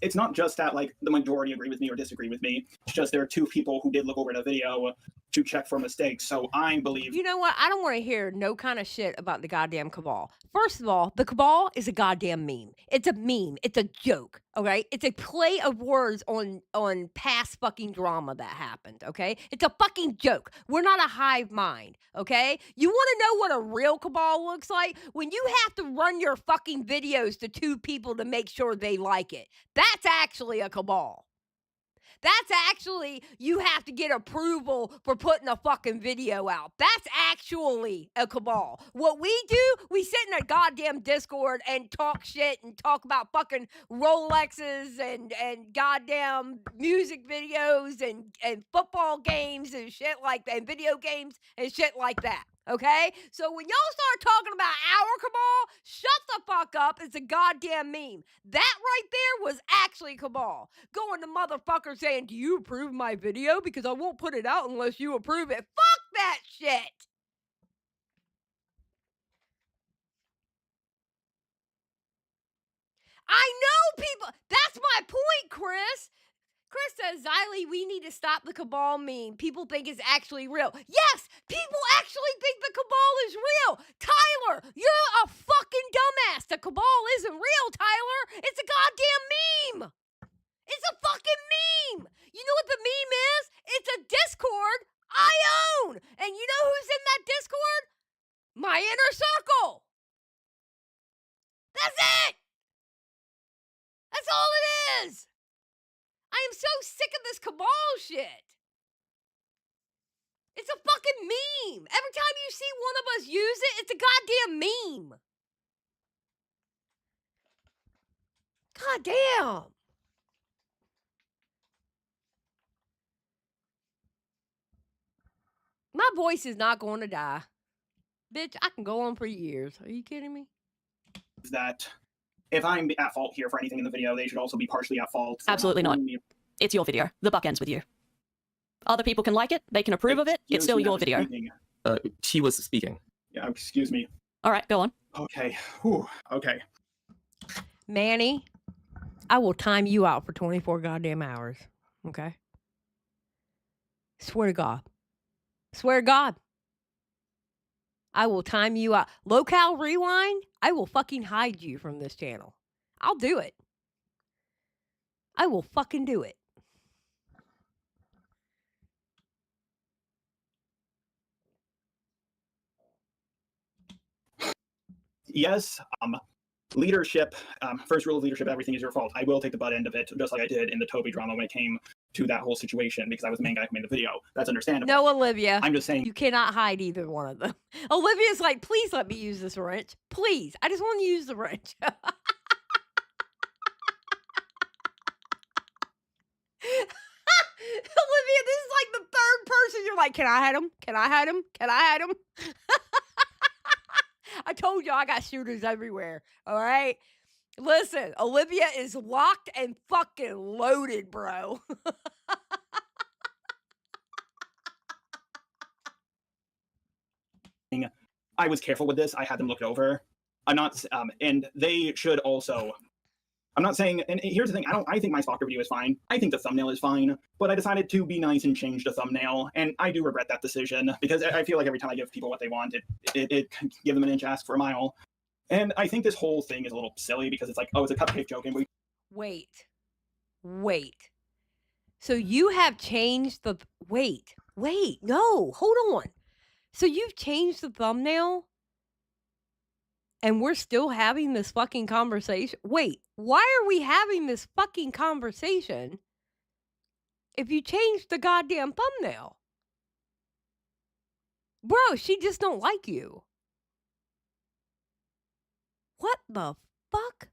[SPEAKER 7] It's not just that, like, the majority agree with me or disagree with me. It's just there are two people who did look over the video to check for mistakes, so I believe...
[SPEAKER 3] You know what? I don't want to hear no kind of shit about the goddamn Cabal. First of all, the Cabal is a goddamn meme. It's a meme. It's a joke, okay? It's a play of words on past fucking drama that happened, okay? It's a fucking joke. We're not a hive mind, okay? You want to know what a real Cabal looks like? When you have to run your fucking videos to two people to make sure they like it. That's actually a Cabal. That's actually, you have to get approval for putting a fucking video out. That's actually a Cabal. What we do, we sit in a goddamn Discord and talk shit and talk about fucking Rolexes and goddamn music videos and football games and shit like that, and video games and shit like that. Okay? So when y'all start talking about our Cabal, shut the fuck up. It's a goddamn meme. That right there was actually Cabal. Going to motherfuckers saying, do you approve my video? Because I won't put it out unless you approve it. Fuck that shit. I know people. That's my point, Chris. Chris says, Xylie, we need to stop the Cabal meme. People think it's actually real. Yes, people actually think the Cabal is real. Tyler, you're a fucking dumbass. The Cabal isn't real, Tyler. It's a goddamn meme. It's a fucking meme. You know what the meme is? It's a Discord I own. And you know who's in that Discord? My inner circle. That's it. That's all it is. I am so sick of this Cabal shit. It's a fucking meme. Every time you see one of us use it, it's a goddamn meme. God damn. My voice is not going to die. Bitch, I can go on for years. Are you kidding me?
[SPEAKER 7] That if I'm at fault here for anything in the video, they should also be partially at fault.
[SPEAKER 5] Absolutely not. It's your video. The buck ends with you. Other people can like it, they can approve of it, it's still your video.
[SPEAKER 10] She was speaking.
[SPEAKER 7] Yeah, excuse me.
[SPEAKER 5] All right, go on.
[SPEAKER 7] Okay. Whew. Okay.
[SPEAKER 3] Manny, I will time you out for 24 goddamn hours. Okay? Swear to God. Swear to God. I will time you out. Locale Rewind, I will fucking hide you from this channel. I'll do it. I will fucking do it.
[SPEAKER 7] Yes, leadership, first rule of leadership, everything is your fault. I will take the butt end of it, just like I did in the Toby drama when it came to that whole situation, because I was the main guy who made the video. That's understandable.
[SPEAKER 3] No, Olivia.
[SPEAKER 7] I'm just saying.
[SPEAKER 3] You cannot hide either one of them. Olivia's like, please let me use this wrench. Please. I just want to use the wrench. Olivia, this is like the third person. You're like, can I hide him? Can I hide him? Can I hide him? I told you I got shooters everywhere. All right. Listen, Olivia is locked and fucking loaded, bro.
[SPEAKER 7] I was careful with this. I had them looked over. I'm not, and they should also. I'm not saying, and here's the thing, I think my stalker video is fine. I think the thumbnail is fine, but I decided to be nice and change the thumbnail, and I do regret that decision, because I feel like every time I give people what they want, it give them an inch, ask for a mile. And I think this whole thing is a little silly, because it's like, oh, it's a cupcake joke, and we...
[SPEAKER 3] Wait. So you have changed the... Wait, no, hold on. So you've changed the thumbnail? And we're still having this fucking conversation? Wait, why are we having this fucking conversation if you changed the goddamn thumbnail? Bro, she just don't like you. What the fuck?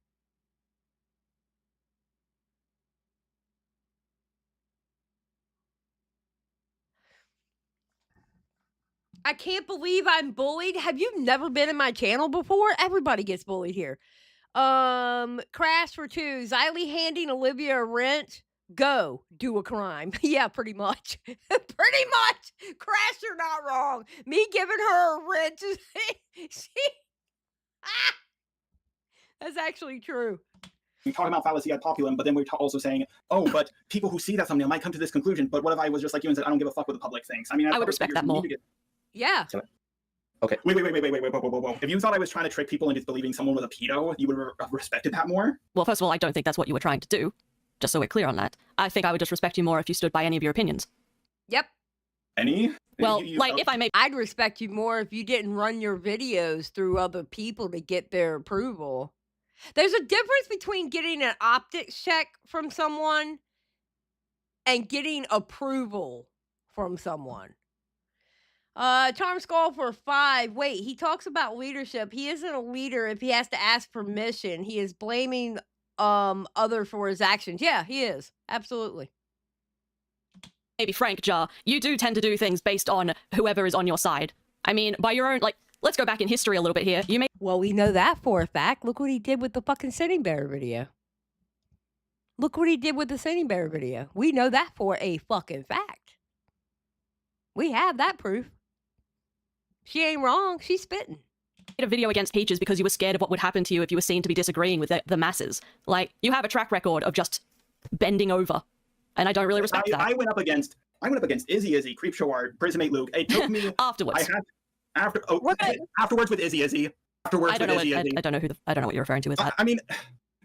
[SPEAKER 3] I can't believe I'm bullied. Have you never been in my channel before? Everybody gets bullied here. Crash for 2. Xylie handing Olivia a wrench. Go do a crime. Yeah, pretty much. Pretty much. Crash, you're not wrong. Me giving her a wrench. That's actually true.
[SPEAKER 7] We talk about fallacy ad populum, but then we're also saying, oh, but people who see that thumbnail might come to this conclusion. But what if I was just like you and said, I don't give a fuck what the public thinks? I mean,
[SPEAKER 5] I would respect that more.
[SPEAKER 3] Yeah.
[SPEAKER 10] Okay.
[SPEAKER 7] Wait. If you thought I was trying to trick people into believing someone was a pedo, you would have respected that more?
[SPEAKER 5] Well, first of all, I don't think that's what you were trying to do. Just so we're clear on that. I think I would just respect you more if you stood by any of your opinions.
[SPEAKER 3] Yep.
[SPEAKER 7] Any?
[SPEAKER 5] Well, if I may...
[SPEAKER 3] I'd respect you more if you didn't run your videos through other people to get their approval. There's a difference between getting an optics check from someone and getting approval from someone. Charm Skull for 5. Wait, he talks about leadership. He isn't a leader if he has to ask permission. He is blaming other for his actions. Yeah, he is. Absolutely.
[SPEAKER 5] Maybe frank, Jar, you do tend to do things based on whoever is on your side. I mean, by your own, like, let's go back in history a little bit here. You may...
[SPEAKER 3] Well, we know that for a fact. Look what he did with the fucking Sitting Bear video. Look what he did with the Sitting Bear video. We know that for a fucking fact. We have that proof. She ain't wrong. She's spitting.
[SPEAKER 5] Made a video against Peaches because you were scared of what would happen to you if you were seen to be disagreeing with the masses. Like, you have a track record of just bending over, and I don't really respect that.
[SPEAKER 7] I went up against Izzy, Creepshow Art, Prismate Luke. It took me
[SPEAKER 5] afterwards.
[SPEAKER 7] Afterwards with Izzy.
[SPEAKER 5] I don't know what you're referring to with that.
[SPEAKER 7] I mean,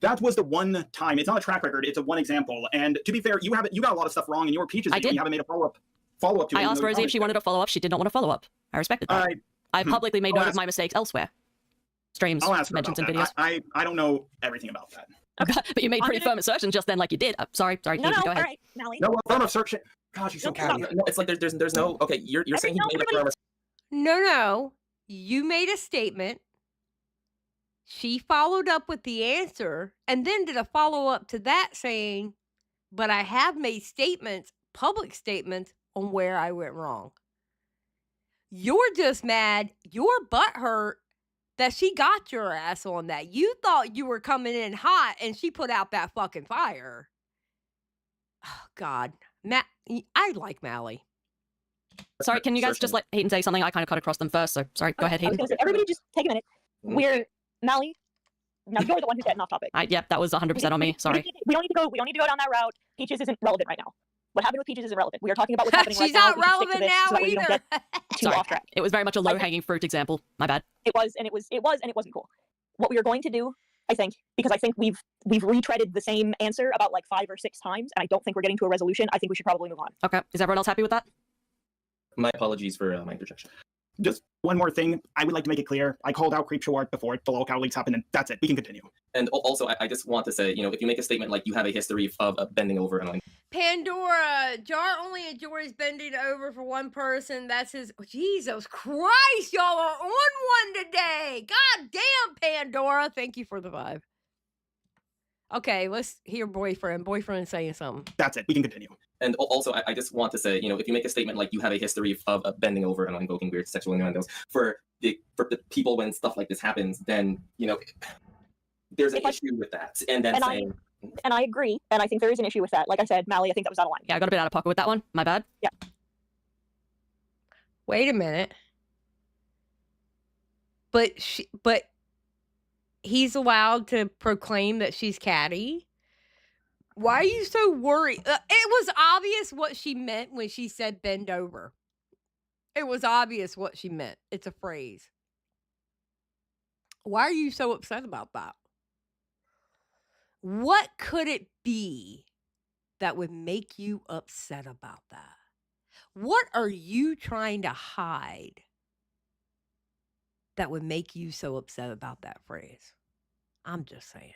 [SPEAKER 7] that was the one time. It's not a track record. It's a one example. And to be fair, you got a lot of stuff wrong in your Peaches video. You haven't made a follow up to it.
[SPEAKER 5] I asked Rosie if she wanted a follow up. She did not want a follow up. I respected that. I publicly made note of my mistakes elsewhere. Streams, mentions, and videos.
[SPEAKER 7] I don't know everything about that.
[SPEAKER 5] Okay, but you made pretty firm assertions just then, like you did. Sorry,
[SPEAKER 9] No,
[SPEAKER 5] go ahead.
[SPEAKER 9] all right, Mally.
[SPEAKER 7] No, firm assertion. God, you're so catty.
[SPEAKER 10] No, it's like there's no. Okay, you're saying he made a firm.
[SPEAKER 3] No. You made a statement. She followed up with the answer and then did a follow-up to that saying, but I have made statements, public statements, on where I went wrong. You're just mad. Your butt hurt that she got your ass on that. You thought you were coming in hot and she put out that fucking fire. Oh, God. I like Mally.
[SPEAKER 5] Sorry, can you guys just let Hayden say something? I kind of cut across them first, so sorry. Go ahead,
[SPEAKER 9] I was
[SPEAKER 5] Hayden.
[SPEAKER 9] going to say, everybody just take a minute. We're Mally. Now you're the one who's getting off topic.
[SPEAKER 5] Yep, that was 100% on me. Sorry.
[SPEAKER 9] We don't need to go down that route. Peaches isn't relevant right now. What happened with Peaches isn't relevant. We are talking about what's happening right now.
[SPEAKER 3] She's not relevant now
[SPEAKER 9] so that we don't
[SPEAKER 3] either.
[SPEAKER 9] get too
[SPEAKER 5] Sorry.
[SPEAKER 9] off track.
[SPEAKER 5] It was very much a low-hanging fruit example. My bad.
[SPEAKER 9] It was, and it wasn't cool. What we are going to do, I think, because I think we've retreaded the same answer about like 5 or 6 times, and I don't think we're getting to a resolution. I think we should probably move on.
[SPEAKER 5] Okay. Is everyone else happy with that?
[SPEAKER 10] My apologies for my interjection.
[SPEAKER 7] Just one more thing. I would like to make it clear. I called out Creep Short before the lolcow leaks happened, and that's it. We can continue.
[SPEAKER 10] And also, I just want to say, if you make a statement like you have a history of bending over and
[SPEAKER 3] Pandora, Jar only enjoys bending over for one person. That's his. Jesus Christ, y'all are on one today. God damn, Pandora. Thank you for the vibe. Okay, let's hear boyfriend. Boyfriend saying something.
[SPEAKER 7] That's it. We can continue.
[SPEAKER 10] And also, I just want to say, if you make a statement like you have a history of bending over and invoking weird sexual innuendos for the people when stuff like this happens, then there's an issue with that. And then saying.
[SPEAKER 9] And I agree, and I think there is an issue with that. Like I said, Mally, I think that was out of line.
[SPEAKER 5] Yeah, I got a bit out of pocket with that one. My bad.
[SPEAKER 9] Yeah.
[SPEAKER 3] Wait a minute. But he's allowed to proclaim that she's catty. Why are you so worried? It was obvious what she meant when she said bend over. It was obvious what she meant. It's a phrase. Why are you so upset about that? What could it be that would make you upset about that? What are you trying to hide that would make you so upset about that phrase? I'm just saying.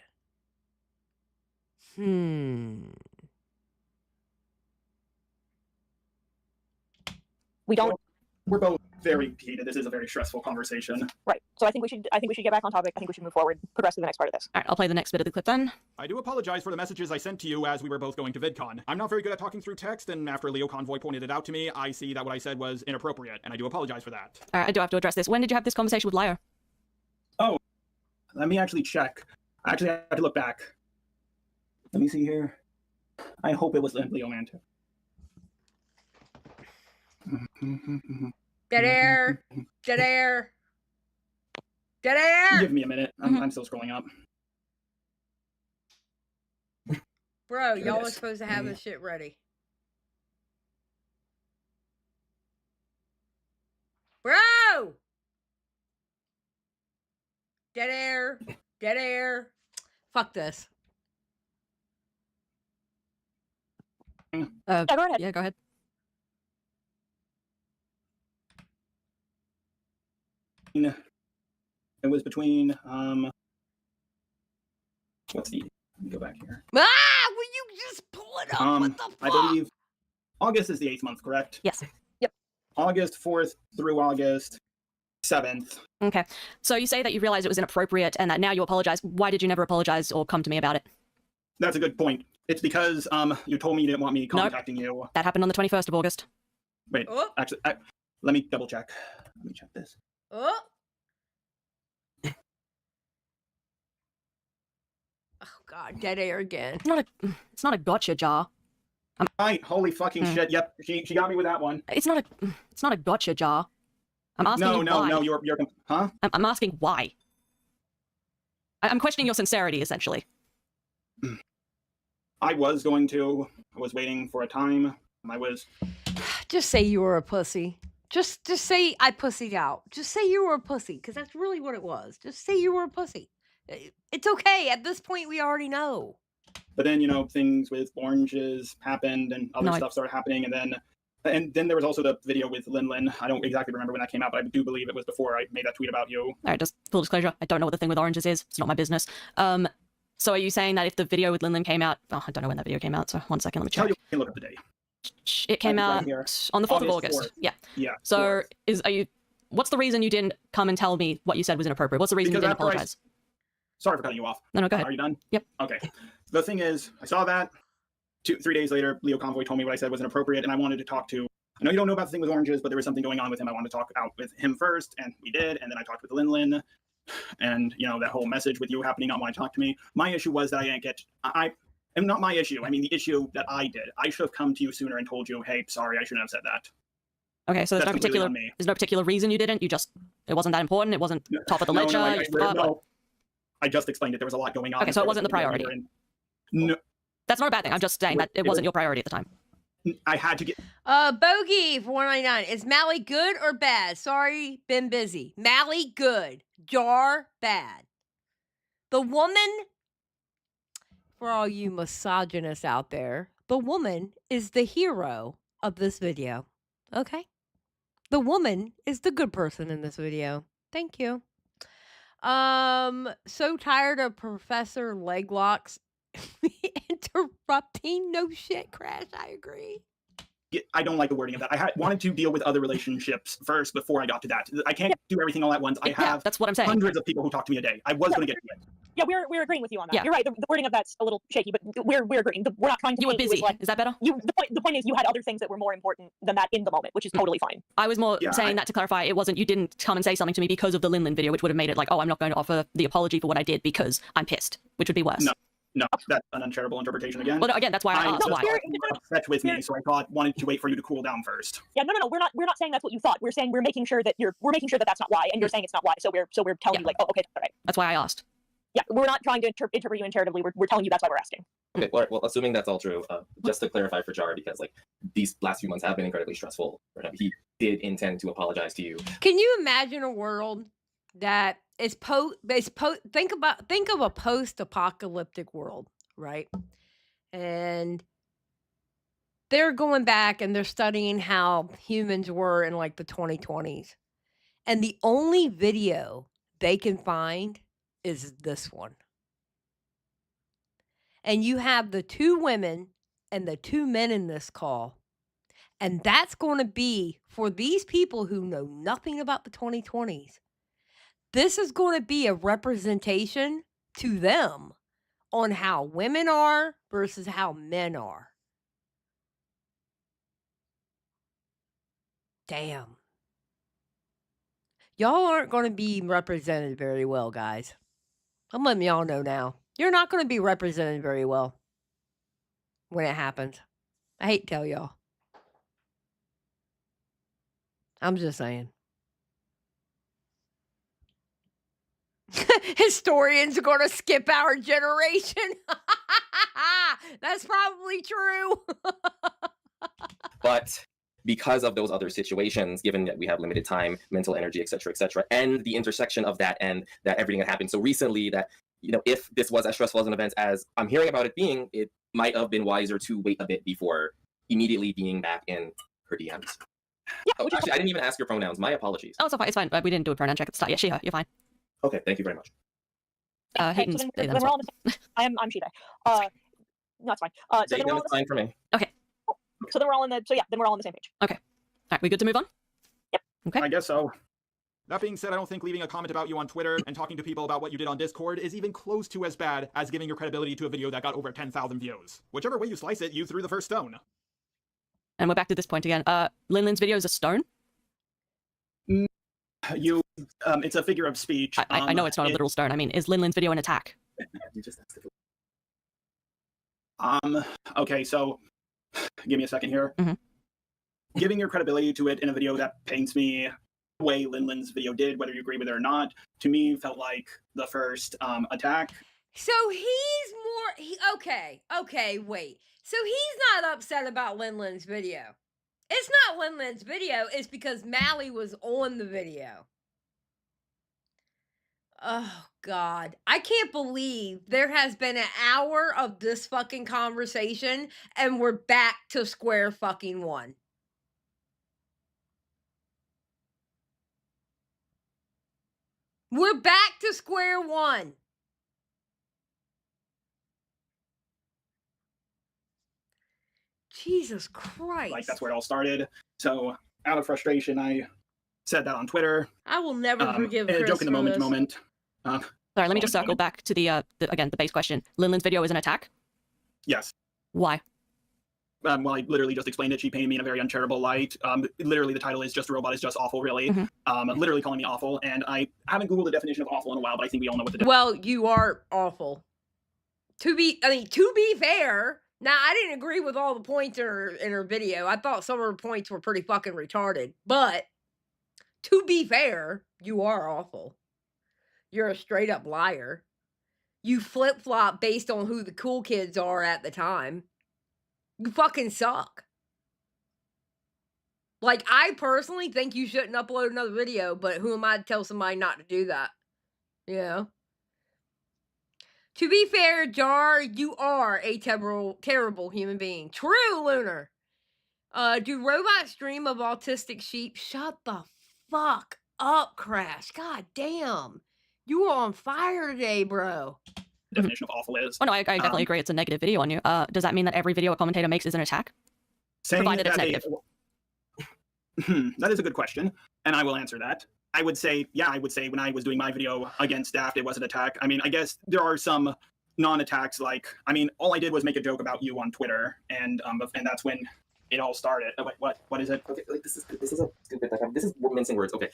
[SPEAKER 9] We don't.
[SPEAKER 7] We're both very heated. This is a very stressful conversation.
[SPEAKER 9] Right. So I think we should get back on topic. I think we should move forward, progress to the next part of this.
[SPEAKER 5] All right, I'll play the next bit of the clip then.
[SPEAKER 7] I do apologize for the messages I sent to you as we were both going to VidCon. I'm not very good at talking through text, and after Leo Convoy pointed it out to me, I see that what I said was inappropriate, and I do apologize for that.
[SPEAKER 5] All right, I do have to address this. When did you have this conversation with Leo?
[SPEAKER 7] Oh, let me actually check. I actually have to look back. Let me see here. I hope it was Leo Manto.
[SPEAKER 3] Dead air. Dead air. Dead air.
[SPEAKER 7] Give me a minute. I'm still scrolling up.
[SPEAKER 3] Bro, y'all are supposed to have this shit ready. Bro! Dead air. Dead air. Fuck this.
[SPEAKER 9] Go ahead.
[SPEAKER 5] Yeah, go ahead.
[SPEAKER 7] It was between let me go back here.
[SPEAKER 3] Will you just pull it up? What the fuck?
[SPEAKER 7] I believe August is the 8th month, correct?
[SPEAKER 5] Yes.
[SPEAKER 9] Yep.
[SPEAKER 7] August 4th through August 7th.
[SPEAKER 5] Okay. So you say that you realized it was inappropriate and that now you apologize. Why did you never apologize or come to me about it?
[SPEAKER 7] That's a good point. It's because you told me you didn't want me contacting you.
[SPEAKER 5] That happened on the 21st of August.
[SPEAKER 7] Wait, actually, let me double check. Let me check this.
[SPEAKER 3] Oh God, dead air again.
[SPEAKER 5] It's not a gotcha, Jar.
[SPEAKER 7] Right, holy fucking shit. Yep, she got me with that one.
[SPEAKER 5] It's not a gotcha, Jar. I'm asking you why.
[SPEAKER 7] No, you're huh?
[SPEAKER 5] I'm asking why. I'm questioning your sincerity, essentially.
[SPEAKER 7] I was waiting for a time.
[SPEAKER 3] Just say you were a pussy. Just say I pussied out. Just say you were a pussy, because that's really what it was. Just say you were a pussy. It's okay. At this point, we already know.
[SPEAKER 7] But then, things with oranges happened and other stuff started happening. And then there was also the video with Lin. I don't exactly remember when that came out, but I do believe it was before I made that tweet about you.
[SPEAKER 5] All right, just full disclosure. I don't know what the thing with oranges is. It's not my business. So are you saying that if the video with Lin came out... Oh, I don't know when that video came out, so 1 second, let me check.
[SPEAKER 7] You can look at the date.
[SPEAKER 5] It came out on the 4th of August.
[SPEAKER 7] 4th.
[SPEAKER 5] Yeah.
[SPEAKER 7] Yeah.
[SPEAKER 5] So what's the reason you didn't come and tell me what you said was inappropriate? What's the reason you didn't apologize?
[SPEAKER 7] Sorry for cutting you off.
[SPEAKER 5] No, go ahead.
[SPEAKER 7] Are you done?
[SPEAKER 5] Yep.
[SPEAKER 7] Okay. The thing is, I saw that. 3 days later, Leo Convoy told me what I said was inappropriate, and I wanted to talk to... I know you don't know about the thing with oranges, but there was something going on with him. I wanted to talk out with him first, and we did, and then I talked with Lin. And, that whole message with you happening, not wanting to talk to me. My issue was that I didn't get... And not my issue. I mean, the issue that I did. I should have come to you sooner and told you, hey, sorry, I shouldn't have said that.
[SPEAKER 5] Okay, so there's no particular reason you didn't. It wasn't that important. It wasn't top of the ledger.
[SPEAKER 7] I just explained it. There was a lot going on.
[SPEAKER 5] Okay, so it wasn't the priority.
[SPEAKER 7] No,
[SPEAKER 5] that's not a bad thing. I'm just saying that it wasn't your priority at the time.
[SPEAKER 7] I had to get.
[SPEAKER 3] Bogey for 199. Is Mali good or bad? Sorry, been busy. Mali good. Jar bad. The woman, for all you misogynists out there, the woman is the hero of this video. Okay? The woman is the good person in this video. Thank you. So tired of Professor Leglocks interrupting. No shit, Crash. I agree.
[SPEAKER 7] I don't like the wording of that. I wanted to deal with other relationships first before I got to that. I can't do everything all at once. I have
[SPEAKER 5] that's what I'm saying.
[SPEAKER 7] Hundreds of people who talk to me a day. I was going to get to it.
[SPEAKER 9] Yeah, we're agreeing with you on that.
[SPEAKER 5] Yeah.
[SPEAKER 9] You're right. The wording of that's a little shaky, but we're agreeing. We're not trying to.
[SPEAKER 5] You were busy. Is that better?
[SPEAKER 9] The point is you had other things that were more important than that in the moment, which is totally fine.
[SPEAKER 5] I was more saying that to clarify. It wasn't, you didn't come and say something to me because of the Linlin video, which would have made it like, oh, I'm not going to offer the apology for what I did because I'm pissed, which would be worse.
[SPEAKER 7] No, that's an uncharitable interpretation again.
[SPEAKER 5] Well, again, that's why I asked.
[SPEAKER 7] Why? Upset with me, so I wanted to wait for you to cool down first.
[SPEAKER 9] Yeah, no, we're not saying that's what you thought. We're saying we're making sure that that's not why, and you're saying it's not why. So we're telling you like, oh, okay, all right.
[SPEAKER 5] That's why I asked.
[SPEAKER 9] Yeah, we're not trying to interpret you uncharitably. We're telling you that's why we're asking.
[SPEAKER 10] Okay, well, assuming that's all true, just to clarify for Jar, because like these last few months have been incredibly stressful for him. He did intend to apologize to you.
[SPEAKER 3] Can you imagine a world that is think of a post-apocalyptic world, right? And they're going back and they're studying how humans were in like the 2020s. And the only video they can find is this one. And you have the two women and the two men in this call. And that's going to be, for these people who know nothing about the 2020s, this is going to be a representation to them on how women are versus how men are. Damn. Y'all aren't going to be represented very well, guys. I'm letting y'all know now. You're not going to be represented very well when it happens. I hate to tell y'all. I'm just saying. Historians are going to skip our generation. That's probably true.
[SPEAKER 10] But because of those other situations, given that we have limited time, mental energy, et cetera, and the intersection of that and that everything that happened so recently that, you know, if this was as stressful as an event as I'm hearing about it being, it might have been wiser to wait a bit before immediately being back in her DMs. Yeah, actually, I didn't even ask your pronouns. My apologies.
[SPEAKER 5] Oh, it's fine. We didn't do a pronoun check at the start. Yeah, she, her. You're fine.
[SPEAKER 10] Okay, thank you very much.
[SPEAKER 5] Hayden's
[SPEAKER 9] so then we're all on the same. I'm she. No, it's fine. So then we're all
[SPEAKER 10] fine for me.
[SPEAKER 5] Okay.
[SPEAKER 9] So then we're all on the same page.
[SPEAKER 5] Okay. All right, we good to move on?
[SPEAKER 9] Yep.
[SPEAKER 5] Okay.
[SPEAKER 7] I guess so. That being said, I don't think leaving a comment about you on Twitter and talking to people about what you did on Discord is even close to as bad as giving your credibility to a video that got over 10,000 views. Whichever way you slice it, you threw the first stone.
[SPEAKER 5] And we're back to this point again. Linlin's video is a stone?
[SPEAKER 7] It's a figure of speech.
[SPEAKER 5] I know it's not a literal stone. I mean, is Linlin's video an attack?
[SPEAKER 10] You just asked it.
[SPEAKER 7] Okay, so give me a second here.
[SPEAKER 5] Mm-hmm.
[SPEAKER 7] Giving your credibility to it in a video that paints me the way Linlin's video did, whether you agree with it or not, to me felt like the first attack.
[SPEAKER 3] So he's more... Okay, wait. So he's not upset about Linlin's video. It's not Linlin's video. It's because Mali was on the video. Oh, God. I can't believe there has been an hour of this fucking conversation and we're back to square fucking one. We're back to square one. Jesus Christ.
[SPEAKER 7] Like, that's where it all started. So, out of frustration, I said that on Twitter.
[SPEAKER 3] I will never forgive Chris
[SPEAKER 7] a joke in the moment.
[SPEAKER 5] Sorry, let me just circle back to the base question. Linlin's video is an attack?
[SPEAKER 7] Yes.
[SPEAKER 5] Why?
[SPEAKER 7] Well, I literally just explained it. She painted me in a very uncharitable light. Literally, the title is Just a Robot is Just Awful, really.
[SPEAKER 5] Mm-hmm.
[SPEAKER 7] Literally calling me awful. And I haven't Googled the definition of awful in a while, but I think we all know what the
[SPEAKER 3] Well, you are awful. To be fair, now I didn't agree with all the points in her video. I thought some of her points were pretty fucking retarded. But to be fair, you are awful. You're a straight up liar. You flip flop based on who the cool kids are at the time. You fucking suck. Like, I personally think you shouldn't upload another video, but who am I to tell somebody not to do that? You know? To be fair, Jar, you are a terrible human being. True, Lunar. Do robots dream of autistic sheep? Shut the fuck up, Crash. God damn. You are on fire today, bro.
[SPEAKER 7] Definition of awful is.
[SPEAKER 5] Oh no, I definitely agree. It's a negative video on you. Does that mean that every video a commentator makes is an attack? Provided it's negative.
[SPEAKER 7] That is a good question, and I will answer that. I would say when I was doing my video against Daft, it was an attack. I mean, I guess there are some non-attacks, like, I mean, all I did was make a joke about you on Twitter, and that's when it all started. Oh, wait, what is it?
[SPEAKER 10] Okay, like this is a stupid. This is mincing words. Okay.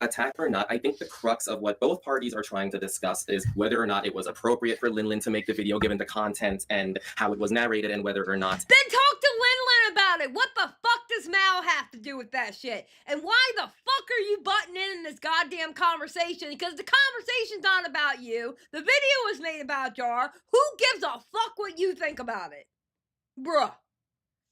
[SPEAKER 10] Attack or not, I think the crux of what both parties are trying to discuss is whether or not it was appropriate for Lin to make the video given the content and how it was narrated, and whether or not.
[SPEAKER 3] Then talk to Lin about it. What the fuck does Mal have to do with that shit? And why the fuck are you butting in this goddamn conversation? Because the conversation's not about you. The video was made about Jar. Who gives a fuck what you think about it? Bruh.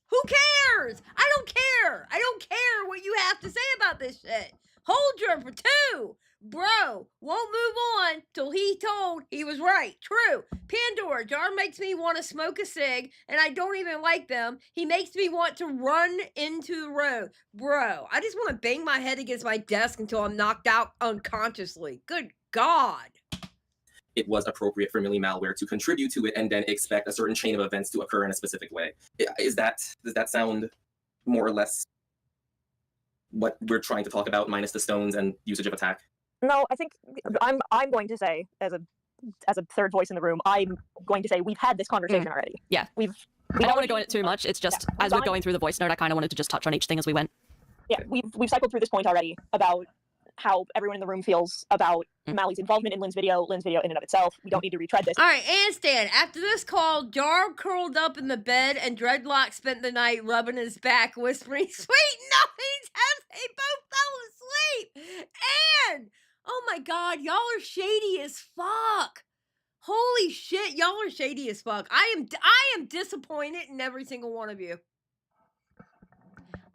[SPEAKER 3] Who cares? I don't care. I don't care what you have to say about this shit. Hold your for two. Bro, won't move on till he told he was right. True. Pandora, Jar makes me want to smoke a cig, and I don't even like them. He makes me want to run into the road. Bro, I just want to bang my head against my desk until I'm knocked out unconsciously. Good God.
[SPEAKER 10] It was appropriate for Mali-Malware to contribute to it and then expect a certain chain of events to occur in a specific way. Does that sound more or less what we're trying to talk about, minus the stones and usage of attack?
[SPEAKER 9] No, I think I'm going to say, as a third voice in the room, I'm going to say we've had this conversation already.
[SPEAKER 5] Yeah. I don't want to go into it too much. It's just, as we're going through the voice note, I kind of wanted to just touch on each thing as we went.
[SPEAKER 9] Yeah, we've cycled through this point already about how everyone in the room feels about Mali's involvement in Lin's video in and of itself. We don't need to retread this.
[SPEAKER 3] All right, and Stan, after this call, Jar curled up in the bed and Dreadlock spent the night rubbing his back, whispering sweet nothings as they both fell asleep. And, oh my God, y'all are shady as fuck. Holy shit, y'all are shady as fuck. I am disappointed in every single one of you.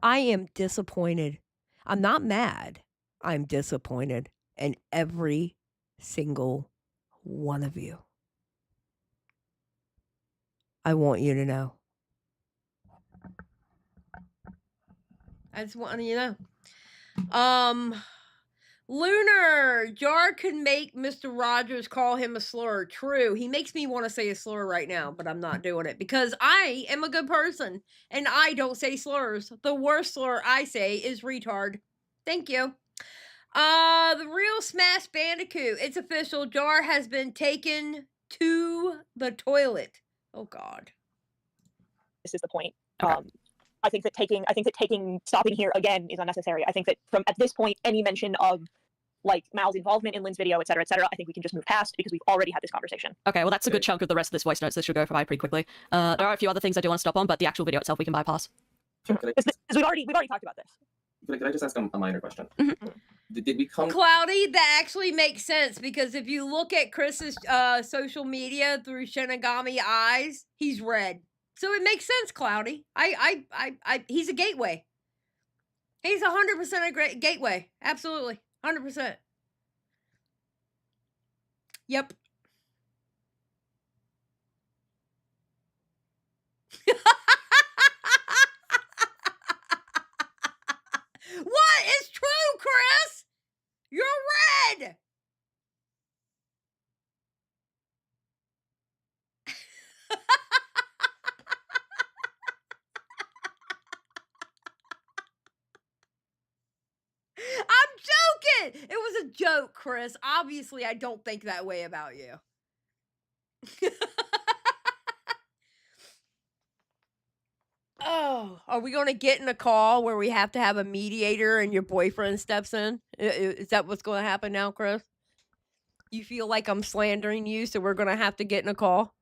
[SPEAKER 3] I am disappointed. I'm not mad. I'm disappointed in every single one of you. I want you to know. I just want you to know. Lunar, Jar could make Mr. Rogers call him a slur. True. He makes me want to say a slur right now, but I'm not doing it because I am a good person and I don't say slurs. The worst slur I say is retard. Thank you. The real Smash Bandicoot. It's official. Jar has been taken to the toilet. Oh God.
[SPEAKER 9] This is the point.
[SPEAKER 5] Okay.
[SPEAKER 9] I think that stopping here again is unnecessary. I think that at this point, any mention of like Mal's involvement in Lin's video, et cetera, I think we can just move past because we've already had this conversation.
[SPEAKER 5] Okay, well that's a good chunk of the rest of this voice note, so this should go by pretty quickly. There are a few other things I do want to stop on, but the actual video itself we can bypass.
[SPEAKER 9] Because we've already talked about this.
[SPEAKER 10] Could I just ask a minor question?
[SPEAKER 5] Mm-hmm.
[SPEAKER 10] Did we come...
[SPEAKER 3] Cloudy, that actually makes sense because if you look at Chris's social media through Shinigami eyes, he's red. So it makes sense, Cloudy. He's a gateway. He's 100% a great gateway. Absolutely. 100%. Yep. What is true, Chris? You're red. I'm joking. It was a joke, Chris. Obviously, I don't think that way about you. Oh, are we going to get in a call where we have to have a mediator and your boyfriend steps in? Is that what's going to happen now, Chris? You feel like I'm slandering you, so we're going to have to get in a call?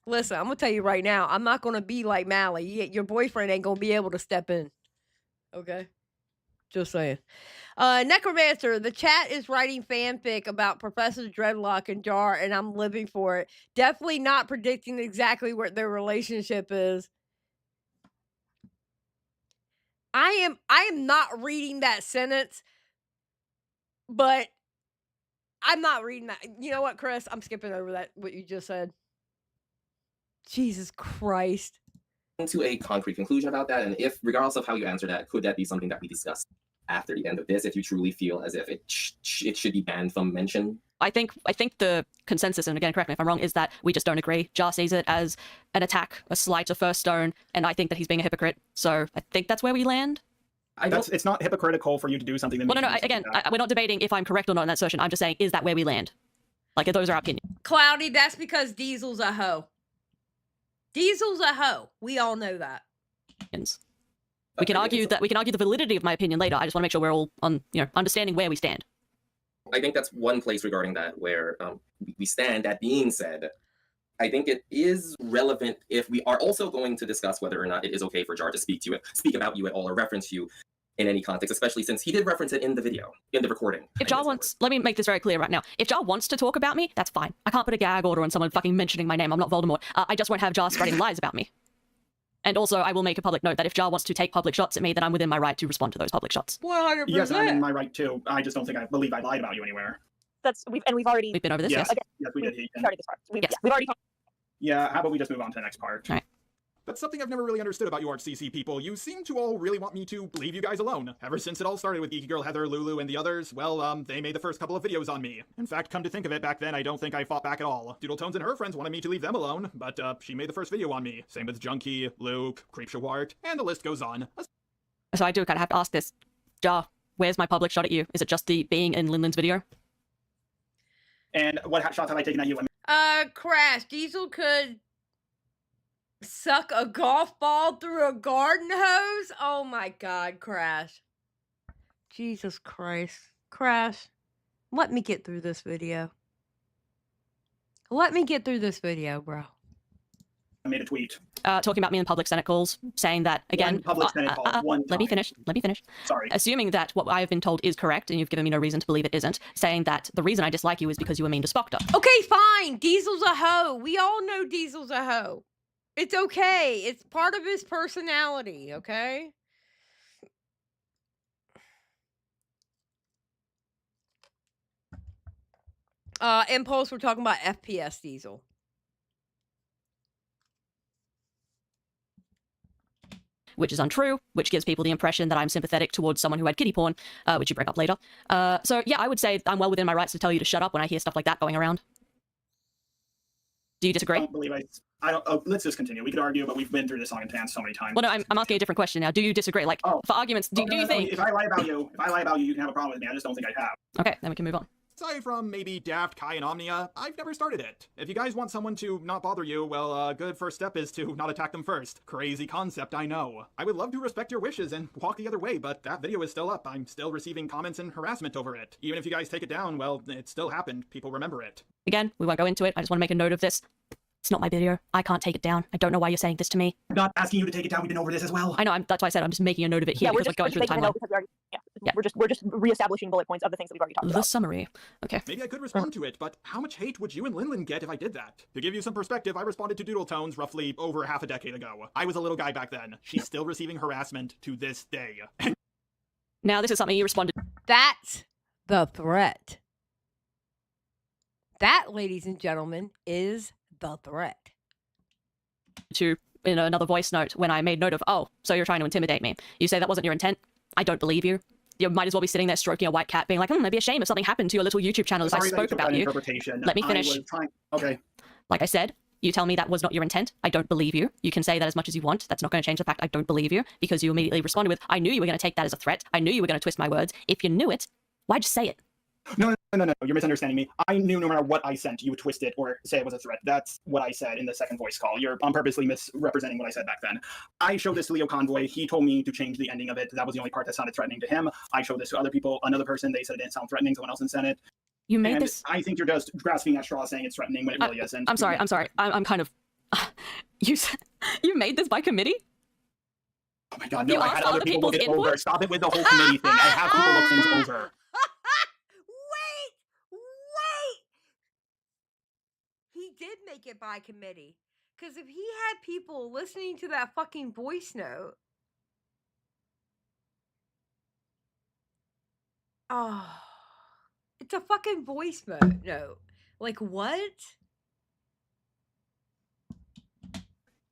[SPEAKER 3] Listen, I'm gonna tell you right now, I'm not gonna be like Mali. Your boyfriend ain't gonna be able to step in. Okay? Just saying. Necromancer, the chat is writing fanfic about Professor Dreadlock and Jar, and I'm living for it. Definitely not predicting exactly what their relationship is. I am not reading that sentence, but I'm not reading that. You know what, Chris? I'm skipping over that, what you just said. Jesus Christ.
[SPEAKER 10] To a concrete conclusion about that, and if, regardless of how you answer that, could that be something that we discuss after the end of this, if you truly feel as if it should be banned from mention?
[SPEAKER 5] I think the consensus, and again, correct me if I'm wrong, is that we just don't agree. Jar sees it as an attack, a slight, a first stone, and I think that he's being a hypocrite. So I think that's where we land.
[SPEAKER 7] It's not hypocritical for you to do something that.
[SPEAKER 5] Well, no. Again, we're not debating if I'm correct or not in that assertion. I'm just saying, is that where we land? Like, those are our opinions.
[SPEAKER 3] Cloudy, that's because Diesel's a hoe. Diesel's a hoe. We all know that.
[SPEAKER 5] We can argue the validity of my opinion later. I just want to make sure we're all on, understanding where we stand.
[SPEAKER 10] I think that's one place regarding that where we stand. That being said, I think it is relevant if we are also going to discuss whether or not it is okay for Jar to speak about you at all, or reference you in any context, especially since he did reference it in the video, in the recording.
[SPEAKER 5] If Jar wants, let me make this very clear right now. If Jar wants to talk about me, that's fine. I can't put a gag order on someone fucking mentioning my name. I'm not Voldemort. I just won't have Jar spreading lies about me. And also, I will make a public note that if Jar wants to take public shots at me, then I'm within my right to respond to those public shots.
[SPEAKER 3] 100%.
[SPEAKER 7] Yes, I'm in my right too. I just don't think I believe I lied about you anywhere.
[SPEAKER 9] We've been
[SPEAKER 5] over this.
[SPEAKER 7] Yes,
[SPEAKER 5] Yes.
[SPEAKER 7] yes, we did.
[SPEAKER 9] We've started this part.
[SPEAKER 5] Yes.
[SPEAKER 9] We've already talked.
[SPEAKER 7] Yeah, how about we just move on to the next part?
[SPEAKER 5] All right.
[SPEAKER 7] That's something I've never really understood about you RCC people. You seem to all really want me to leave you guys alone. Ever since it all started with Geeky Girl Heather, Lulu, and the others, well, they made the first couple of videos on me. In fact, come to think of it, back then I don't think I fought back at all. Doodletones and her friends wanted me to leave them alone, but she made the first video on me. Same with Junkie, Luke, Creepshawart, and the list goes on.
[SPEAKER 5] So I do kind of have to ask this. Jar, where's my public shot at you? Is it just the being in Linden's video?
[SPEAKER 7] And what shots have I taken at you?
[SPEAKER 3] Crash, Diesel could suck a golf ball through a garden hose? Oh my God, Crash. Jesus Christ. Crash, let me get through this video. Let me get through this video, bro.
[SPEAKER 7] I made a tweet.
[SPEAKER 5] Talking about me in public Senate calls, saying that, again...
[SPEAKER 7] One public Senate call, one time.
[SPEAKER 5] Let me finish.
[SPEAKER 7] Sorry.
[SPEAKER 5] Assuming that what I have been told is correct, and you've given me no reason to believe it isn't, saying that the reason I dislike you is because you were mean to Spockter.
[SPEAKER 3] Okay, fine. Diesel's a hoe. We all know Diesel's a hoe. It's okay. It's part of his personality, okay? Impulse, we're talking about FPS Diesel.
[SPEAKER 5] Which is untrue, which gives people the impression that I'm sympathetic towards someone who had kiddie porn, which you bring up later. So yeah, I would say I'm well within my rights to tell you to shut up when I hear stuff like that going around. Do you disagree?
[SPEAKER 7] I don't believe I don't. Oh, let's just continue. We could argue, but we've been through this song and dance so many times.
[SPEAKER 5] Well, no, I'm asking a different question now. Do you disagree? Like, for arguments, do you think...
[SPEAKER 7] If I lie about you, you can have a problem with me. I just don't think I have.
[SPEAKER 5] Okay, then we can move on.
[SPEAKER 7] Aside from maybe Daft, Kai, and Omnia, I've never started it. If you guys want someone to not bother you, well, a good first step is to not attack them first. Crazy concept, I know. I would love to respect your wishes and walk the other way, but that video is still up. I'm still receiving comments and harassment over it. Even if you guys take it down, well, it still happened. People remember it.
[SPEAKER 5] Again, we won't go into it. I just want to make a note of this. It's not my video. I can't take it down. I don't know why you're saying this to me.
[SPEAKER 7] I'm not asking you to take it down. We've been over this as well.
[SPEAKER 5] I know. That's why I said I'm just making a note of it here because we're going through the timeline.
[SPEAKER 9] We're just reestablishing bullet points of the things that we've already talked about.
[SPEAKER 5] The summary. Okay.
[SPEAKER 7] Maybe I could respond to it, but how much hate would you and Linlin get if I did that? To give you some perspective, I responded to Doodletones roughly over half a decade ago. I was a little guy back then. She's still receiving harassment to this day.
[SPEAKER 5] Now, this is something you responded.
[SPEAKER 3] That's the threat. That, ladies and gentlemen, is the threat.
[SPEAKER 5] To in another voice note when I made note of, oh, so you're trying to intimidate me. You say that wasn't your intent. I don't believe you. You might as well be sitting there stroking a white cat being like, it'd be a shame if something happened to your little YouTube channel as I spoke about you. Let me finish.
[SPEAKER 7] Okay.
[SPEAKER 5] Like I said, you tell me that was not your intent. I don't believe you. You can say that as much as you want. That's not going to change the fact I don't believe you because you immediately responded with, I knew you were going to take that as a threat. I knew you were going to twist my words. If you knew it, why'd you say it?
[SPEAKER 7] No, you're misunderstanding me. I knew no matter what I sent, you would twist it or say it was a threat. That's what I said in the second voice call. You're purposely misrepresenting what I said back then. I showed this to Leo Convoy. He told me to change the ending of it. That was the only part that sounded threatening to him. I showed this to other people. Another person, they said it didn't sound threatening. Someone else in Senate.
[SPEAKER 5] You made this.
[SPEAKER 7] I think you're just grasping at straw saying it's threatening when it really isn't.
[SPEAKER 5] I'm sorry. I'm You made this by committee?
[SPEAKER 7] Oh my god, no,
[SPEAKER 5] You
[SPEAKER 7] I
[SPEAKER 5] asked
[SPEAKER 7] had
[SPEAKER 5] other
[SPEAKER 7] other people
[SPEAKER 5] people's
[SPEAKER 7] look it over.
[SPEAKER 5] input?
[SPEAKER 7] Stop it with the whole committee thing. I have people look things over.
[SPEAKER 3] Wait! He did make it by committee. Because if he had people listening to that fucking voice note... Oh... It's a fucking voice note. Like, what?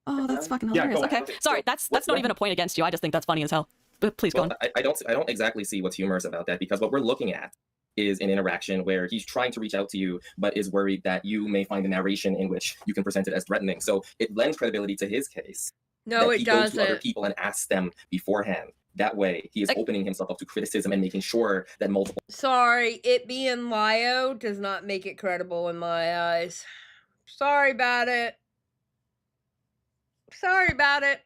[SPEAKER 5] Oh, that's fucking
[SPEAKER 7] Yeah,
[SPEAKER 5] hilarious.
[SPEAKER 7] go
[SPEAKER 5] Okay,
[SPEAKER 7] ahead.
[SPEAKER 5] sorry, that's not even a point against you. I just think that's funny as hell. But please go on.
[SPEAKER 10] I don't exactly see what's humorous about that, because what we're looking at is an interaction where he's trying to reach out to you, but is worried that you may find a narration in which you can present it as threatening. So it lends credibility to his case.
[SPEAKER 3] No,
[SPEAKER 10] that
[SPEAKER 3] it
[SPEAKER 10] he goes to other
[SPEAKER 3] doesn't.
[SPEAKER 10] people and asks them beforehand. That way, he is opening himself up to criticism and making sure that multiple...
[SPEAKER 3] Sorry, it being Lio does not make it credible in my eyes. Sorry about it. Sorry about it.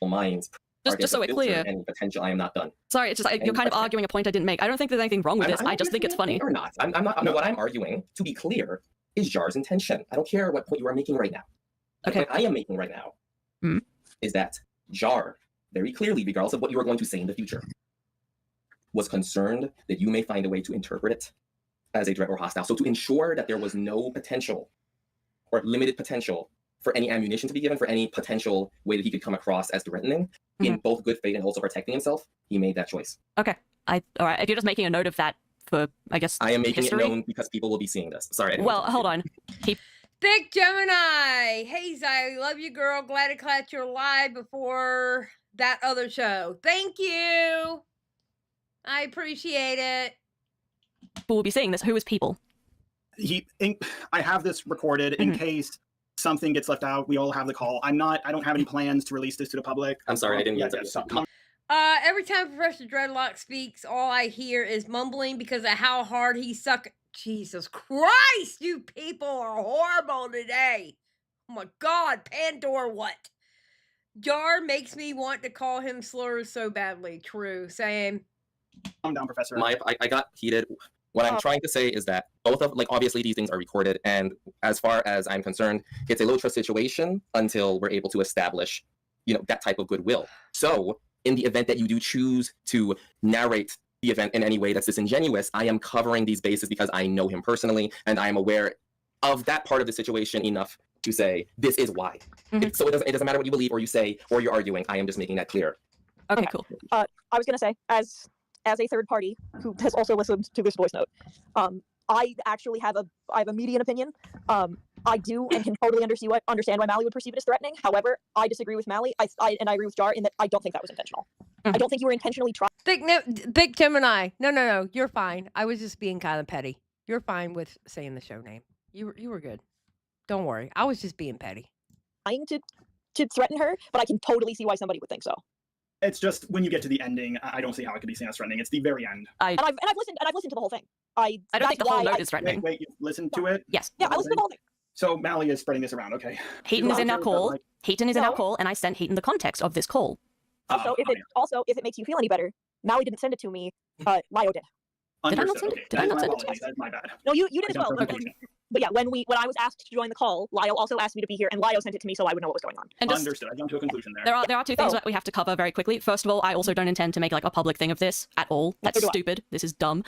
[SPEAKER 10] minds
[SPEAKER 5] Just so we're clear.
[SPEAKER 10] Any potential. I am not done.
[SPEAKER 5] Sorry, it's just you're kind of arguing a point I didn't make. I don't think there's anything wrong with this. I just think it's funny.
[SPEAKER 10] Or not. I'm not. No, what I'm arguing, to be clear, is Jar's intention. I don't care what point you are making right now. The point I am making right now is that Jar, very clearly, regardless of what you are going to say in the future, was concerned that you may find a way to interpret it as a threat or hostile. So to ensure that there was no potential or limited potential for any ammunition to be given, for any potential way that he could come across as threatening, in both good faith and also protecting himself, he made that choice.
[SPEAKER 5] Okay. All right. If you're just making a note of that for, I guess,
[SPEAKER 10] I am making
[SPEAKER 5] history?
[SPEAKER 10] it known because people will be seeing this. Sorry.
[SPEAKER 5] Well, hold on.
[SPEAKER 3] Big Gemini! Hey, Xylie, love you, girl. Glad to catch your live before that other show. Thank you! I appreciate it.
[SPEAKER 5] Who will be seeing this? Who is people?
[SPEAKER 7] I have this recorded in case something gets left out. We all have the call. I don't have any plans to release this to the public.
[SPEAKER 10] I'm sorry, I didn't mean to.
[SPEAKER 3] Every time Professor Dreadlock speaks, all I hear is mumbling because of how hard he suck. Jesus Christ, you people are horrible today. Oh my God, Pandora, what? Jar makes me want to call him slurs so badly. True, same.
[SPEAKER 7] Calm down, Professor.
[SPEAKER 10] I got heated. What I'm trying to say is that both of, obviously these things are recorded, and as far as I'm concerned, it's a low trust situation until we're able to establish, that type of goodwill. So in the event that you do choose to narrate the event in any way that's disingenuous, I am covering these bases because I know him personally, and I am aware of that part of the situation enough to say, this is why. So it doesn't matter what you believe or you say or you're arguing, I am just making that clear.
[SPEAKER 5] Okay, cool.
[SPEAKER 9] I was going to say, as a third party who has also listened to this voice note, I actually have a median opinion. I do and can totally understand why Mali would perceive it as threatening. However, I disagree with Mali, and I agree with Jar in that I don't think that was intentional. I don't think you were intentionally trying.
[SPEAKER 3] Big Gemini. No, you're fine. I was just being kind of petty. You're fine with saying the show name. You were good. Don't worry. I was just being petty.
[SPEAKER 9] Trying to threaten her, but I can totally see why somebody would think so.
[SPEAKER 7] It's just when you get to the ending, I don't see how it could be seen as threatening. It's the very end.
[SPEAKER 9] And I've listened to the whole thing.
[SPEAKER 5] I don't think the whole note is threatening.
[SPEAKER 7] Wait, you listened to it?
[SPEAKER 5] Yes.
[SPEAKER 9] Yeah, I listened to the whole thing.
[SPEAKER 7] So Mali is spreading this around, okay?
[SPEAKER 5] Heaton is in our call. Heaton is in our call, and I sent Heaton the context of this call.
[SPEAKER 9] Also, if it makes you feel any better, Mali didn't send it to me. Lio did.
[SPEAKER 5] Did I not send it? Did I not send it?
[SPEAKER 7] That's my bad.
[SPEAKER 9] No, you did as well. But yeah, when I was asked to join the call, Lio also asked me to be here, and Lio sent it to me so I would know what was going on.
[SPEAKER 5] And
[SPEAKER 7] Understood. I jumped to a conclusion there.
[SPEAKER 5] There are two things that we have to cover very quickly. First of all, I also don't intend to make a public thing of this at all. That's stupid. This is dumb.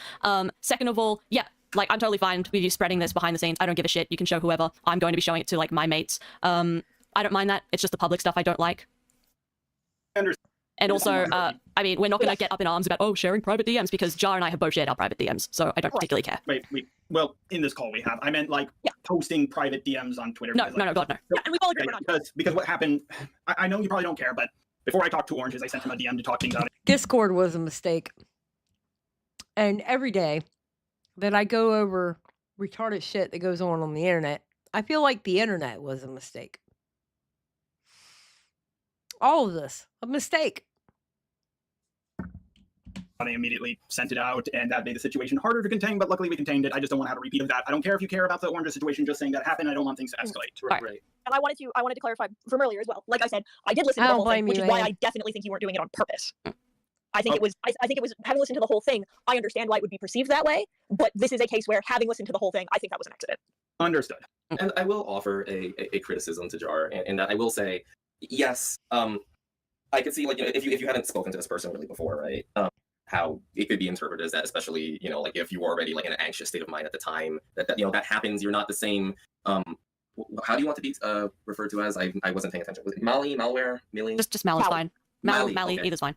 [SPEAKER 5] Second of all, yeah, I'm totally fine with you spreading this behind the scenes. I don't give a shit. You can show whoever. I'm going to be showing it to my mates. I don't mind that. It's just the public stuff I don't like. And also, we're not going to get up in arms about, sharing private DMs, because Jar and I have both shared our private DMs, so I don't particularly care.
[SPEAKER 7] Wait. Well, in this call we have. I meant, posting private DMs on Twitter.
[SPEAKER 5] No, God, no.
[SPEAKER 9] Yeah, and we've all agreed on that.
[SPEAKER 7] Because what happened, I know you probably don't care, but before I talked to Oranges, I sent him a DM to talk things out.
[SPEAKER 3] Discord was a mistake. And every day that I go over retarded shit that goes on the internet, I feel like the internet was a mistake. All of this, a mistake.
[SPEAKER 7] They immediately sent it out, and that made the situation harder to contain, but luckily we contained it. I just don't want to have a repeat of that. I don't care if you care about the Orange situation, just saying that happened. I don't want things to escalate.
[SPEAKER 5] Right.
[SPEAKER 9] And I wanted to clarify from earlier as well. Like I said, I did listen to the whole thing, which is why I definitely think you weren't doing it on purpose. I think it was having listened to the whole thing, I understand why it would be perceived that way, but this is a case where, having listened to the whole thing, I think that was an accident.
[SPEAKER 7] Understood.
[SPEAKER 10] And I will offer a criticism to Jar, and that I will say, yes, I could see, like, you know, if you hadn't spoken to this person really before, right? How it could be interpreted as that, especially, you know, like if you were already like in an anxious state of mind at the time that you know that happens. You're not the same. How do you want to be referred to as? I wasn't paying attention. Was it Mali-Malware? Millie?
[SPEAKER 5] Just Mal is fine. Mally,
[SPEAKER 10] okay.
[SPEAKER 5] either's fine.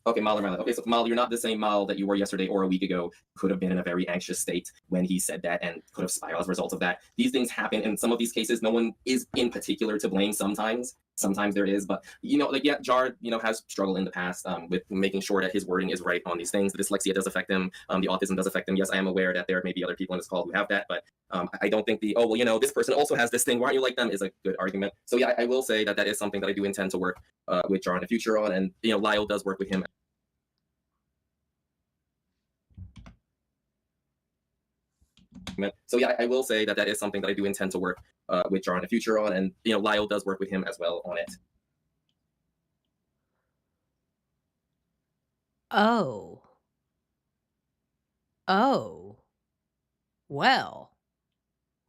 [SPEAKER 10] Okay, Mal or Mal. Okay, so Mal, you're not the same Mal that you were yesterday or a week ago. Could have been in a very anxious state when he said that and could have spiraled as a result of that. These things happen in some of these cases. No one is in particular to blame sometimes. Sometimes there is, but, you know, like, yeah, Jar, you know, has struggled in the past with making sure that his wording is right on these things. The dyslexia does affect him. The autism does affect him. Yes, I am aware that there may be other people in this call who have that, but I don't think the, oh, well, you know, this person also has this thing, why aren't you like them, is a good argument. So yeah, I will say that that is something that I do intend to work with Jar in the future on, and, you know, Lyle does work with him. So yeah, I will say that that is something that I do intend to work with Jar in the future on, and, you know, Lyle does work with him as well on it.
[SPEAKER 3] Oh. Oh. Well.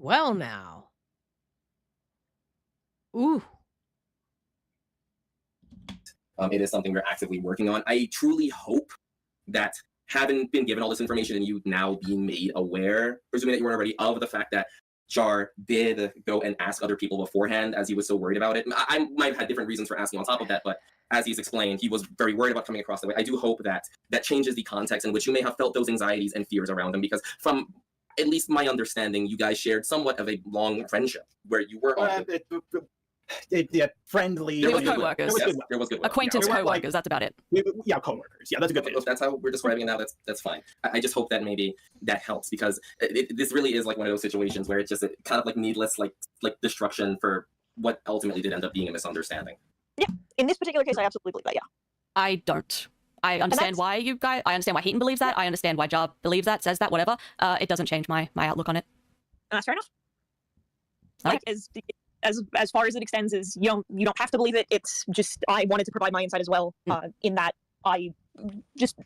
[SPEAKER 3] Well now. Ooh.
[SPEAKER 10] It is something we're actively working on. I truly hope that, having been given all this information and you now being made aware, presuming that you weren't already, of the fact that Jar did go and ask other people beforehand as he was so worried about it. I might have had different reasons for asking on top of that, but as he's explained, he was very worried about coming across that way. I do hope that that changes the context in which you may have felt those anxieties and fears around him, because from at least my understanding, you guys shared somewhat of a long friendship where you were
[SPEAKER 7] yeah, friendly.
[SPEAKER 5] There was co-workers.
[SPEAKER 10] There was good
[SPEAKER 5] Acquaintance co-workers, that's about it.
[SPEAKER 7] Yeah, co-workers. Yeah, that's a good
[SPEAKER 10] If that's how we're describing it now, that's fine. I just hope that maybe that helps, because this really is like one of those situations where it's just kind of like needless like destruction for what ultimately did end up being a misunderstanding.
[SPEAKER 9] Yeah, in this particular case, I absolutely believe that, yeah.
[SPEAKER 5] I don't. I understand why you guys, I understand why Heaton believes that, I understand why Jar believes that, says that, whatever. It doesn't change my outlook on it.
[SPEAKER 9] That's fair enough.
[SPEAKER 5] All
[SPEAKER 9] like, as far as it extends, is you don't have to believe it. It's just, I wanted to provide my insight as well, in that I just,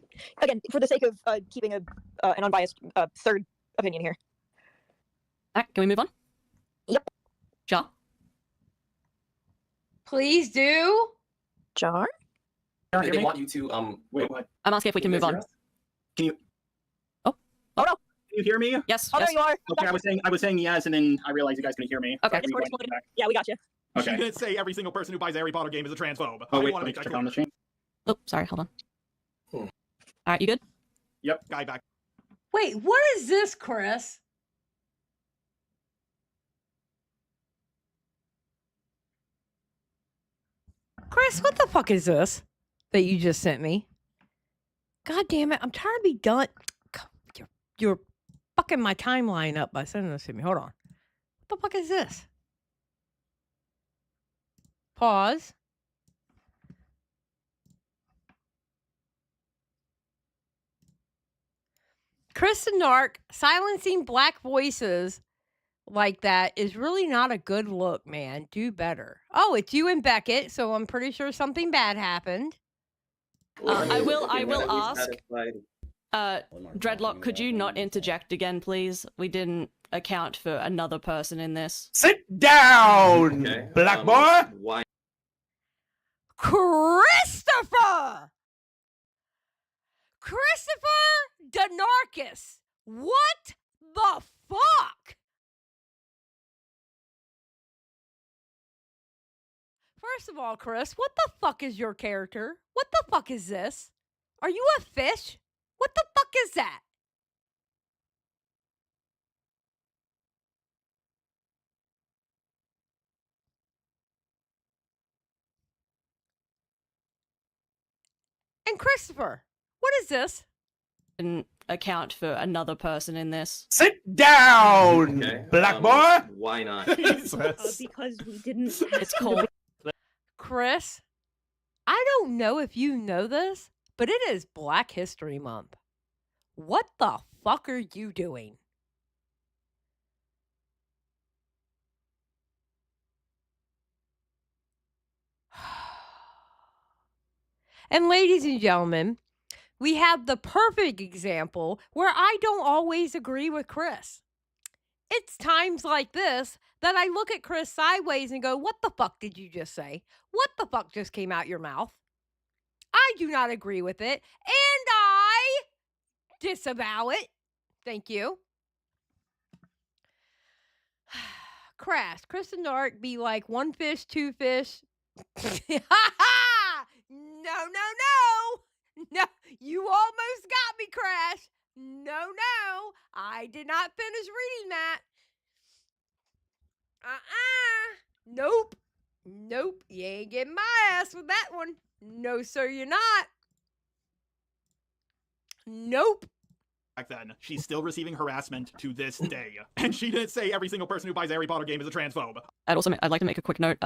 [SPEAKER 9] again, for the sake of keeping an unbiased third opinion here.
[SPEAKER 5] All right, can we move on?
[SPEAKER 9] Yep.
[SPEAKER 5] Jar?
[SPEAKER 3] Please do.
[SPEAKER 9] Jar?
[SPEAKER 10] They want you to
[SPEAKER 7] wait, what?
[SPEAKER 5] I'm asking if we can move on.
[SPEAKER 7] Can you?
[SPEAKER 9] Oh no!
[SPEAKER 7] Can you hear me?
[SPEAKER 5] Yes.
[SPEAKER 9] Oh,
[SPEAKER 5] yes.
[SPEAKER 9] there you are.
[SPEAKER 7] Okay, I was saying yes, and then I realized you guys couldn't hear me.
[SPEAKER 5] Okay.
[SPEAKER 9] Yeah, we got you.
[SPEAKER 7] Okay.
[SPEAKER 11] She didn't say every single person who buys a Harry Potter game is a transphobe.
[SPEAKER 7] Oh
[SPEAKER 11] I
[SPEAKER 7] wait,
[SPEAKER 11] want to
[SPEAKER 7] let me
[SPEAKER 11] make that
[SPEAKER 7] check
[SPEAKER 11] clear.
[SPEAKER 7] on the chain.
[SPEAKER 5] Oh, sorry, hold on. All right, you good?
[SPEAKER 7] Yep.
[SPEAKER 11] Guy back.
[SPEAKER 3] Wait, what is this, Chris? Chris, what the fuck is this that you just sent me? God damn it, I'm trying to be done. You're fucking my timeline up by sending this to me. Hold on. What the fuck is this? Pause. Chris and Narc silencing black voices like that is really not a good look, man. Do better. Oh, it's you and Beckett, so I'm pretty sure something bad happened.
[SPEAKER 5] I will ask, Dreadlock, could you not interject again, please? We didn't account for another person in this.
[SPEAKER 11] Sit down,
[SPEAKER 10] Okay.
[SPEAKER 11] black boy.
[SPEAKER 10] Why?
[SPEAKER 3] Christopher Denarkis. What the fuck? First of all, Chris, what the fuck is your character? What the fuck is this? Are you a fish? What the fuck is that? And Christopher, what is this?
[SPEAKER 5] Didn't account for another person in this.
[SPEAKER 11] Sit down,
[SPEAKER 10] Okay.
[SPEAKER 11] black boy.
[SPEAKER 10] Why not?
[SPEAKER 11] Jesus.
[SPEAKER 9] Because we didn't.
[SPEAKER 5] It's called.
[SPEAKER 3] Chris, I don't know if you know this, but it is Black History Month. What the fuck are you doing? And ladies and gentlemen, we have the perfect example where I don't always agree with Chris. it's times like this that I look at Chris sideways and go, what the fuck did you just say? What the fuck just came out your mouth? I do not agree with it, and I disavow it. Thank you. Crash, Chris and Dark be like 1 fish, 2 fish. No, you almost got me, Crash. No, I did not finish reading that. Nope, you ain't getting my ass with that one. No, sir, you're not. Nope.
[SPEAKER 7] Back then, she's still receiving harassment to this day. And she didn't say every single person who buys a Harry Potter game is a transphobe.
[SPEAKER 5] I'd like to make a quick note.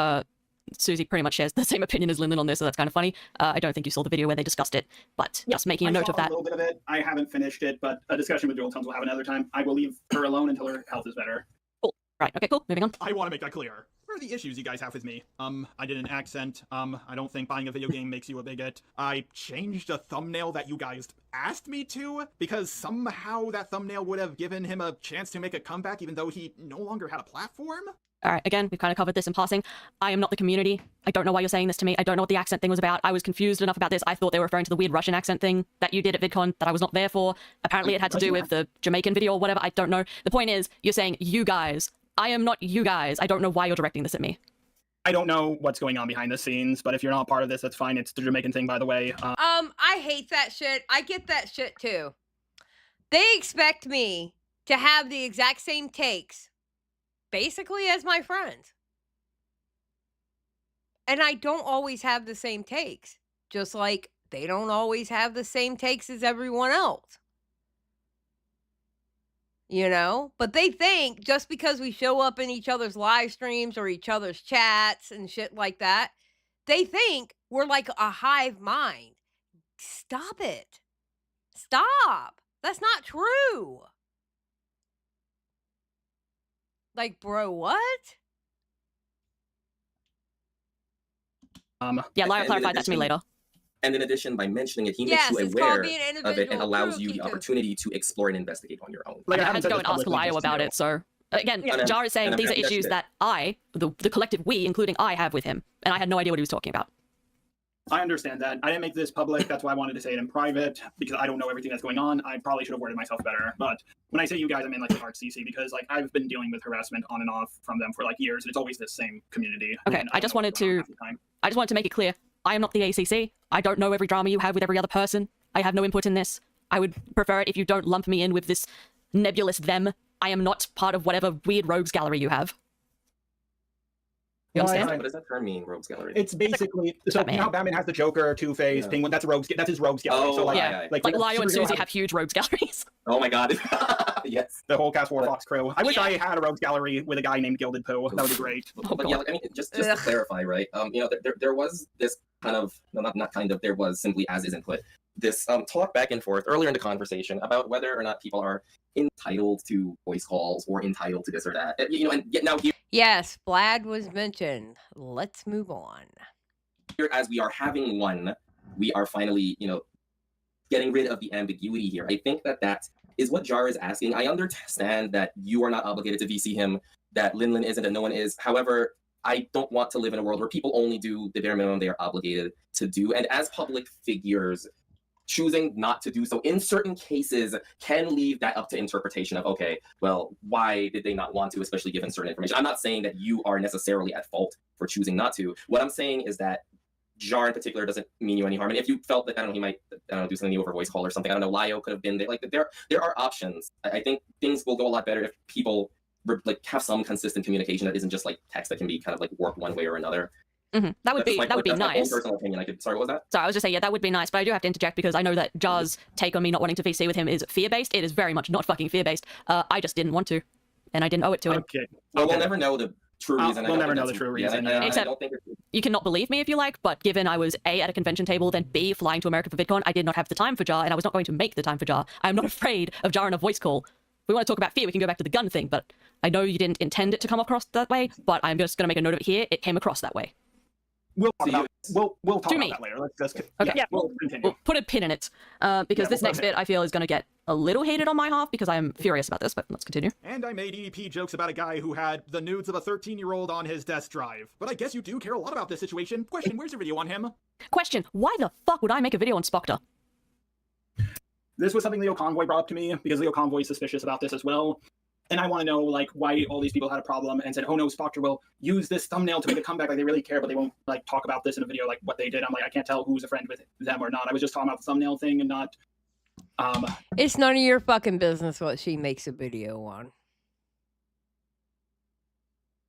[SPEAKER 5] Susie pretty much shares the same opinion as Lyndon on this, so that's kind of funny. I don't think you saw the video where they discussed it, but just making a note of that.
[SPEAKER 7] I saw a little bit of it. I haven't finished it, but a discussion with Joel Tums will have another time. I will leave her alone until her health is better.
[SPEAKER 5] Cool. Right, okay, cool. Moving on.
[SPEAKER 7] I want to make that clear. What are the issues you guys have with me? I did an accent. I don't think buying a video game makes you a bigot. I changed a thumbnail that you guys asked me to, because somehow that thumbnail would have given him a chance to make a comeback even though he no longer had a platform?
[SPEAKER 5] All right, again, we've kind of covered this in passing. I am not the community. I don't know why you're saying this to me. I don't know what the accent thing was about. I was confused enough about this. I thought they were referring to the weird Russian accent thing that you did at VidCon that I was not there for. Apparently it had to do with the Jamaican video or whatever. I don't know. The point is, you're saying you guys. I am not you guys. I don't know why you're directing this at me.
[SPEAKER 7] I don't know what's going on behind the scenes, but if you're not part of this, that's fine. It's the Jamaican thing, by the way.
[SPEAKER 3] I hate that shit. I get that shit too. They expect me to have the exact same takes, basically, as my friends. And I don't always have the same takes, just like they don't always have the same takes as everyone else. You know, but they think just because we show up in each other's live streams or each other's chats and shit like that, they think we're like a hive mind. Stop it. Stop. That's not true. Like, bro, what?
[SPEAKER 5] Yeah, Lyra clarified that to me later.
[SPEAKER 10] And in addition, by mentioning it, he makes you aware of it and allows you the opportunity to explore and investigate on your own.
[SPEAKER 5] I had to go and ask Lyo about it, so... Again, Jar is saying these are issues that the collective we, including I, have with him, and I had no idea what he was talking about.
[SPEAKER 7] I understand that. I didn't make this public, that's why I wanted to say it in private, because I don't know everything that's going on. I probably should have worded myself better, but when I say you guys, I mean like the Art CC, because like I've been dealing with harassment on and off from them for like years, and it's always the same community.
[SPEAKER 5] Okay, I just wanted to make it clear. I am not the ACC. I don't know every drama you have with every other person. I have no input in this. I would prefer it if you don't lump me in with this nebulous them. I am not part of whatever weird rogues gallery you have. You understand?
[SPEAKER 10] What does that term mean, rogues gallery?
[SPEAKER 7] It's basically so you know how Batman has the Joker, Two-Face, Penguin. That's his rogues gallery.
[SPEAKER 10] Oh,
[SPEAKER 7] so like,
[SPEAKER 10] yeah.
[SPEAKER 5] Like Lyo and Susie have huge rogues galleries.
[SPEAKER 10] Oh my god. Yes.
[SPEAKER 7] The whole Cast War Fox crew. I wish I had a rogues gallery with a guy named Gilded Pooh. That would be great.
[SPEAKER 10] But yeah, like, I mean, just to clarify, right? You know, there was this kind of, no, not kind of, there was simply as is input. This talk back and forth earlier in the conversation about whether or not people are entitled to voice calls or entitled to this or that. You know, and yet now here.
[SPEAKER 3] Yes, Vlad was mentioned. Let's move on.
[SPEAKER 10] Here, as we are having one, we are finally, you know, getting rid of the ambiguity here. I think that is what Jar is asking. I understand that you are not obligated to VC him, that Lin isn't, and no one is. However, I don't want to live in a world where people only do the bare minimum they are obligated to do. And as public figures, choosing not to do so in certain cases can leave that up to interpretation of, okay, well, why did they not want to, especially given certain information? I'm not saying that you are necessarily at fault for choosing not to. What I'm saying is that Jar in particular doesn't mean you any harm. And if you felt that, I don't know, he might, do something over voice call or something, I don't know, Lyo could have been there. Like, there are options. I think things will go a lot better if people like have some consistent communication that isn't just like text that can be kind of like warped one way or another.
[SPEAKER 5] Mm-hmm. That would be nice.
[SPEAKER 10] My own personal opinion. Sorry, what was that?
[SPEAKER 5] So I was just saying, yeah, that would be nice, but I do have to interject because I know that Jar's take on me not wanting to VC with him is fear-based. It is very much not fucking fear-based. I just didn't want to, and I didn't owe it to him.
[SPEAKER 7] Okay.
[SPEAKER 10] Well, we'll never know the true reason.
[SPEAKER 7] We'll never know the true reason.
[SPEAKER 5] Except, you cannot believe me if you like, but given I was A, at a convention table, then B, flying to America for VidCon, I did not have the time for Jar, and I was not going to make the time for Jar. I am not afraid of Jar in a voice call. If we want to talk about fear, we can go back to the gun thing, but I know you didn't intend it to come across that way, but I'm just going to make a note of it here. It came across that way.
[SPEAKER 7] We'll talk about that later. Let's just
[SPEAKER 5] okay.
[SPEAKER 7] Yeah, we'll continue.
[SPEAKER 5] We'll put a pin in it because this next bit I feel is going to get a little heated on my half because I am furious about this, but let's continue.
[SPEAKER 7] And I made EDP jokes about a guy who had the nudes of a 13-year-old on his desk drive. But I guess you do care a lot about this situation. Question, where's your video on him?
[SPEAKER 5] Question, why the fuck would I make a video on Spoctor?
[SPEAKER 7] This was something Leo Convoy brought up to me, because Leo Convoy is suspicious about this as well. And I want to know, like, why all these people had a problem and said, oh no, Spoctor will use this thumbnail to make a comeback, like they really care, but they won't, like, talk about this in a video, like what they did. I'm like, I can't tell who's a friend with them or not. I was just talking about the thumbnail thing and not...
[SPEAKER 3] It's none of your fucking business what she makes a video on.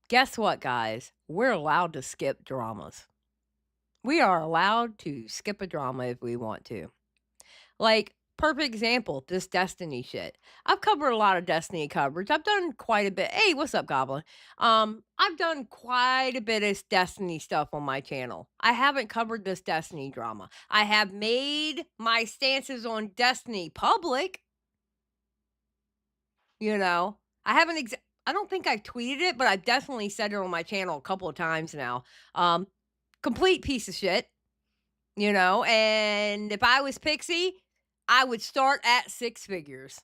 [SPEAKER 3] Guess what, guys? We're allowed to skip dramas. We are allowed to skip a drama if we want to. Like, perfect example, this Destiny shit. I've covered a lot of Destiny coverage. I've done quite a bit. Hey, what's up, Goblin? I've done quite a bit of Destiny stuff on my channel. I haven't covered this Destiny drama. I have made my stances on Destiny public. You know, I haven't I don't think I've tweeted it, but I've definitely said it on my channel a couple of times now. Complete piece of shit. You know, and if I was Pixie, I would start at 6 figures.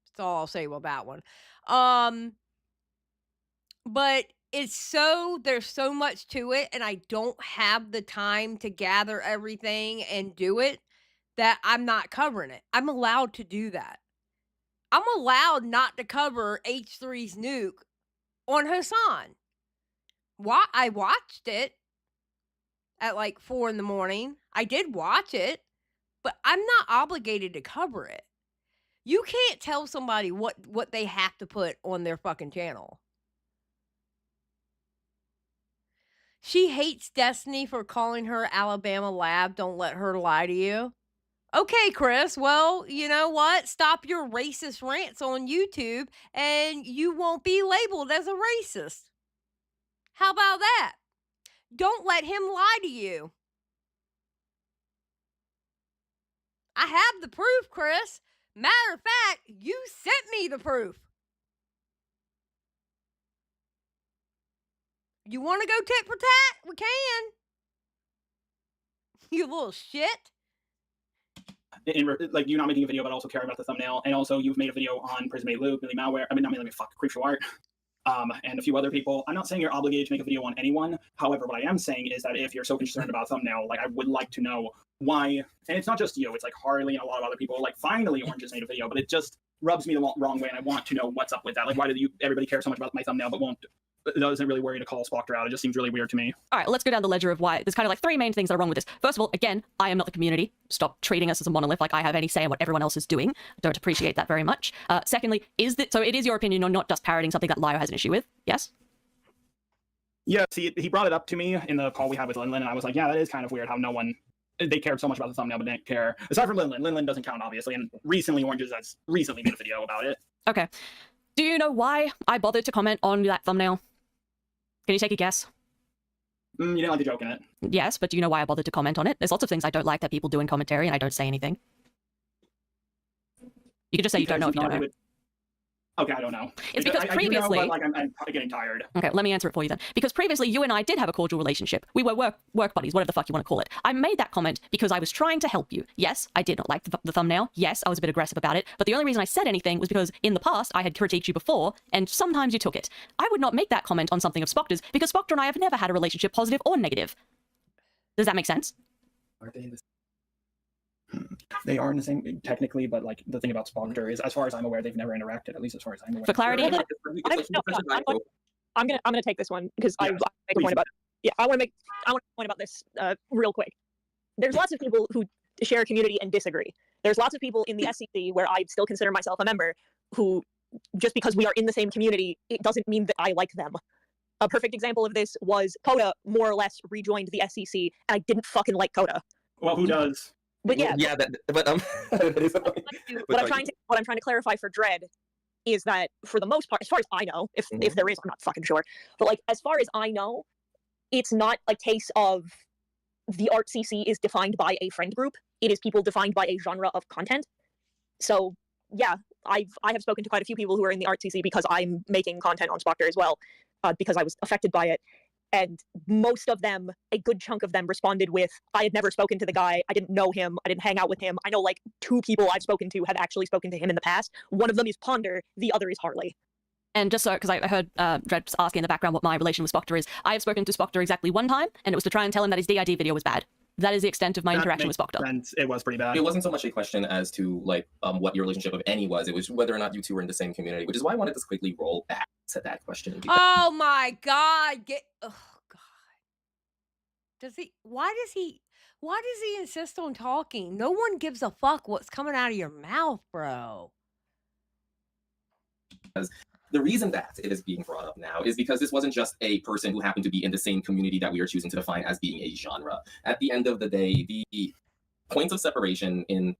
[SPEAKER 3] That's all I'll say about that one. But there's so much to it, and I don't have the time to gather everything and do it, that I'm not covering it. I'm allowed to do that. I'm allowed not to cover H3's nuke on Hassan. I watched it at like 4 in the morning. I did watch it. But I'm not obligated to cover it. You can't tell somebody what they have to put on their fucking channel. She hates Destiny for calling her Alabama Lab. Don't let her lie to you. Okay, Chris. Well, you know what? Stop your racist rants on YouTube and you won't be labeled as a racist. How about that? Don't let him lie to you. I have the proof, Chris. Matter of fact, you sent me the proof. You want to go tit for tat? We can. You little shit.
[SPEAKER 7] Like, you're not making a video, but also caring about the thumbnail. And also, you've made a video on Prison Made Loop, Mali-Malware. I mean, not Mali, fuck, Creepshow Art. And a few other people. I'm not saying you're obligated to make a video on anyone. However, what I am saying is that if you're so concerned about thumbnail, like, I would like to know why. And it's not just you, it's like Harley and a lot of other people. Like, finally Orange has made a video, but it just rubs me the wrong way, and I want to know what's up with that. Like, why do everybody care so much about my thumbnail but doesn't really worry to call Spoctor out? It just seems really weird to me.
[SPEAKER 5] All right, let's go down the ledger of why. There's kind of like 3 main things that are wrong with this. First of all, again, I am not the community. Stop treating us as a monolith like I have any say in what everyone else is doing. I don't appreciate that very much. Secondly, so it is your opinion on not just parroting something that Lio has an issue with? Yes?
[SPEAKER 7] Yeah, see, he brought it up to me in the call we had with Linlin, and I was like, yeah, that is kind of weird how they cared so much about the thumbnail but didn't care. Aside from Linlin. Linlin doesn't count, obviously, and recently Orange has recently made a video about it.
[SPEAKER 5] Okay. Do you know why I bothered to comment on that thumbnail? Can you take a guess?
[SPEAKER 7] You didn't like the joke in it.
[SPEAKER 5] Yes, but do you know why I bothered to comment on it? There's lots of things I don't like that people do in commentary, and I don't say anything. You can just say you don't know if you don't know.
[SPEAKER 7] Okay, I don't know.
[SPEAKER 5] It's because previously...
[SPEAKER 7] I do know, but, like, I'm probably getting tired.
[SPEAKER 5] Okay, let me answer it for you then. Because previously, you and I did have a cordial relationship. We were work buddies, whatever the fuck you want to call it. I made that comment because I was trying to help you. Yes, I did not like the thumbnail. Yes, I was a bit aggressive about it. But the only reason I said anything was because in the past, I had critiqued you before, and sometimes you took it. I would not make that comment on something of Spoctor's because Spoctor and I have never had a relationship, positive or negative. Does that make sense?
[SPEAKER 7] Are they in this? They are in the same, technically, but like the thing about Spoctor is, as far as I'm aware, they've never interacted. At least as far as I'm aware.
[SPEAKER 5] For clarity,
[SPEAKER 9] I'm gonna take this one because I make a point about it. Yeah, I want to make a point about this real quick. There's lots of people who share a community and disagree. There's lots of people in the SEC where I still consider myself a member who, just because we are in the same community, it doesn't mean that I like them. A perfect example of this was Coda more or less rejoined the SEC, and I didn't fucking like Coda.
[SPEAKER 7] Well, who does?
[SPEAKER 9] But yeah,
[SPEAKER 10] what
[SPEAKER 9] I'm trying to clarify for Dread is that for the most part, as far as I know, if there is, I'm not fucking sure, but like as far as I know, it's not a case of the art CC is defined by a friend group. It is people defined by a genre of content. So yeah, I have spoken to quite a few people who are in the art CC because I'm making content on Spoctor as well, because I was affected by it. And most of them, a good chunk of them, responded with, I had never spoken to the guy, I didn't know him, I didn't hang out with him. I know like 2 people I've spoken to have actually spoken to him in the past. One of them is Ponder, the other is Harley.
[SPEAKER 5] And just so, because I heard Dred asking in the background what my relation with Spoctor is, I have spoken to Spoctor exactly 1 time, and it was to try and tell him that his DID video was bad. That is the extent of my interaction with Spoctor.
[SPEAKER 7] It was pretty bad.
[SPEAKER 10] It wasn't so much a question as to like what your relationship, of any, was. It was whether or not you two were in the same community, which is why I wanted to quickly roll back to that question.
[SPEAKER 3] Oh my God! Oh God! Why does he insist on talking? No one gives a fuck what's coming out of your mouth, bro.
[SPEAKER 10] Because the reason that it is being brought up now is because this wasn't just a person who happened to be in the same community that we are choosing to define as being a genre. At the end of the day, the points of separation in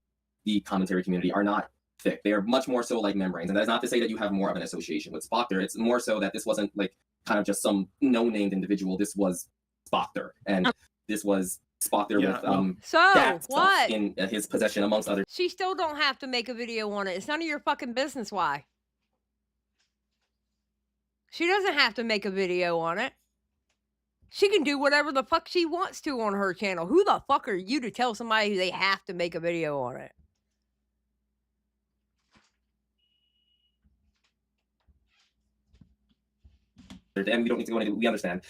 [SPEAKER 10] the commentary community are not thick. They are much more so like membranes. And that is not to say that you have more of an association with Spoctor. It's more so that this wasn't like kind of just some no-named individual. This was Spoctor. And this was Spoctor with
[SPEAKER 3] so
[SPEAKER 10] that
[SPEAKER 3] what
[SPEAKER 10] in his possession, amongst others.
[SPEAKER 3] She still don't have to make a video on it. It's none of your fucking business why. She doesn't have to make a video on it. She can do whatever the fuck she wants to on her channel. Who the fuck are you to tell somebody they have to make a video on it?
[SPEAKER 10] And we don't need to go into it. We understand.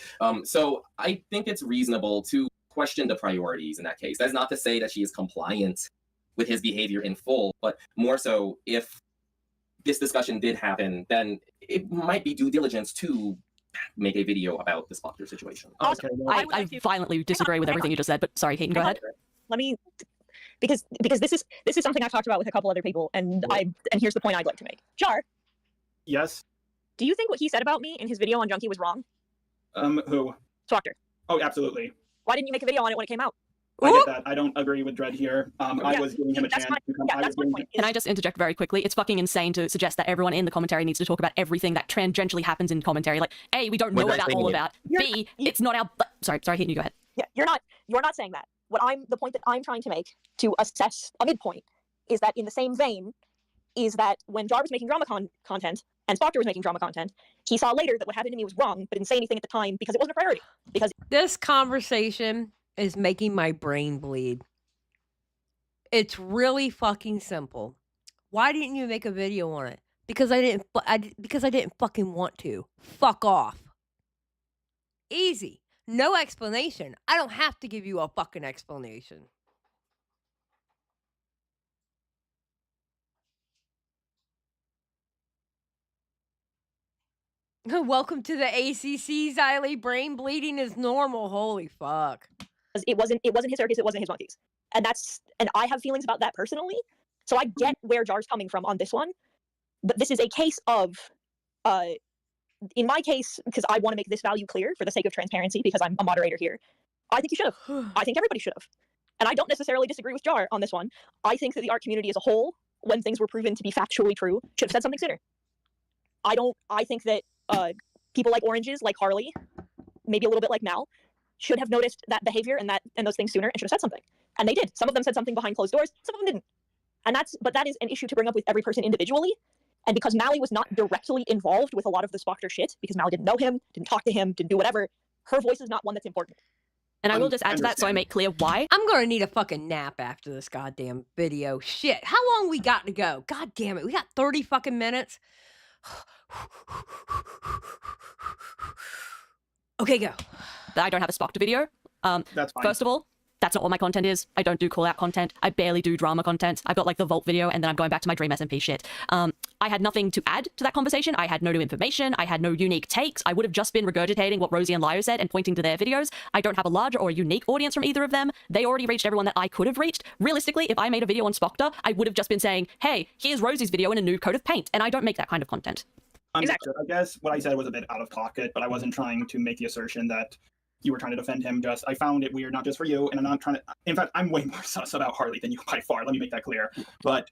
[SPEAKER 10] So I think it's reasonable to question the priorities in that case. That's not to say that she is compliant with his behavior in full, but more so if this discussion did happen, then it might be due diligence to make a video about the Spoctor situation.
[SPEAKER 5] Okay, well, I violently disagree with everything you just said, but sorry, Keaton, go ahead.
[SPEAKER 9] Let me, because this is something I've talked about with a couple other people, and here's the point I'd like to make. Jar.
[SPEAKER 7] Yes.
[SPEAKER 9] Do you think what he said about me in his video on Junkie was wrong?
[SPEAKER 7] Who?
[SPEAKER 9] Spoctor.
[SPEAKER 7] Oh, absolutely.
[SPEAKER 9] Why didn't you make a video on it when it came out?
[SPEAKER 7] I did that. I don't agree with Dred here. I was giving him a chance to come.
[SPEAKER 5] Can I just interject very quickly? It's fucking insane to suggest that everyone in the commentary needs to talk about everything that tangentially happens in commentary. Like, A, we don't know about all about. B, it's not our. Sorry, Keaton, you go ahead.
[SPEAKER 9] Yeah, you're not saying that. The point that I'm trying to make to assess a midpoint is that in the same vein, is that when Jar was making drama content and Spoctor was making drama content, he saw later that what happened to me was wrong, but didn't say anything at the time because it wasn't a priority. Because
[SPEAKER 3] this conversation is making my brain bleed. It's really fucking simple. Why didn't you make a video on it? Because I didn't fucking want to. Fuck off. Easy. No explanation. I don't have to give you a fucking explanation. Welcome to the ACC, Xylie. Brain bleeding is normal. Holy fuck.
[SPEAKER 9] It wasn't his circus, it wasn't his monkeys. And I have feelings about that personally. So I get where Jar's coming from on this one. But this is a case of, in my case, because I want to make this value clear for the sake of transparency, because I'm a moderator here, I think you should have. I think everybody should have. And I don't necessarily disagree with Jar on this one. I think that the art community as a whole, when things were proven to be factually true, should have said something sooner. I think that people like Oranges, like Harley, maybe a little bit like Mal, should have noticed that behavior and those things sooner and should have said something. And they did. Some of them said something behind closed doors, some of them didn't. But that is an issue to bring up with every person individually. And because Mally was not directly involved with a lot of the Spoctor shit, because Mally didn't know him, didn't talk to him, didn't do whatever, her voice is not one that's important.
[SPEAKER 5] And I will just add to that so I make clear why.
[SPEAKER 3] I'm gonna need a fucking nap after this goddamn video. Shit, how long we got to go? God damn it, we got 30 fucking minutes. Okay, go.
[SPEAKER 5] I don't have a Spoctor video.
[SPEAKER 7] That's fine.
[SPEAKER 5] First of all, that's not what my content is. I don't do call-out content. I barely do drama content. I've got like the Vault video, and then I'm going back to my Dream SMP shit. I had nothing to add to that conversation. I had no new information. I had no unique takes. I would have just been regurgitating what Rosie and Lio said and pointing to their videos. I don't have a larger or a unique audience from either of them. They already reached everyone that I could have reached. Realistically, if I made a video on Spoctor, I would have just been saying, hey, here's Rosie's video in a nude coat of paint, and I don't make that kind of content.
[SPEAKER 7] Exactly. I guess what I said was a bit out of pocket, but I wasn't trying to make the assertion that you were trying to defend him. I found it weird, not just for you, and I'm not trying to. In fact, I'm way more sus about Harley than you by far. Let me make that clear. But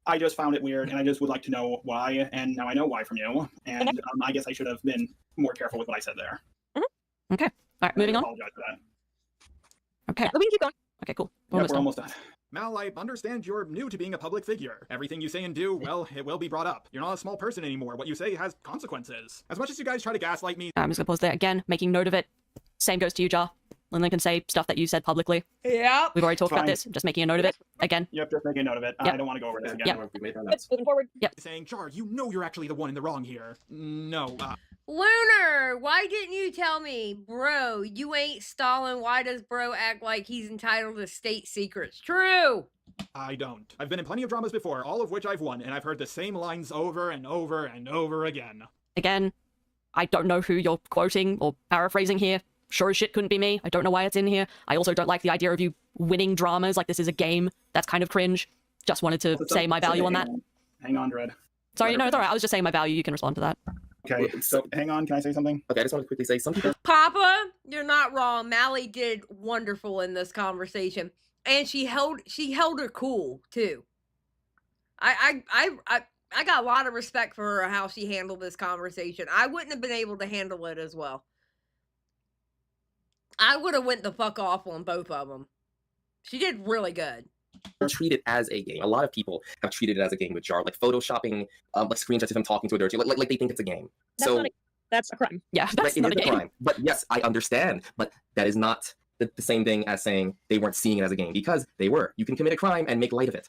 [SPEAKER 7] I just found it weird, and I just would like to know why, and now I know why from you. And I guess I should have been more careful with what I said there.
[SPEAKER 5] Mm-hmm. Okay. All right, moving on.
[SPEAKER 7] I apologize for that.
[SPEAKER 5] Okay.
[SPEAKER 9] We can keep going.
[SPEAKER 5] Okay, cool.
[SPEAKER 7] We're almost done. Mal, I understand you're new to being a public figure. Everything you say and do, well, it will be brought up. You're not a small person anymore. What you say has consequences. As much as you guys try to gaslight me...
[SPEAKER 5] I'm just gonna pause there again, making note of it. Same goes to you, Jar. Linlin can say stuff that you said publicly.
[SPEAKER 3] Yep.
[SPEAKER 5] We've already talked about
[SPEAKER 7] Fine.
[SPEAKER 5] this. Just making a note of it. Again.
[SPEAKER 7] Yep, just making a note of it.
[SPEAKER 5] Yep.
[SPEAKER 7] I don't want to go over this again.
[SPEAKER 5] Yep.
[SPEAKER 10] We made that
[SPEAKER 9] Yep, moving forward.
[SPEAKER 7] Saying, Jar, you know you're actually the one in the wrong here. No,
[SPEAKER 3] Lunar, why didn't you tell me? Bro, you ain't Stalin. Why does bro act like he's entitled to state secrets? True.
[SPEAKER 7] I don't. I've been in plenty of dramas before, all of which I've won, and I've heard the same lines over and over and over again.
[SPEAKER 5] Again, I don't know who you're quoting or paraphrasing here. Sure as shit couldn't be me. I don't know why it's in here. I also don't like the idea of you winning dramas like this is a game. That's kind of cringe. Just wanted to say my value on that.
[SPEAKER 7] Hang on, Dread.
[SPEAKER 5] Sorry, no, it's alright. I was just saying my value. You can respond to that.
[SPEAKER 7] Okay, so hang on, can I say something?
[SPEAKER 10] Okay, I just want to quickly say something.
[SPEAKER 3] Papa, you're not wrong. Mally did wonderful in this conversation, and she held her cool too. I got a lot of respect for her how she handled this conversation. I wouldn't have been able to handle it as well. I would have went the fuck off on both of them. She did really good.
[SPEAKER 10] Treat it as a game. A lot of people have treated it as a game with Jar, like photoshopping, like screenshots of him talking to a dirty, like they think it's a game.
[SPEAKER 9] That's a crime.
[SPEAKER 5] Yeah, that's
[SPEAKER 10] it
[SPEAKER 5] not
[SPEAKER 10] is
[SPEAKER 5] a
[SPEAKER 10] a
[SPEAKER 5] game.
[SPEAKER 10] crime. But yes, I understand. But that is not the same thing as saying they weren't seeing it as a game, because they were. You can commit a crime and make light of it.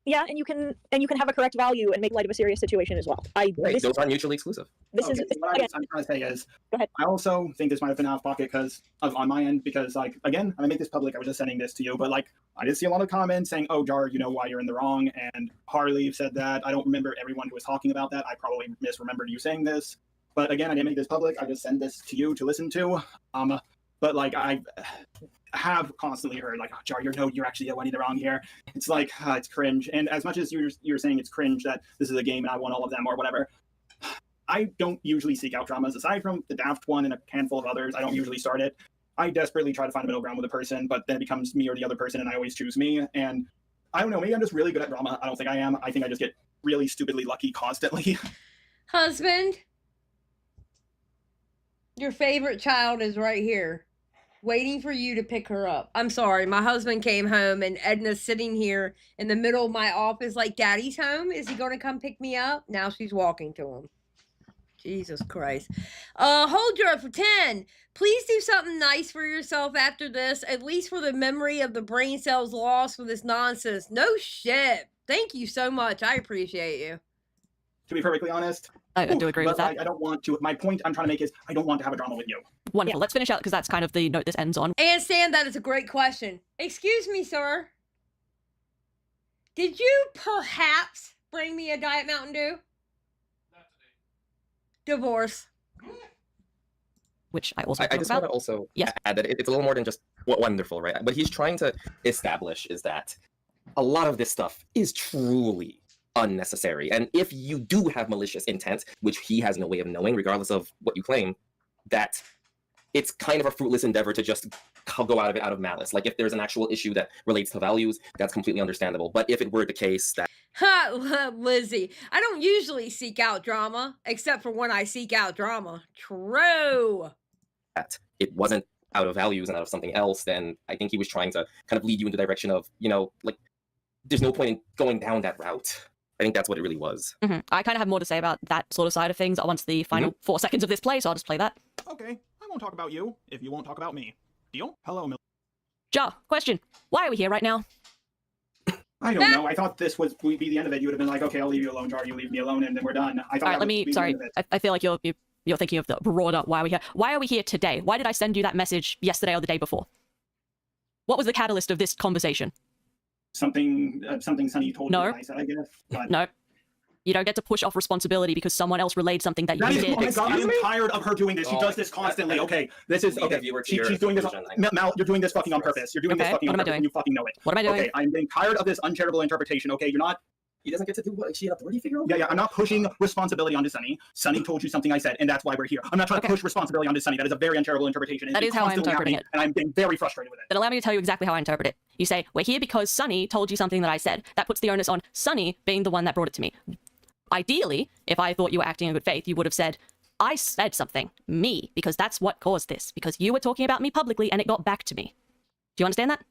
[SPEAKER 9] Yeah, and you can have a correct value and make light of a serious situation as well.
[SPEAKER 10] Those are mutually exclusive.
[SPEAKER 9] This is
[SPEAKER 7] what I'm trying to say is,
[SPEAKER 9] go ahead.
[SPEAKER 7] I also think this might have been out of pocket because on my end, because like again, I make this public. I was just sending this to you, but like I did see a lot of comments saying, "Oh, Jar, you know why you're in the wrong." And Harley said that. I don't remember everyone who was talking about that. I probably misremembered you saying this, but again, I didn't make this public. I just send this to you to listen to. But like I have constantly heard like, oh, Jar, you're actually the one in the wrong here. It's like it's cringe. And as much as you're saying it's cringe that this is a game and I won all of them or whatever, I don't usually seek out dramas aside from the Daft one and a handful of others. I don't usually start it. I desperately try to find a middle ground with a person, but then it becomes me or the other person, and I always choose me. And I don't know, maybe I'm just really good at drama. I don't think I am. I think I just get really stupidly lucky constantly.
[SPEAKER 3] Husband, your favorite child is right here, waiting for you to pick her up. I'm sorry, my husband came home and Edna's sitting here in the middle of my office like, Daddy's home? Is he going to come pick me up? Now she's walking to him. Jesus Christ. Hold your for 10. Please do something nice for yourself after this, at least for the memory of the brain cells lost for this nonsense. No shit. Thank you so much. I appreciate you.
[SPEAKER 7] To be perfectly honest,
[SPEAKER 5] I do agree with that.
[SPEAKER 7] I don't want to. My point I'm trying to make is I don't want to have a drama with you.
[SPEAKER 5] Wonderful. Let's finish out because that's kind of the note this ends on.
[SPEAKER 3] And Stan, that is a great question. Excuse me, sir. Did you perhaps bring me a Diet Mountain Dew? Divorce.
[SPEAKER 5] Which I also
[SPEAKER 10] I just want to also add that it's a little more than just wonderful, right? What he's trying to establish is that a lot of this stuff is truly unnecessary. And if you do have malicious intent, which he has no way of knowing, regardless of what you claim, that it's kind of a fruitless endeavor to just go out of it out of malice. Like if there's an actual issue that relates to values, that's completely understandable. But if it were the case that
[SPEAKER 3] Lizzie, I don't usually seek out drama, except for when I seek out drama. True.
[SPEAKER 10] That it wasn't out of values and out of something else, then I think he was trying to kind of lead you in the direction of, like, there's no point in going down that route. I think that's what it really was.
[SPEAKER 5] Mm-hmm. I kind of have more to say about that sort of side of things once the final 4 seconds of this play, so I'll just play that.
[SPEAKER 7] Okay, I won't talk about you if you won't talk about me. Deal? Hello,
[SPEAKER 5] Jar, question. Why are we here right now?
[SPEAKER 7] I don't know. I thought this would be the end of it. You would have been like, okay, I'll leave you alone, Jar. You leave me alone, and then we're done. I thought.
[SPEAKER 5] All right, let me. Sorry, I feel like you're thinking of the broader why are we here. Why are we here today? Why did I send you that message yesterday or the day before? What was the catalyst of this conversation?
[SPEAKER 7] Something Sunny told me. I said, I guess. But...
[SPEAKER 5] No. You don't get to push off responsibility because someone else relayed something that you did.
[SPEAKER 7] Oh my God, I'm tired of her doing this. She does this constantly. Okay, this is okay. She's doing this. Mal, you're doing this fucking on purpose. You're doing this fucking on purpose, and you fucking know it.
[SPEAKER 5] What am I doing?
[SPEAKER 7] Okay, I'm getting tired of this uncharitable interpretation. Okay, you're not.
[SPEAKER 10] He doesn't get to do what she an authority figure.
[SPEAKER 7] Yeah, I'm not pushing responsibility onto Sunny. Sunny told you something I said, and that's why we're here. I'm not trying to push responsibility onto Sunny. That is a very uncharitable interpretation.
[SPEAKER 5] That is how I'm interpreting it,
[SPEAKER 7] and I'm getting very frustrated with it.
[SPEAKER 5] Then allow me to tell you exactly how I interpret it. You say we're here because Sunny told you something that I said. That puts the onus on Sunny being the one that brought it to me. Ideally, if I thought you were acting in good faith, you would have said, I said something, me, because that's what caused this, because you were talking about me publicly and it got back to me. Do you understand that?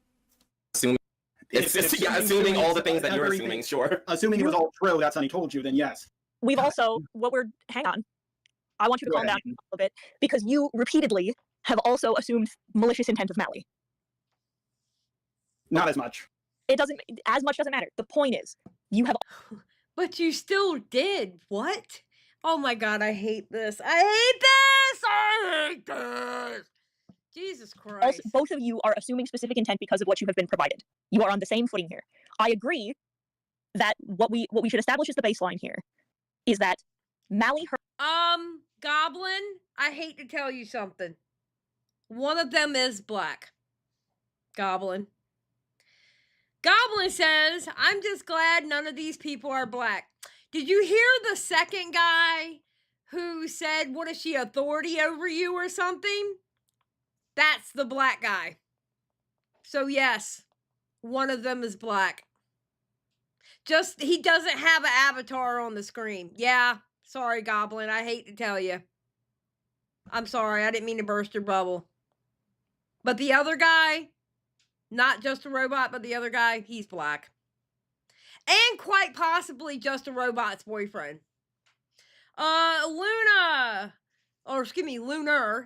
[SPEAKER 10] Assuming all the things that you're assuming, sure.
[SPEAKER 7] Assuming it was all true that Sunny told you, then yes.
[SPEAKER 9] We've also, hang on. I want you to calm down a little bit, because you repeatedly have also assumed malicious intent of Mali.
[SPEAKER 7] Not as much.
[SPEAKER 9] As much doesn't matter. The point is, you have...
[SPEAKER 3] But you still did. What? Oh my god, I hate this. I hate this! I hate this! Jesus Christ.
[SPEAKER 9] Also, both of you are assuming specific intent because of what you have been provided. You are on the same footing here. I agree that what we should establish as the baseline here is that Mali...
[SPEAKER 3] Goblin, I hate to tell you something. One of them is black. Goblin. Goblin says, I'm just glad none of these people are black. Did you hear the second guy who said, what is she, authority over you or something? That's the black guy. So yes, one of them is black. Just, he doesn't have an avatar on the screen. Yeah, sorry, Goblin. I hate to tell you. I'm sorry. I didn't mean to burst your bubble. But the other guy, not just a robot, but the other guy, he's black. And quite possibly just a robot's boyfriend. Lunar,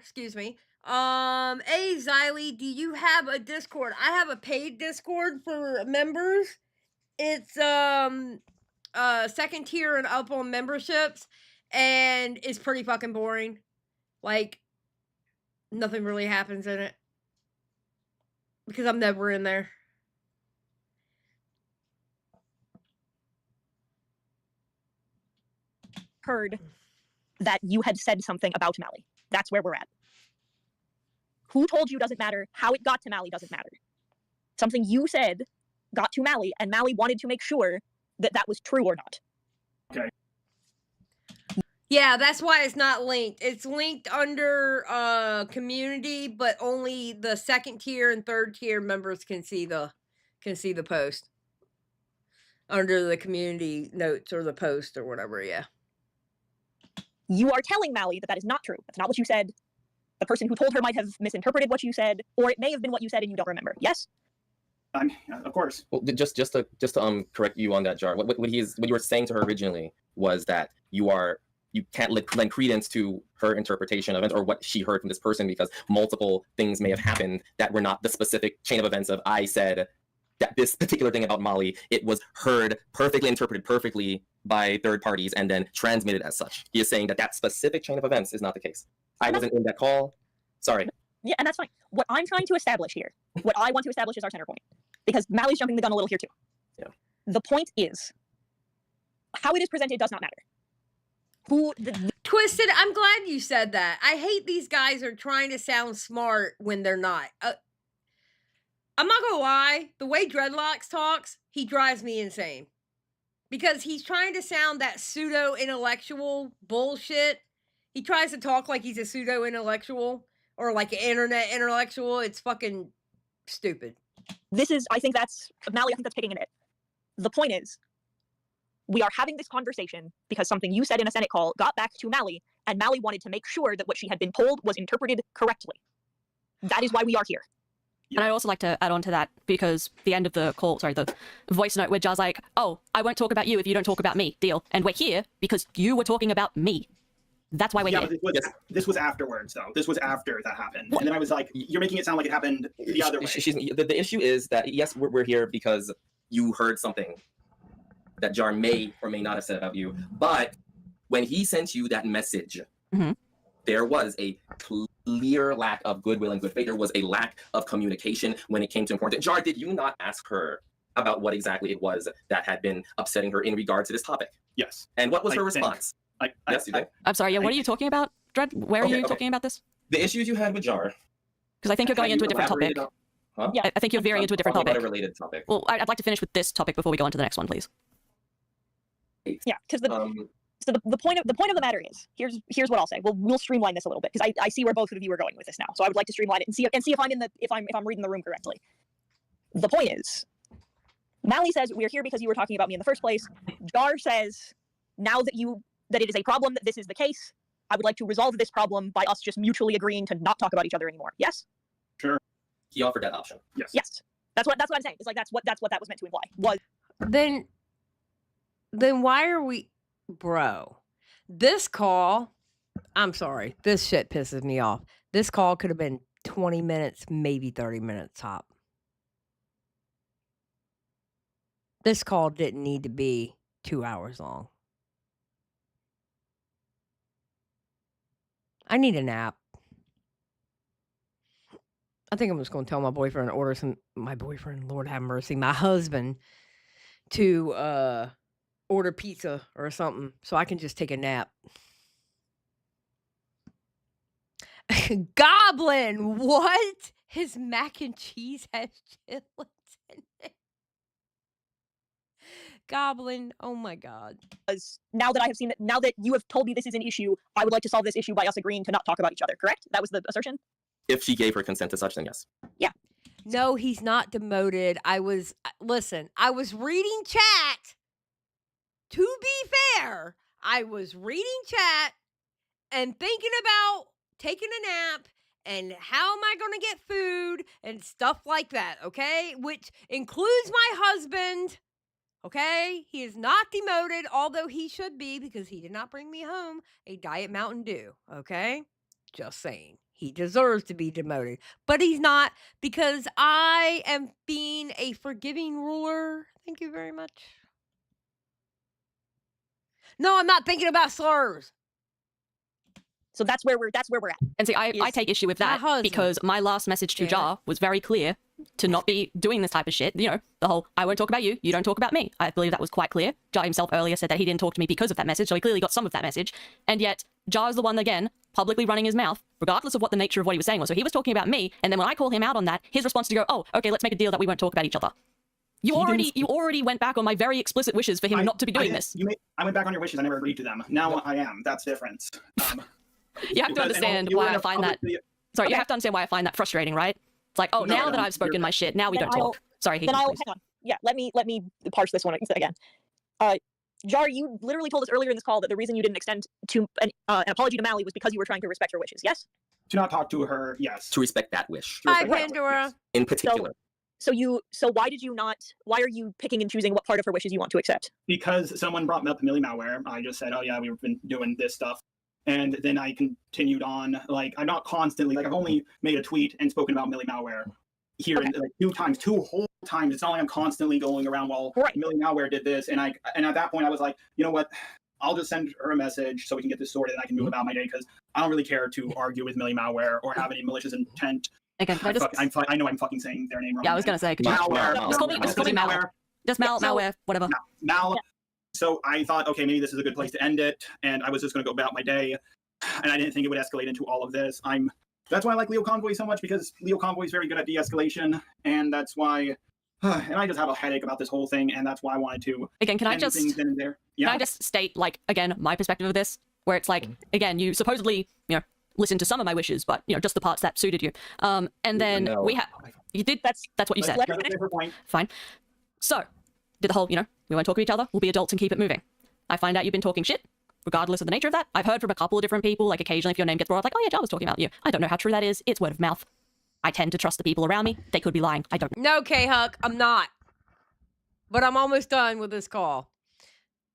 [SPEAKER 3] excuse me. Hey, Xylie, do you have a Discord? I have a paid Discord for members. It's, second tier and up on memberships, and it's pretty fucking boring. Like, nothing really happens in it. Because I'm never in there.
[SPEAKER 9] Heard that you had said something about Mali. That's where we're at. Who told you doesn't matter. How it got to Mali doesn't matter. Something you said got to Mali, and Mali wanted to make sure that that was true or not.
[SPEAKER 7] Okay.
[SPEAKER 3] Yeah, that's why it's not linked. It's linked under community, but only the second tier and third tier members can see the post. Under the community notes or the post or whatever, yeah.
[SPEAKER 9] You are telling Mali that that is not true. That's not what you said. The person who told her might have misinterpreted what you said, or it may have been what you said and you don't remember. Yes?
[SPEAKER 7] Of course.
[SPEAKER 10] Well, just to correct you on that, Jar. What you were saying to her originally was that you can't lend credence to her interpretation of it or what she heard from this person because multiple things may have happened that were not the specific chain of events of I said that this particular thing about Mali, it was heard perfectly, interpreted perfectly by third parties and then transmitted as such. He is saying that that specific chain of events is not the case. I wasn't in that call. Sorry.
[SPEAKER 9] Yeah, and that's fine. What I'm trying to establish here, what I want to establish is our center point. Because Mali's jumping the gun a little here too.
[SPEAKER 10] Yeah.
[SPEAKER 9] The point is, how it is presented does not matter.
[SPEAKER 3] Twisted, I'm glad you said that. I hate these guys are trying to sound smart when they're not. I'm not gonna lie, the way Dreadlocks talks, he drives me insane. Because he's trying to sound that pseudo-intellectual bullshit. He tries to talk like he's a pseudo-intellectual or like an internet intellectual. It's fucking stupid.
[SPEAKER 9] I think that's picking at it. The point is, we are having this conversation because something you said in a Senate call got back to Mali, and Mali wanted to make sure that what she had been told was interpreted correctly. That is why we are here.
[SPEAKER 5] And I'd also like to add on to that, because the end of the call, the voice note where Jar's like, oh, I won't talk about you if you don't talk about me, deal. And we're here because you were talking about me. That's why we're here.
[SPEAKER 7] But this was afterwards, though. This was after that happened. What? And then I was like, you're making it sound like it happened the other way.
[SPEAKER 10] The issue is that, yes, we're here because you heard something that Jar may or may not have said about you. But when he sent you that message, there was a clear lack of goodwill and good faith. There was a lack of communication when it came to important. Jar, did you not ask her about what exactly it was that had been upsetting her in regard to this topic?
[SPEAKER 7] Yes.
[SPEAKER 10] And what was her response? Yes, you did.
[SPEAKER 5] I'm sorry, yeah, what are you talking about, Dread? Where are you talking about this?
[SPEAKER 10] The issues you had with Jar.
[SPEAKER 5] Because I think you're going into a different topic.
[SPEAKER 10] Huh?
[SPEAKER 5] Yeah, I think you're veering into a different topic.
[SPEAKER 10] A related topic.
[SPEAKER 5] Well, I'd like to finish with this topic before we go on to the next one, please.
[SPEAKER 9] Yeah, because the point of the matter is, here's what I'll say. We'll streamline this a little bit because I see where both of you are going with this now. So I would like to streamline it and see if I'm reading the room correctly. The point is, Mali says we're here because you were talking about me in the first place. Jar says now that it is a problem that this is the case, I would like to resolve this problem by us just mutually agreeing to not talk about each other anymore. Yes?
[SPEAKER 7] Sure.
[SPEAKER 10] He offered that option.
[SPEAKER 7] Yes.
[SPEAKER 9] Yes. That's what I'm saying. It's like that's what that was meant to imply.
[SPEAKER 3] Then why are we, bro? This call I'm sorry. This shit pisses me off. This call could have been 20 minutes, maybe 30 minutes top. This call didn't need to be 2 hours long. I need a nap. I think I'm just going to tell my boyfriend to order some. My boyfriend, Lord have mercy, my husband, to order pizza or something so I can just take a nap. Goblin, what? His mac and cheese has chitlins in it. Goblin, oh my god.
[SPEAKER 9] Now that I have seen that, now that you have told me this is an issue, I would like to solve this issue by us agreeing to not talk about each other, correct? That was the assertion?
[SPEAKER 10] If she gave her consent to such, then yes.
[SPEAKER 9] Yeah.
[SPEAKER 3] No, he's not demoted. Listen, I was reading chat. To be fair, I was reading chat and thinking about taking a nap and how am I going to get food and stuff like that, okay? Which includes my husband, okay? He is not demoted, although he should be because he did not bring me home a Diet Mountain Dew, okay? Just saying. He deserves to be demoted, but he's not because I am being a forgiving ruler. Thank you very much. No, I'm not thinking about slurs.
[SPEAKER 9] So that's where we're at.
[SPEAKER 5] And see, I take issue with that because my last message to Jar was very clear to not be doing this type of shit. You know, the whole, I won't talk about you, you don't talk about me. I believe that was quite clear. Jar himself earlier said that he didn't talk to me because of that message, so he clearly got some of that message. And yet, Jar is the one, again, publicly running his mouth, regardless of what the nature of what he was saying was. So he was talking about me, and then when I call him out on that, his response to go, oh, okay, let's make a deal that we won't talk about each other. You already went back on my very explicit wishes for him not to be doing this.
[SPEAKER 7] I went back on your wishes. I never agreed to them. Now I am. That's different.
[SPEAKER 5] You have to understand why I find that. Sorry, you have to understand why I find that frustrating, right? It's like, oh, now that I've spoken my shit, now we don't talk. Sorry,
[SPEAKER 9] hang on. Yeah, let me parse this one again. Jar, you literally told us earlier in this call that the reason you didn't extend to an apology to Mali was because you were trying to respect her wishes. Yes.
[SPEAKER 7] To not talk to her. Yes.
[SPEAKER 10] To respect that wish.
[SPEAKER 3] Hi, Pandora.
[SPEAKER 7] Yes.
[SPEAKER 10] In particular.
[SPEAKER 9] So why did you not? Why are you picking and choosing what part of her wishes you want to accept?
[SPEAKER 7] Because someone brought up Mali-Malware. I just said, oh yeah, we've been doing this stuff. And then I continued on. Like, I'm not constantly, like, I've only made a tweet and spoken about Mali-Malware here in, like, two whole times. It's not like I'm constantly going around, well, Mali-Malware did this. And at that point I was like, you know what? I'll just send her a message so we can get this sorted and I can move about my day because I don't really care to argue with Mali-Malware or have any malicious intent.
[SPEAKER 5] Again, can
[SPEAKER 7] I know I'm fucking saying their name wrong.
[SPEAKER 5] Yeah, I was going to say, could you just call me Malware. Just Malware, whatever.
[SPEAKER 7] Mal. So I thought, okay, maybe this is a good place to end it. And I was just going to go about my day. And I didn't think it would escalate into all of this. That's why I like Leo Convoy so much, because Leo Convoy is very good at de-escalation. And that's why, and I just have a headache about this whole thing. And that's why I wanted to.
[SPEAKER 5] Again, can I just state, like, again, my perspective of this, where it's like, again, you supposedly, you know, listen to some of my wishes, but, you know, just the parts that suited you. And then you did, that's what you said. Fine. So, did the whole, you know, we won't talk to each other, we'll be adults and keep it moving. I find out you've been talking shit, regardless of the nature of that. I've heard from a couple of different people, like occasionally if your name gets brought up, like, oh yeah, Jar was talking about you. I don't know how true that is. It's word of mouth. I tend to trust the people around me. They could be lying. I don't.
[SPEAKER 3] No, K-Huck, I'm not. But I'm almost done with this call.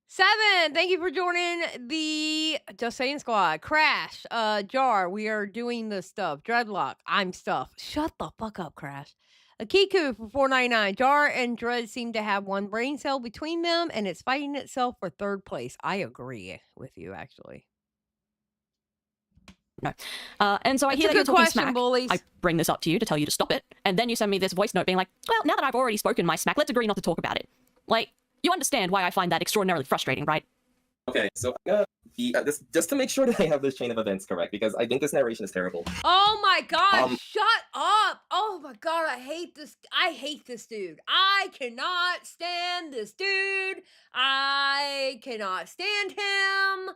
[SPEAKER 3] 7, thank you for joining the Just Saying Squad. Crash, Jar, we are doing this stuff. Dreadlock, I'm stuff. Shut the fuck up, Crash. Akiku for $4.99. Jar and Dread seem to have one brain cell between them, and it's fighting itself for 3rd place. I agree with you, actually.
[SPEAKER 5] No. And so I hear that you're talking smack. Bullies. I bring this up to you to tell you to stop it, and then you send me this voice note being like, well, now that I've already spoken my smack, let's agree not to talk about it. Like, you understand why I find that extraordinarily frustrating, right?
[SPEAKER 10] Okay, so I'm gonna be just to make sure that I have this chain of events correct, because I think this narration is terrible.
[SPEAKER 3] Oh my god, shut up! Oh my god, I hate this dude. I cannot stand this dude. I cannot stand him.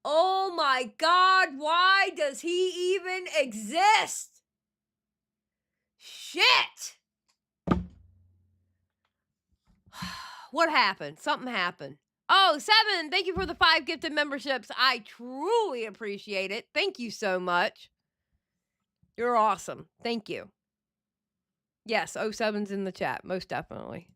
[SPEAKER 3] Oh my god, why does he even exist? Shit! What happened? Something happened. Oh, 7, thank you for the 5 gifted memberships. I truly appreciate it. Thank you so much. You're awesome. Thank you. Yes, 07's in the chat, most definitely.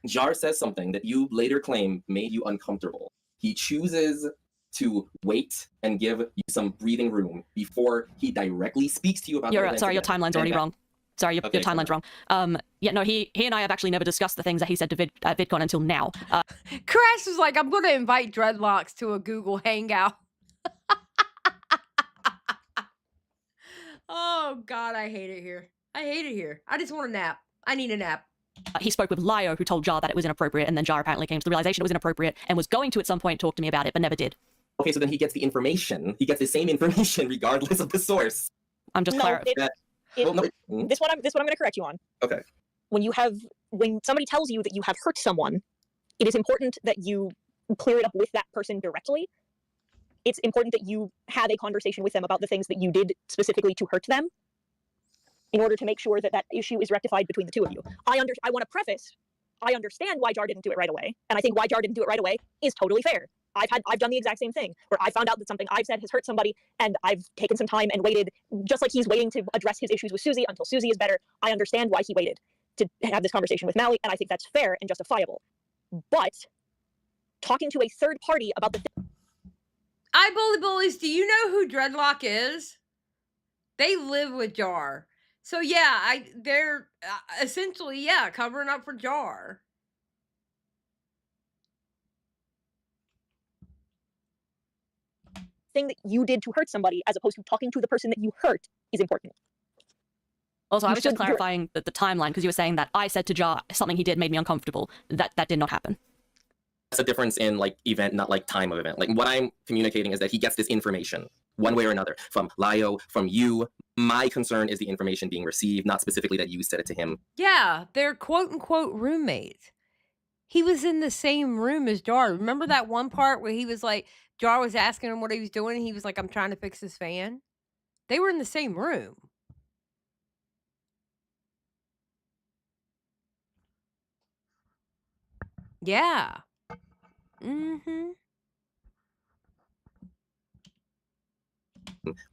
[SPEAKER 10] Jar says something that you later claim made you uncomfortable. He chooses to wait and give you some breathing room before he directly speaks to you about the
[SPEAKER 5] Sorry, your timeline's already wrong. Sorry, your timeline's wrong. Yeah, no, he and I have actually never discussed the things that he said to VidCon until now.
[SPEAKER 3] Crash was like, I'm going to invite Dreadlocks to a Google Hangout. Oh, God, I hate it here. I hate it here. I just want a nap. I need a nap.
[SPEAKER 5] He spoke with Lyo, who told Jar that it was inappropriate, and then Jar apparently came to the realization it was inappropriate and was going to at some point talk to me about it, but never did.
[SPEAKER 10] Okay, so then he gets the information. He gets the same information regardless of the source.
[SPEAKER 5] I'm just clarifying.
[SPEAKER 9] This one I'm going to correct you on.
[SPEAKER 10] Okay.
[SPEAKER 9] When somebody tells you that you have hurt someone, it is important that you clear it up with that person directly. It's important that you have a conversation with them about the things that you did specifically to hurt them, in order to make sure that that issue is rectified between the two of you. I want to preface, I understand why Jar didn't do it right away, and I think why Jar didn't do it right away is totally fair. I've done the exact same thing, where I found out that something I've said has hurt somebody, and I've taken some time and waited, just like he's waiting to address his issues with Susie until Susie is better. I understand why he waited to have this conversation with Mali, and I think that's fair and justifiable. But talking to a third party about the
[SPEAKER 3] Bullies, do you know who Dreadlock is? They live with Jar. So yeah, they're essentially, covering up for Jar.
[SPEAKER 9] thing that you did to hurt somebody, as opposed to talking to the person that you hurt, is important.
[SPEAKER 5] Also, I was just clarifying the timeline, because you were saying that I said to Jar something he did made me uncomfortable. That did not happen.
[SPEAKER 10] That's a difference in like event, not like time of event. Like what I'm communicating is that he gets this information one way or another from Lyo, from you. My concern is the information being received, not specifically that you said it to him.
[SPEAKER 3] Yeah, they're quote unquote roommates. He was in the same room as Jar. Remember that one part where he was like, Jar was asking him what he was doing, and he was like, I'm trying to fix this fan? They were in the same room. Yeah. Mm-hmm.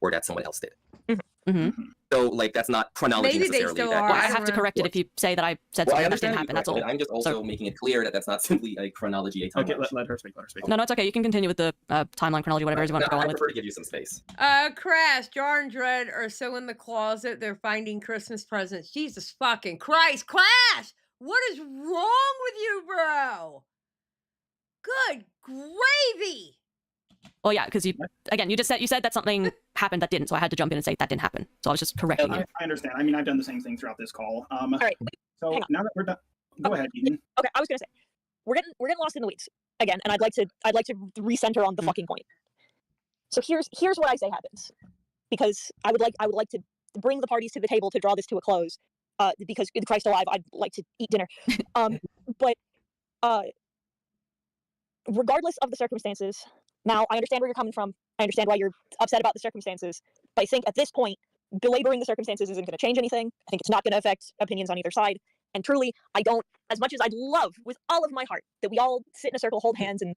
[SPEAKER 10] Or that someone else did.
[SPEAKER 5] Mm-hmm.
[SPEAKER 10] So, like, that's not chronology
[SPEAKER 3] Maybe they
[SPEAKER 10] necessarily.
[SPEAKER 3] still
[SPEAKER 10] that
[SPEAKER 3] are.
[SPEAKER 5] Well, I have to correct it if you say that I said something that didn't happen. That's all.
[SPEAKER 10] I'm just also making it clear that that's not simply a chronology, a timeline.
[SPEAKER 7] Okay, let her speak. Let her speak.
[SPEAKER 5] No, it's okay. You can continue with the timeline chronology, whatever it is you want to go on
[SPEAKER 10] I
[SPEAKER 5] with.
[SPEAKER 10] prefer to give you some space.
[SPEAKER 3] Crash, Jar and Dread are so in the closet, they're finding Christmas presents. Jesus fucking Christ, Crash! What is wrong with you, bro? Good gravy!
[SPEAKER 5] Well, yeah, because you said that something happened that didn't, so I had to jump in and say that didn't happen. So I was just correcting you.
[SPEAKER 7] I understand. I mean, I've done the same thing throughout this call.
[SPEAKER 9] All right.
[SPEAKER 7] So now that we're done, go ahead, Eden.
[SPEAKER 9] Okay, I was gonna say we're getting lost in the weeds again, and I'd like to recenter on the fucking point. So here's what I say happens, because I would like to bring the parties to the table to draw this to a close. Because in Christ alive, I'd like to eat dinner. But regardless of the circumstances, now I understand where you're coming from. I understand why you're upset about the circumstances. But I think at this point, belaboring the circumstances isn't going to change anything. I think it's not going to affect opinions on either side. And truly, I don't, as much as I'd love with all of my heart that we all sit in a circle, hold hands, and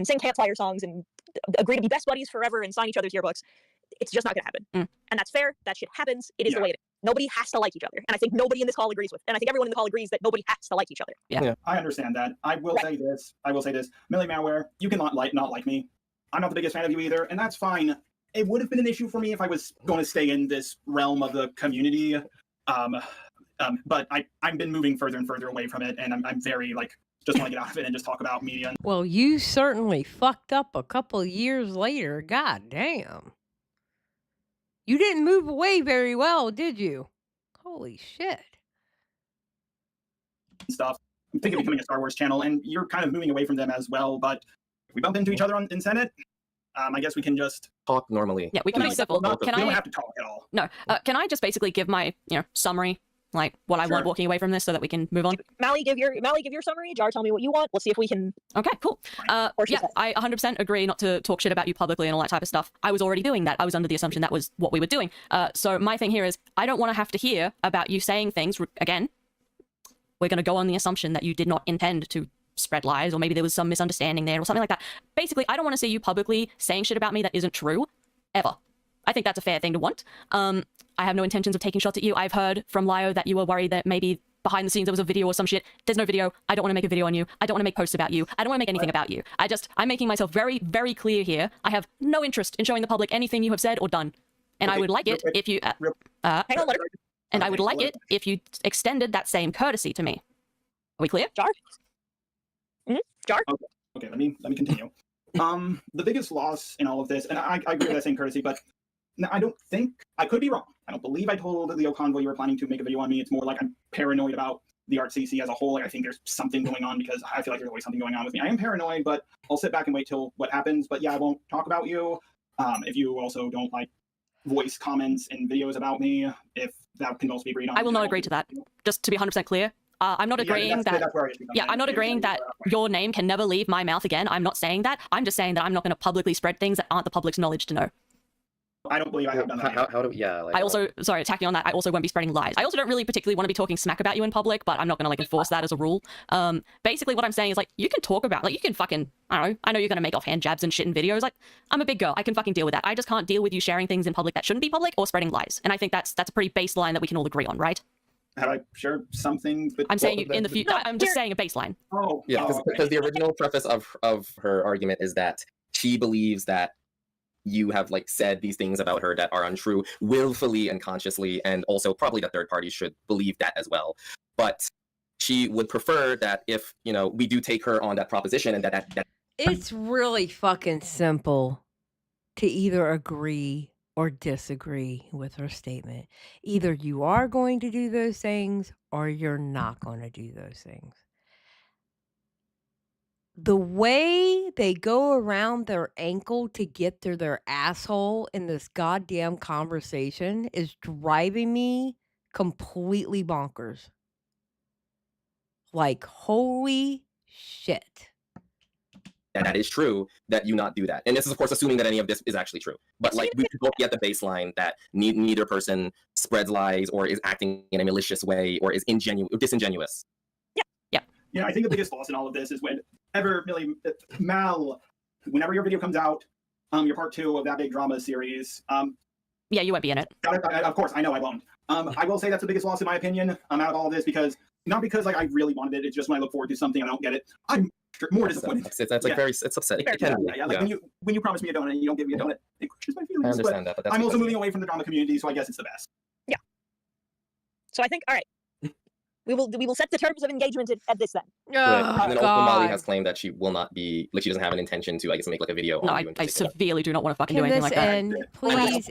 [SPEAKER 9] sing campfire songs and agree to be best buddies forever and sign each other's yearbooks, it's just not going to happen. And that's fair. That shit happens. It is the way it is. Nobody has to like each other. And I think nobody in this call agrees with. And I think everyone in the call agrees that nobody has to like each other.
[SPEAKER 5] Yeah.
[SPEAKER 7] I understand that. I will say this. Mali-Malware, you can not like me. I'm not the biggest fan of you either, and that's fine. It would have been an issue for me if I was going to stay in this realm of the community. But I've been moving further and further away from it, and I'm very, just want to get out of it and just talk about media.
[SPEAKER 3] Well, you certainly fucked up a couple of years later. God damn. You didn't move away very well, did you? Holy shit.
[SPEAKER 7] Stuff. I'm thinking of becoming a Star Wars channel, and you're kind of moving away from them as well, but if we bump into each other in Senate, I guess we can just
[SPEAKER 10] talk normally.
[SPEAKER 5] Yeah, we can be civil.
[SPEAKER 7] We don't have to talk at all.
[SPEAKER 5] No. Can I just basically give my summary, like what I want walking away from this, so that we can move on?
[SPEAKER 9] Mali, give your summary. Jar, tell me what you want. Let's see if we can.
[SPEAKER 5] Okay, cool. Yeah, I 100% agree not to talk shit about you publicly and all that type of stuff. I was already doing that. I was under the assumption that was what we were doing. So my thing here is I don't want to have to hear about you saying things again. We're going to go on the assumption that you did not intend to spread lies, or maybe there was some misunderstanding there or something like that. Basically, I don't want to see you publicly saying shit about me that isn't true, ever. I think that's a fair thing to want. I have no intentions of taking shots at you. I've heard from Lyo that you were worried that maybe behind the scenes there was a video or some shit. There's no video. I don't want to make a video on you. I don't want to make posts about you. I don't want to make anything about you. I'm making myself very, very clear here. I have no interest in showing the public anything you have said or done. And I would like it if you...
[SPEAKER 9] Hang on, let her...
[SPEAKER 5] And I would like it if you extended that same courtesy to me. Are we clear?
[SPEAKER 9] Jar? Jar?
[SPEAKER 7] Okay, let me continue. The biggest loss in all of this, and I agree with that same courtesy, but I don't think, I could be wrong. I don't believe I told the Leo Convoy you were planning to make a video on me. It's more like I'm paranoid about the ArtCC as a whole. Like I think there's something going on because I feel like there's always something going on with me. I am paranoid, but I'll sit back and wait till what happens. But yeah, I won't talk about you. If you also don't like voice comments and videos about me, if that can also be agreed on.
[SPEAKER 5] I will not agree to that. Just to be 100% clear. I'm not agreeing I'm not agreeing that your name can never leave my mouth again. I'm not saying that. I'm just saying that I'm not going to publicly spread things that aren't the public's knowledge to know.
[SPEAKER 7] I don't believe I have done that.
[SPEAKER 10] How do yeah? Like,
[SPEAKER 5] I also, sorry, tacking on that, I also won't be spreading lies. I also don't really particularly want to be talking smack about you in public, but I'm not going to like enforce that as a rule. Basically what I'm saying is like, you can talk about, like you can fucking, I know you're going to make offhand jabs and shit in videos. Like, I'm a big girl. I can fucking deal with that. I just can't deal with you sharing things in public that shouldn't be public or spreading lies. And I think that's a pretty baseline that we can all agree on, right?
[SPEAKER 7] Have I shared something?
[SPEAKER 5] I'm saying in the future. I'm just saying a baseline.
[SPEAKER 7] Oh,
[SPEAKER 10] yeah, because the original preface of her argument is that she believes that you have like said these things about her that are untrue willfully and consciously, and also probably the third party should believe that as well. But she would prefer that if, you know, we do take her on that proposition and that
[SPEAKER 3] It's really fucking simple to either agree or disagree with her statement. Either you are going to do those things or you're not going to do those things. The way they go around their ankle to get to their asshole in this goddamn conversation is driving me completely bonkers. Like, holy shit.
[SPEAKER 10] that is true, that you not do that. And this is, of course, assuming that any of this is actually true. But like, we both get the baseline that neither person spreads lies or is acting in a malicious way or is disingenuous.
[SPEAKER 7] Yeah, I think the biggest loss in all of this is whenever your video comes out, your part 2 of that big drama series.
[SPEAKER 5] Yeah, you won't be in it.
[SPEAKER 7] Of course, I know I won't. I will say that's the biggest loss in my opinion out of all of this, because not because like I really wanted it. It's just when I look forward to something I don't get it, I'm more disappointed.
[SPEAKER 10] It's like it's upsetting. It can be.
[SPEAKER 7] Like when you promise me a donut and you don't give me a donut, it crushes my feelings.
[SPEAKER 10] I understand that, but
[SPEAKER 7] I'm also moving away from the drama community, so I guess it's the best.
[SPEAKER 9] Yeah. So I think, all right. We will set the terms of engagement at this then.
[SPEAKER 3] Oh,
[SPEAKER 10] and then also Molly has claimed that she will not be, like, she doesn't have an intention to, I guess, make like a video
[SPEAKER 5] no,
[SPEAKER 10] on you.
[SPEAKER 5] I severely do not want to fucking do
[SPEAKER 3] Can
[SPEAKER 5] anything
[SPEAKER 3] this
[SPEAKER 5] like that.
[SPEAKER 3] end? Please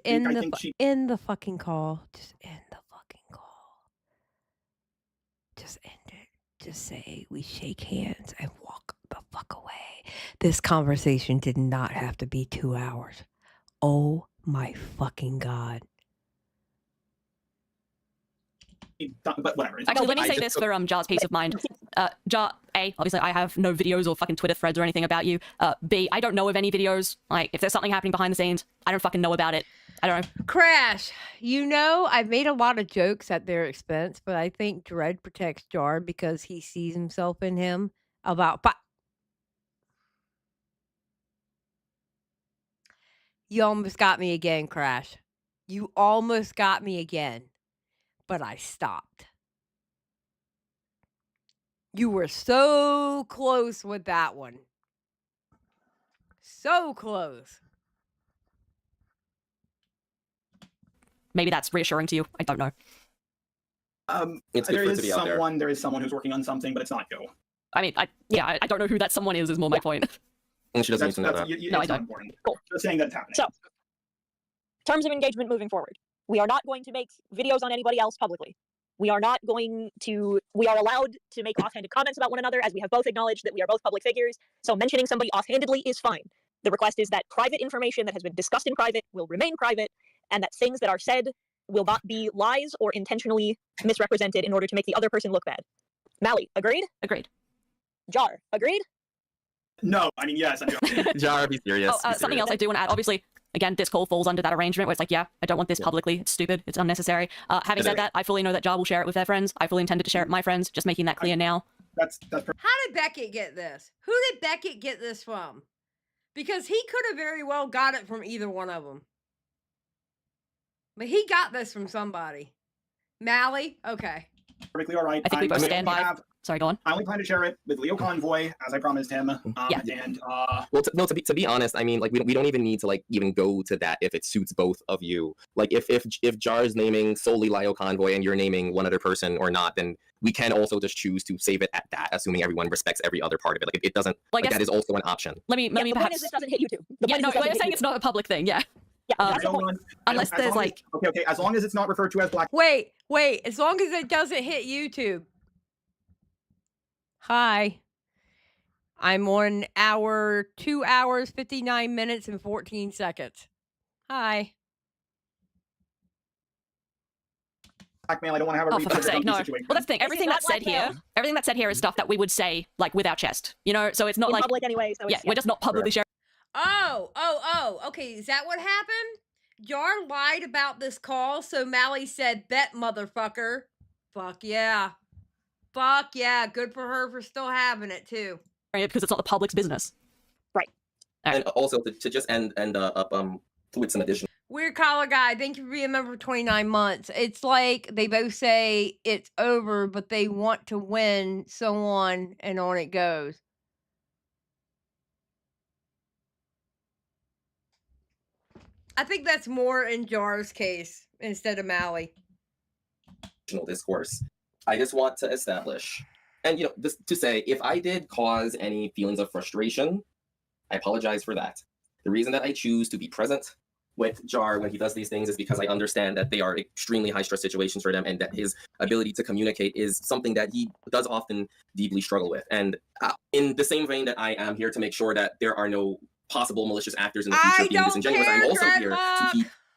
[SPEAKER 3] end the fucking call. Just end the fucking call. Just end it. Just say we shake hands and walk the fuck away. This conversation did not have to be 2 hours. Oh my fucking God.
[SPEAKER 7] But whatever.
[SPEAKER 5] Actually, let me say this for Jar's peace of mind. Jar, A, obviously I have no videos or fucking Twitter threads or anything about you. B, I don't know of any videos. Like, if there's something happening behind the scenes, I don't fucking know about it. I don't know.
[SPEAKER 3] Crash, you know, I've made a lot of jokes at their expense, but I think Dread protects Jar because he sees himself in him about... You almost got me again, Crash. You almost got me again. But I stopped. You were so close with that one. So close.
[SPEAKER 5] Maybe that's reassuring to you. I don't know.
[SPEAKER 10] It's good for it to be out there.
[SPEAKER 7] There is someone who's working on something, but it's not you.
[SPEAKER 5] I mean, I don't know who that someone is more my point.
[SPEAKER 10] And she doesn't need to know that.
[SPEAKER 5] No, I don't.
[SPEAKER 7] Important. Cool. Just saying that's happening.
[SPEAKER 9] So, terms of engagement moving forward. We are not going to make videos on anybody else publicly. We are allowed to make offhanded comments about one another, as we have both acknowledged that we are both public figures. So mentioning somebody offhandedly is fine. The request is that private information that has been discussed in private will remain private, and that things that are said will not be lies or intentionally misrepresented in order to make the other person look bad. Mali, agreed?
[SPEAKER 5] Agreed.
[SPEAKER 9] Jar, agreed?
[SPEAKER 7] No, I mean, yes.
[SPEAKER 10] Jar, be serious.
[SPEAKER 5] Something else I do want to add. Obviously, again, this call falls under that arrangement where it's like, yeah, I don't want this publicly. It's stupid. It's unnecessary. Having said that, I fully know that Jar will share it with their friends. I fully intended to share it with my friends, just making that clear now.
[SPEAKER 7] That's
[SPEAKER 3] How did Beckett get this? Who did Beckett get this from? Because he could have very well got it from either one of them. But he got this from somebody. Mali? Okay.
[SPEAKER 7] Perfectly all right.
[SPEAKER 5] I think we both stand by. Sorry, go on.
[SPEAKER 7] I only plan to share it with Leo Convoy, as I promised him.
[SPEAKER 5] Yeah.
[SPEAKER 7] And
[SPEAKER 10] well, no, to be honest, I mean, like we don't even need to like even go to that if it suits both of you. Like if Jar's naming solely Leo Convoy and you're naming one other person or not, then we can also just choose to save it at that, assuming everyone respects every other part of it. Like it doesn't.
[SPEAKER 5] Well,
[SPEAKER 10] like that is also an option.
[SPEAKER 5] Let me
[SPEAKER 9] the point
[SPEAKER 5] perhaps.
[SPEAKER 9] is this doesn't hit you two.
[SPEAKER 5] You're saying it's not a public thing. Yeah.
[SPEAKER 9] Yeah,
[SPEAKER 7] I don't want,
[SPEAKER 5] unless there's like.
[SPEAKER 7] Okay. As long as it's not referred to as black.
[SPEAKER 3] Wait. As long as it doesn't hit YouTube. Hi. I'm on 2 hours, 59 minutes, and 14 seconds. Hi.
[SPEAKER 7] Blackmail. I don't want to have a
[SPEAKER 5] Oh, for fuck's sake, no.
[SPEAKER 7] situation.
[SPEAKER 5] Well, that's the thing. Everything that's said here is stuff that we would say like with our chest. You know, so it's not
[SPEAKER 9] in
[SPEAKER 5] like
[SPEAKER 9] public anyway. So
[SPEAKER 5] yeah, we're just not publicly sharing.
[SPEAKER 3] Oh. Okay, is that what happened? Jar lied about this call, so Mali said, bet, motherfucker. Fuck yeah. Good for her for still having it, too.
[SPEAKER 5] Because it's not the public's business.
[SPEAKER 9] Right.
[SPEAKER 10] And also to just end up with some additional.
[SPEAKER 3] Weird Collar Guy, thank you for being a member for 29 months. It's like they both say it's over, but they want to win, so on and on it goes. I think that's more in Jar's case instead of Mali.
[SPEAKER 10] Discourse. I just want to establish, and you know, this to say, if I did cause any feelings of frustration, I apologize for that. The reason that I choose to be present with Jar when he does these things is because I understand that they are extremely high stress situations for them, and that his ability to communicate is something that he does often deeply struggle with. And in the same vein that I am here to make sure that there are no possible malicious actors in the future being disingenuous, I'm also here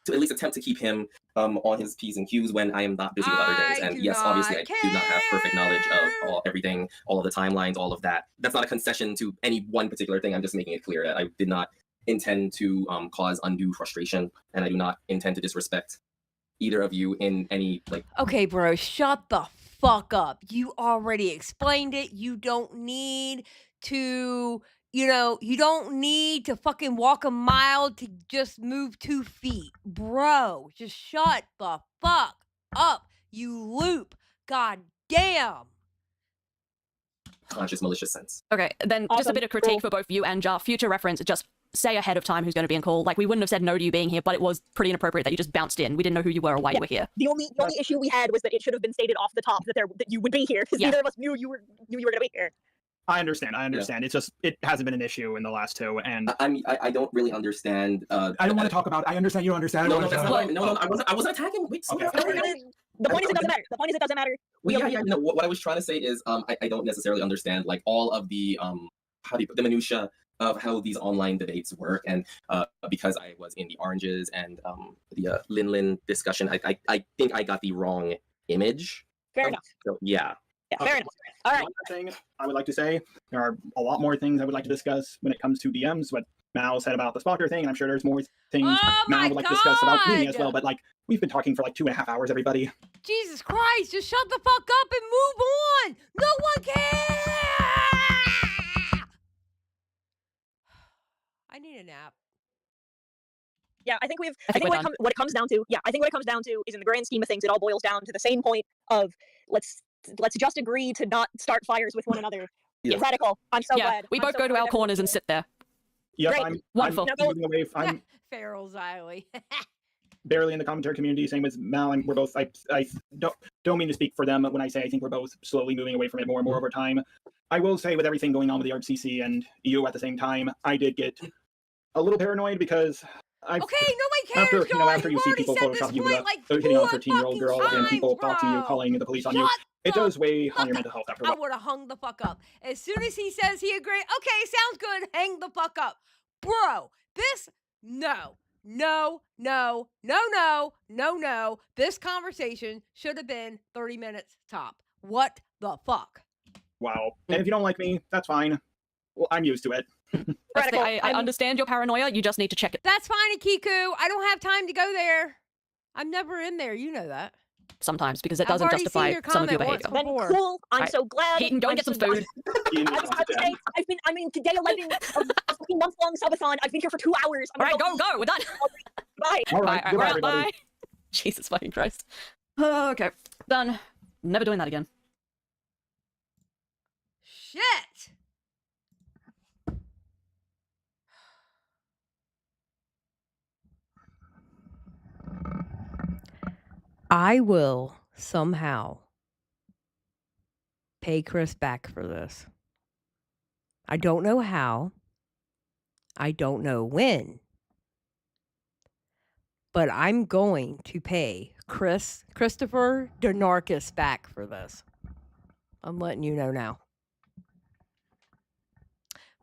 [SPEAKER 10] to at least attempt to keep him on his P's and Q's when I am not busy with other things. And yes, obviously I do not have perfect knowledge of everything, all of the timelines, all of that. That's not a concession to any one particular thing. I'm just making it clear that I did not intend to cause undue frustration, and I do not intend to disrespect either of you in any like.
[SPEAKER 3] Okay, bro, shut the fuck up. You already explained it. You don't need to. You don't need to fucking walk a mile to just move 2 feet. Bro, just shut the fuck up, you loop. God damn.
[SPEAKER 10] Conscious malicious sense.
[SPEAKER 5] Okay, then just a bit of critique for both you and Jar. Future reference, just say ahead of time who's going to be in call. Like, we wouldn't have said no to you being here, but it was pretty inappropriate that you just bounced in. We didn't know who you were or why you were here.
[SPEAKER 9] The only issue we had was that it should have been stated off the top that you would be here, because neither of us knew you were going to be here.
[SPEAKER 7] I understand.
[SPEAKER 10] Yeah.
[SPEAKER 7] It's just, it hasn't been an issue in the last two, and
[SPEAKER 10] I don't really understand.
[SPEAKER 7] I don't want to talk about. I understand you don't understand.
[SPEAKER 10] No, I wasn't attacking. Wait,
[SPEAKER 9] Okay. The point is it doesn't matter.
[SPEAKER 10] Yeah. No, what I was trying to say is, I don't necessarily understand like all of the the minutia of how these online debates work, and because I was in the oranges and the Lin discussion, I think I got the wrong image.
[SPEAKER 9] Fair enough.
[SPEAKER 10] So yeah.
[SPEAKER 9] Yeah, fair enough. All right.
[SPEAKER 7] One more thing I would like to say, there are a lot more things I would like to discuss when it comes to DMs, what Mal said about the Spocker thing, and I'm sure there's more things Mal would like to discuss about me as well, but like, we've been talking for like 2.5 hours, everybody.
[SPEAKER 3] Jesus Christ, just shut the fuck up and move on. No one cares. I need a nap.
[SPEAKER 9] Yeah, I think what it comes down to is, in the grand scheme of things, it all boils down to the same point of let's just agree to not start fires with one another.
[SPEAKER 10] Yeah.
[SPEAKER 9] Radical. I'm so glad.
[SPEAKER 5] We both go to our corners and sit there.
[SPEAKER 7] Yep,
[SPEAKER 9] Great.
[SPEAKER 5] Wonderful.
[SPEAKER 7] I'm moving away. I'm
[SPEAKER 3] Feral Xylie.
[SPEAKER 7] barely in the commentary community. Same with Mal, and we're both. I don't mean to speak for them when I say I think we're both slowly moving away from it more and more over time. I will say, with everything going on with the RCC and you at the same time, I did get a little paranoid because
[SPEAKER 3] Okay, nobody cares.
[SPEAKER 7] After you see people Photoshop you with hitting on a 13-year-old girl and people talk to you, calling the police on you, it does weigh on your mental health after a while.
[SPEAKER 3] I would have hung the fuck up. As soon as he says he agreed, okay, sounds good, hang the fuck up. Bro, this, no. This conversation should have been 30 minutes top. What the fuck?
[SPEAKER 7] Wow. And if you don't like me, that's fine. Well, I'm used to it.
[SPEAKER 5] I understand your paranoia, you just need to check it.
[SPEAKER 3] That's fine, Akiku. I don't have time to go there. I'm never in there, you know that.
[SPEAKER 5] Sometimes, because it doesn't justify some of your behavior.
[SPEAKER 9] Then cool. I'm so glad.
[SPEAKER 5] Heaton, go and get some food.
[SPEAKER 9] I've been day 11 of a month-long subathon. I've been here for 2 hours.
[SPEAKER 5] All right, go. We're done.
[SPEAKER 9] Bye.
[SPEAKER 7] All right. Goodbye, everybody.
[SPEAKER 5] Bye. Jesus fucking Christ. Okay, done. Never doing that again.
[SPEAKER 3] Shit! I will somehow pay Chris back for this. I don't know how. I don't know when. But I'm going to pay Christopher Donarkis back for this. I'm letting you know now.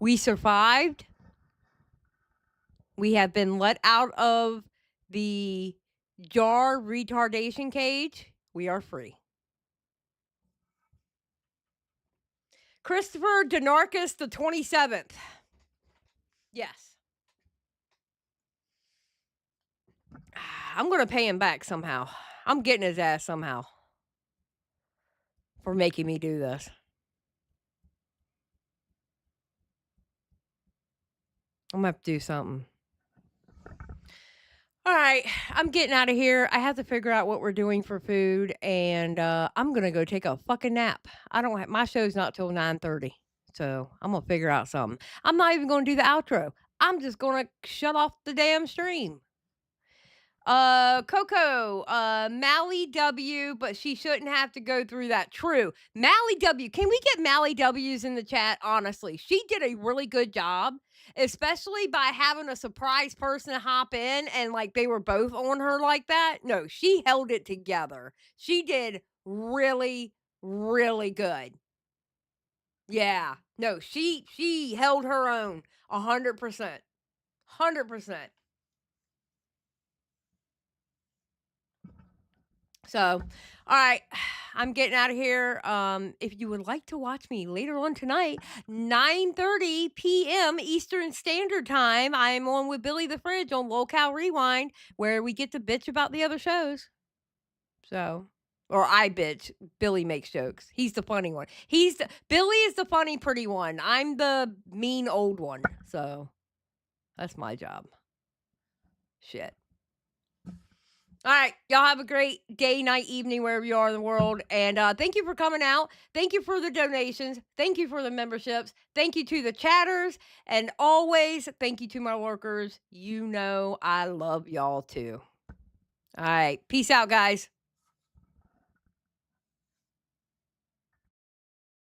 [SPEAKER 3] We survived. We have been let out of the jar retardation cage. We are free. Christopher Donarkis the 27th. Yes. I'm going to pay him back somehow. I'm getting his ass somehow for making me do this. I'm going to have to do something. All right, I'm getting out of here. I have to figure out what we're doing for food, and I'm going to go take a fucking nap. My show's not till 9:30, so I'm going to figure out something. I'm not even going to do the outro. I'm just going to shut off the damn stream. Coco, Mally W, but she shouldn't have to go through that. True. Mally W. Can we get Mally W's in the chat? Honestly, she did a really good job, especially by having a surprise person hop in and like they were both on her like that. No, she held it together. She did really, really good. Yeah. No, she held her own 100%. 100%. So, all right, I'm getting out of here. If you would like to watch me later on tonight, 9:30 p.m. Eastern Standard Time, I am on with Billy the Fridge on Locale Rewind, where we get to bitch about the other shows. So, or I bitch. Billy makes jokes. He's the funny one. Billy is the funny, pretty one. I'm the mean old one. So, that's my job. Shit. All right, y'all have a great day, night, evening, wherever you are in the world. And thank you for coming out. Thank you for the donations. Thank you for the memberships. Thank you to the chatters. And always, thank you to my workers. You know I love y'all too. All right, peace out, guys.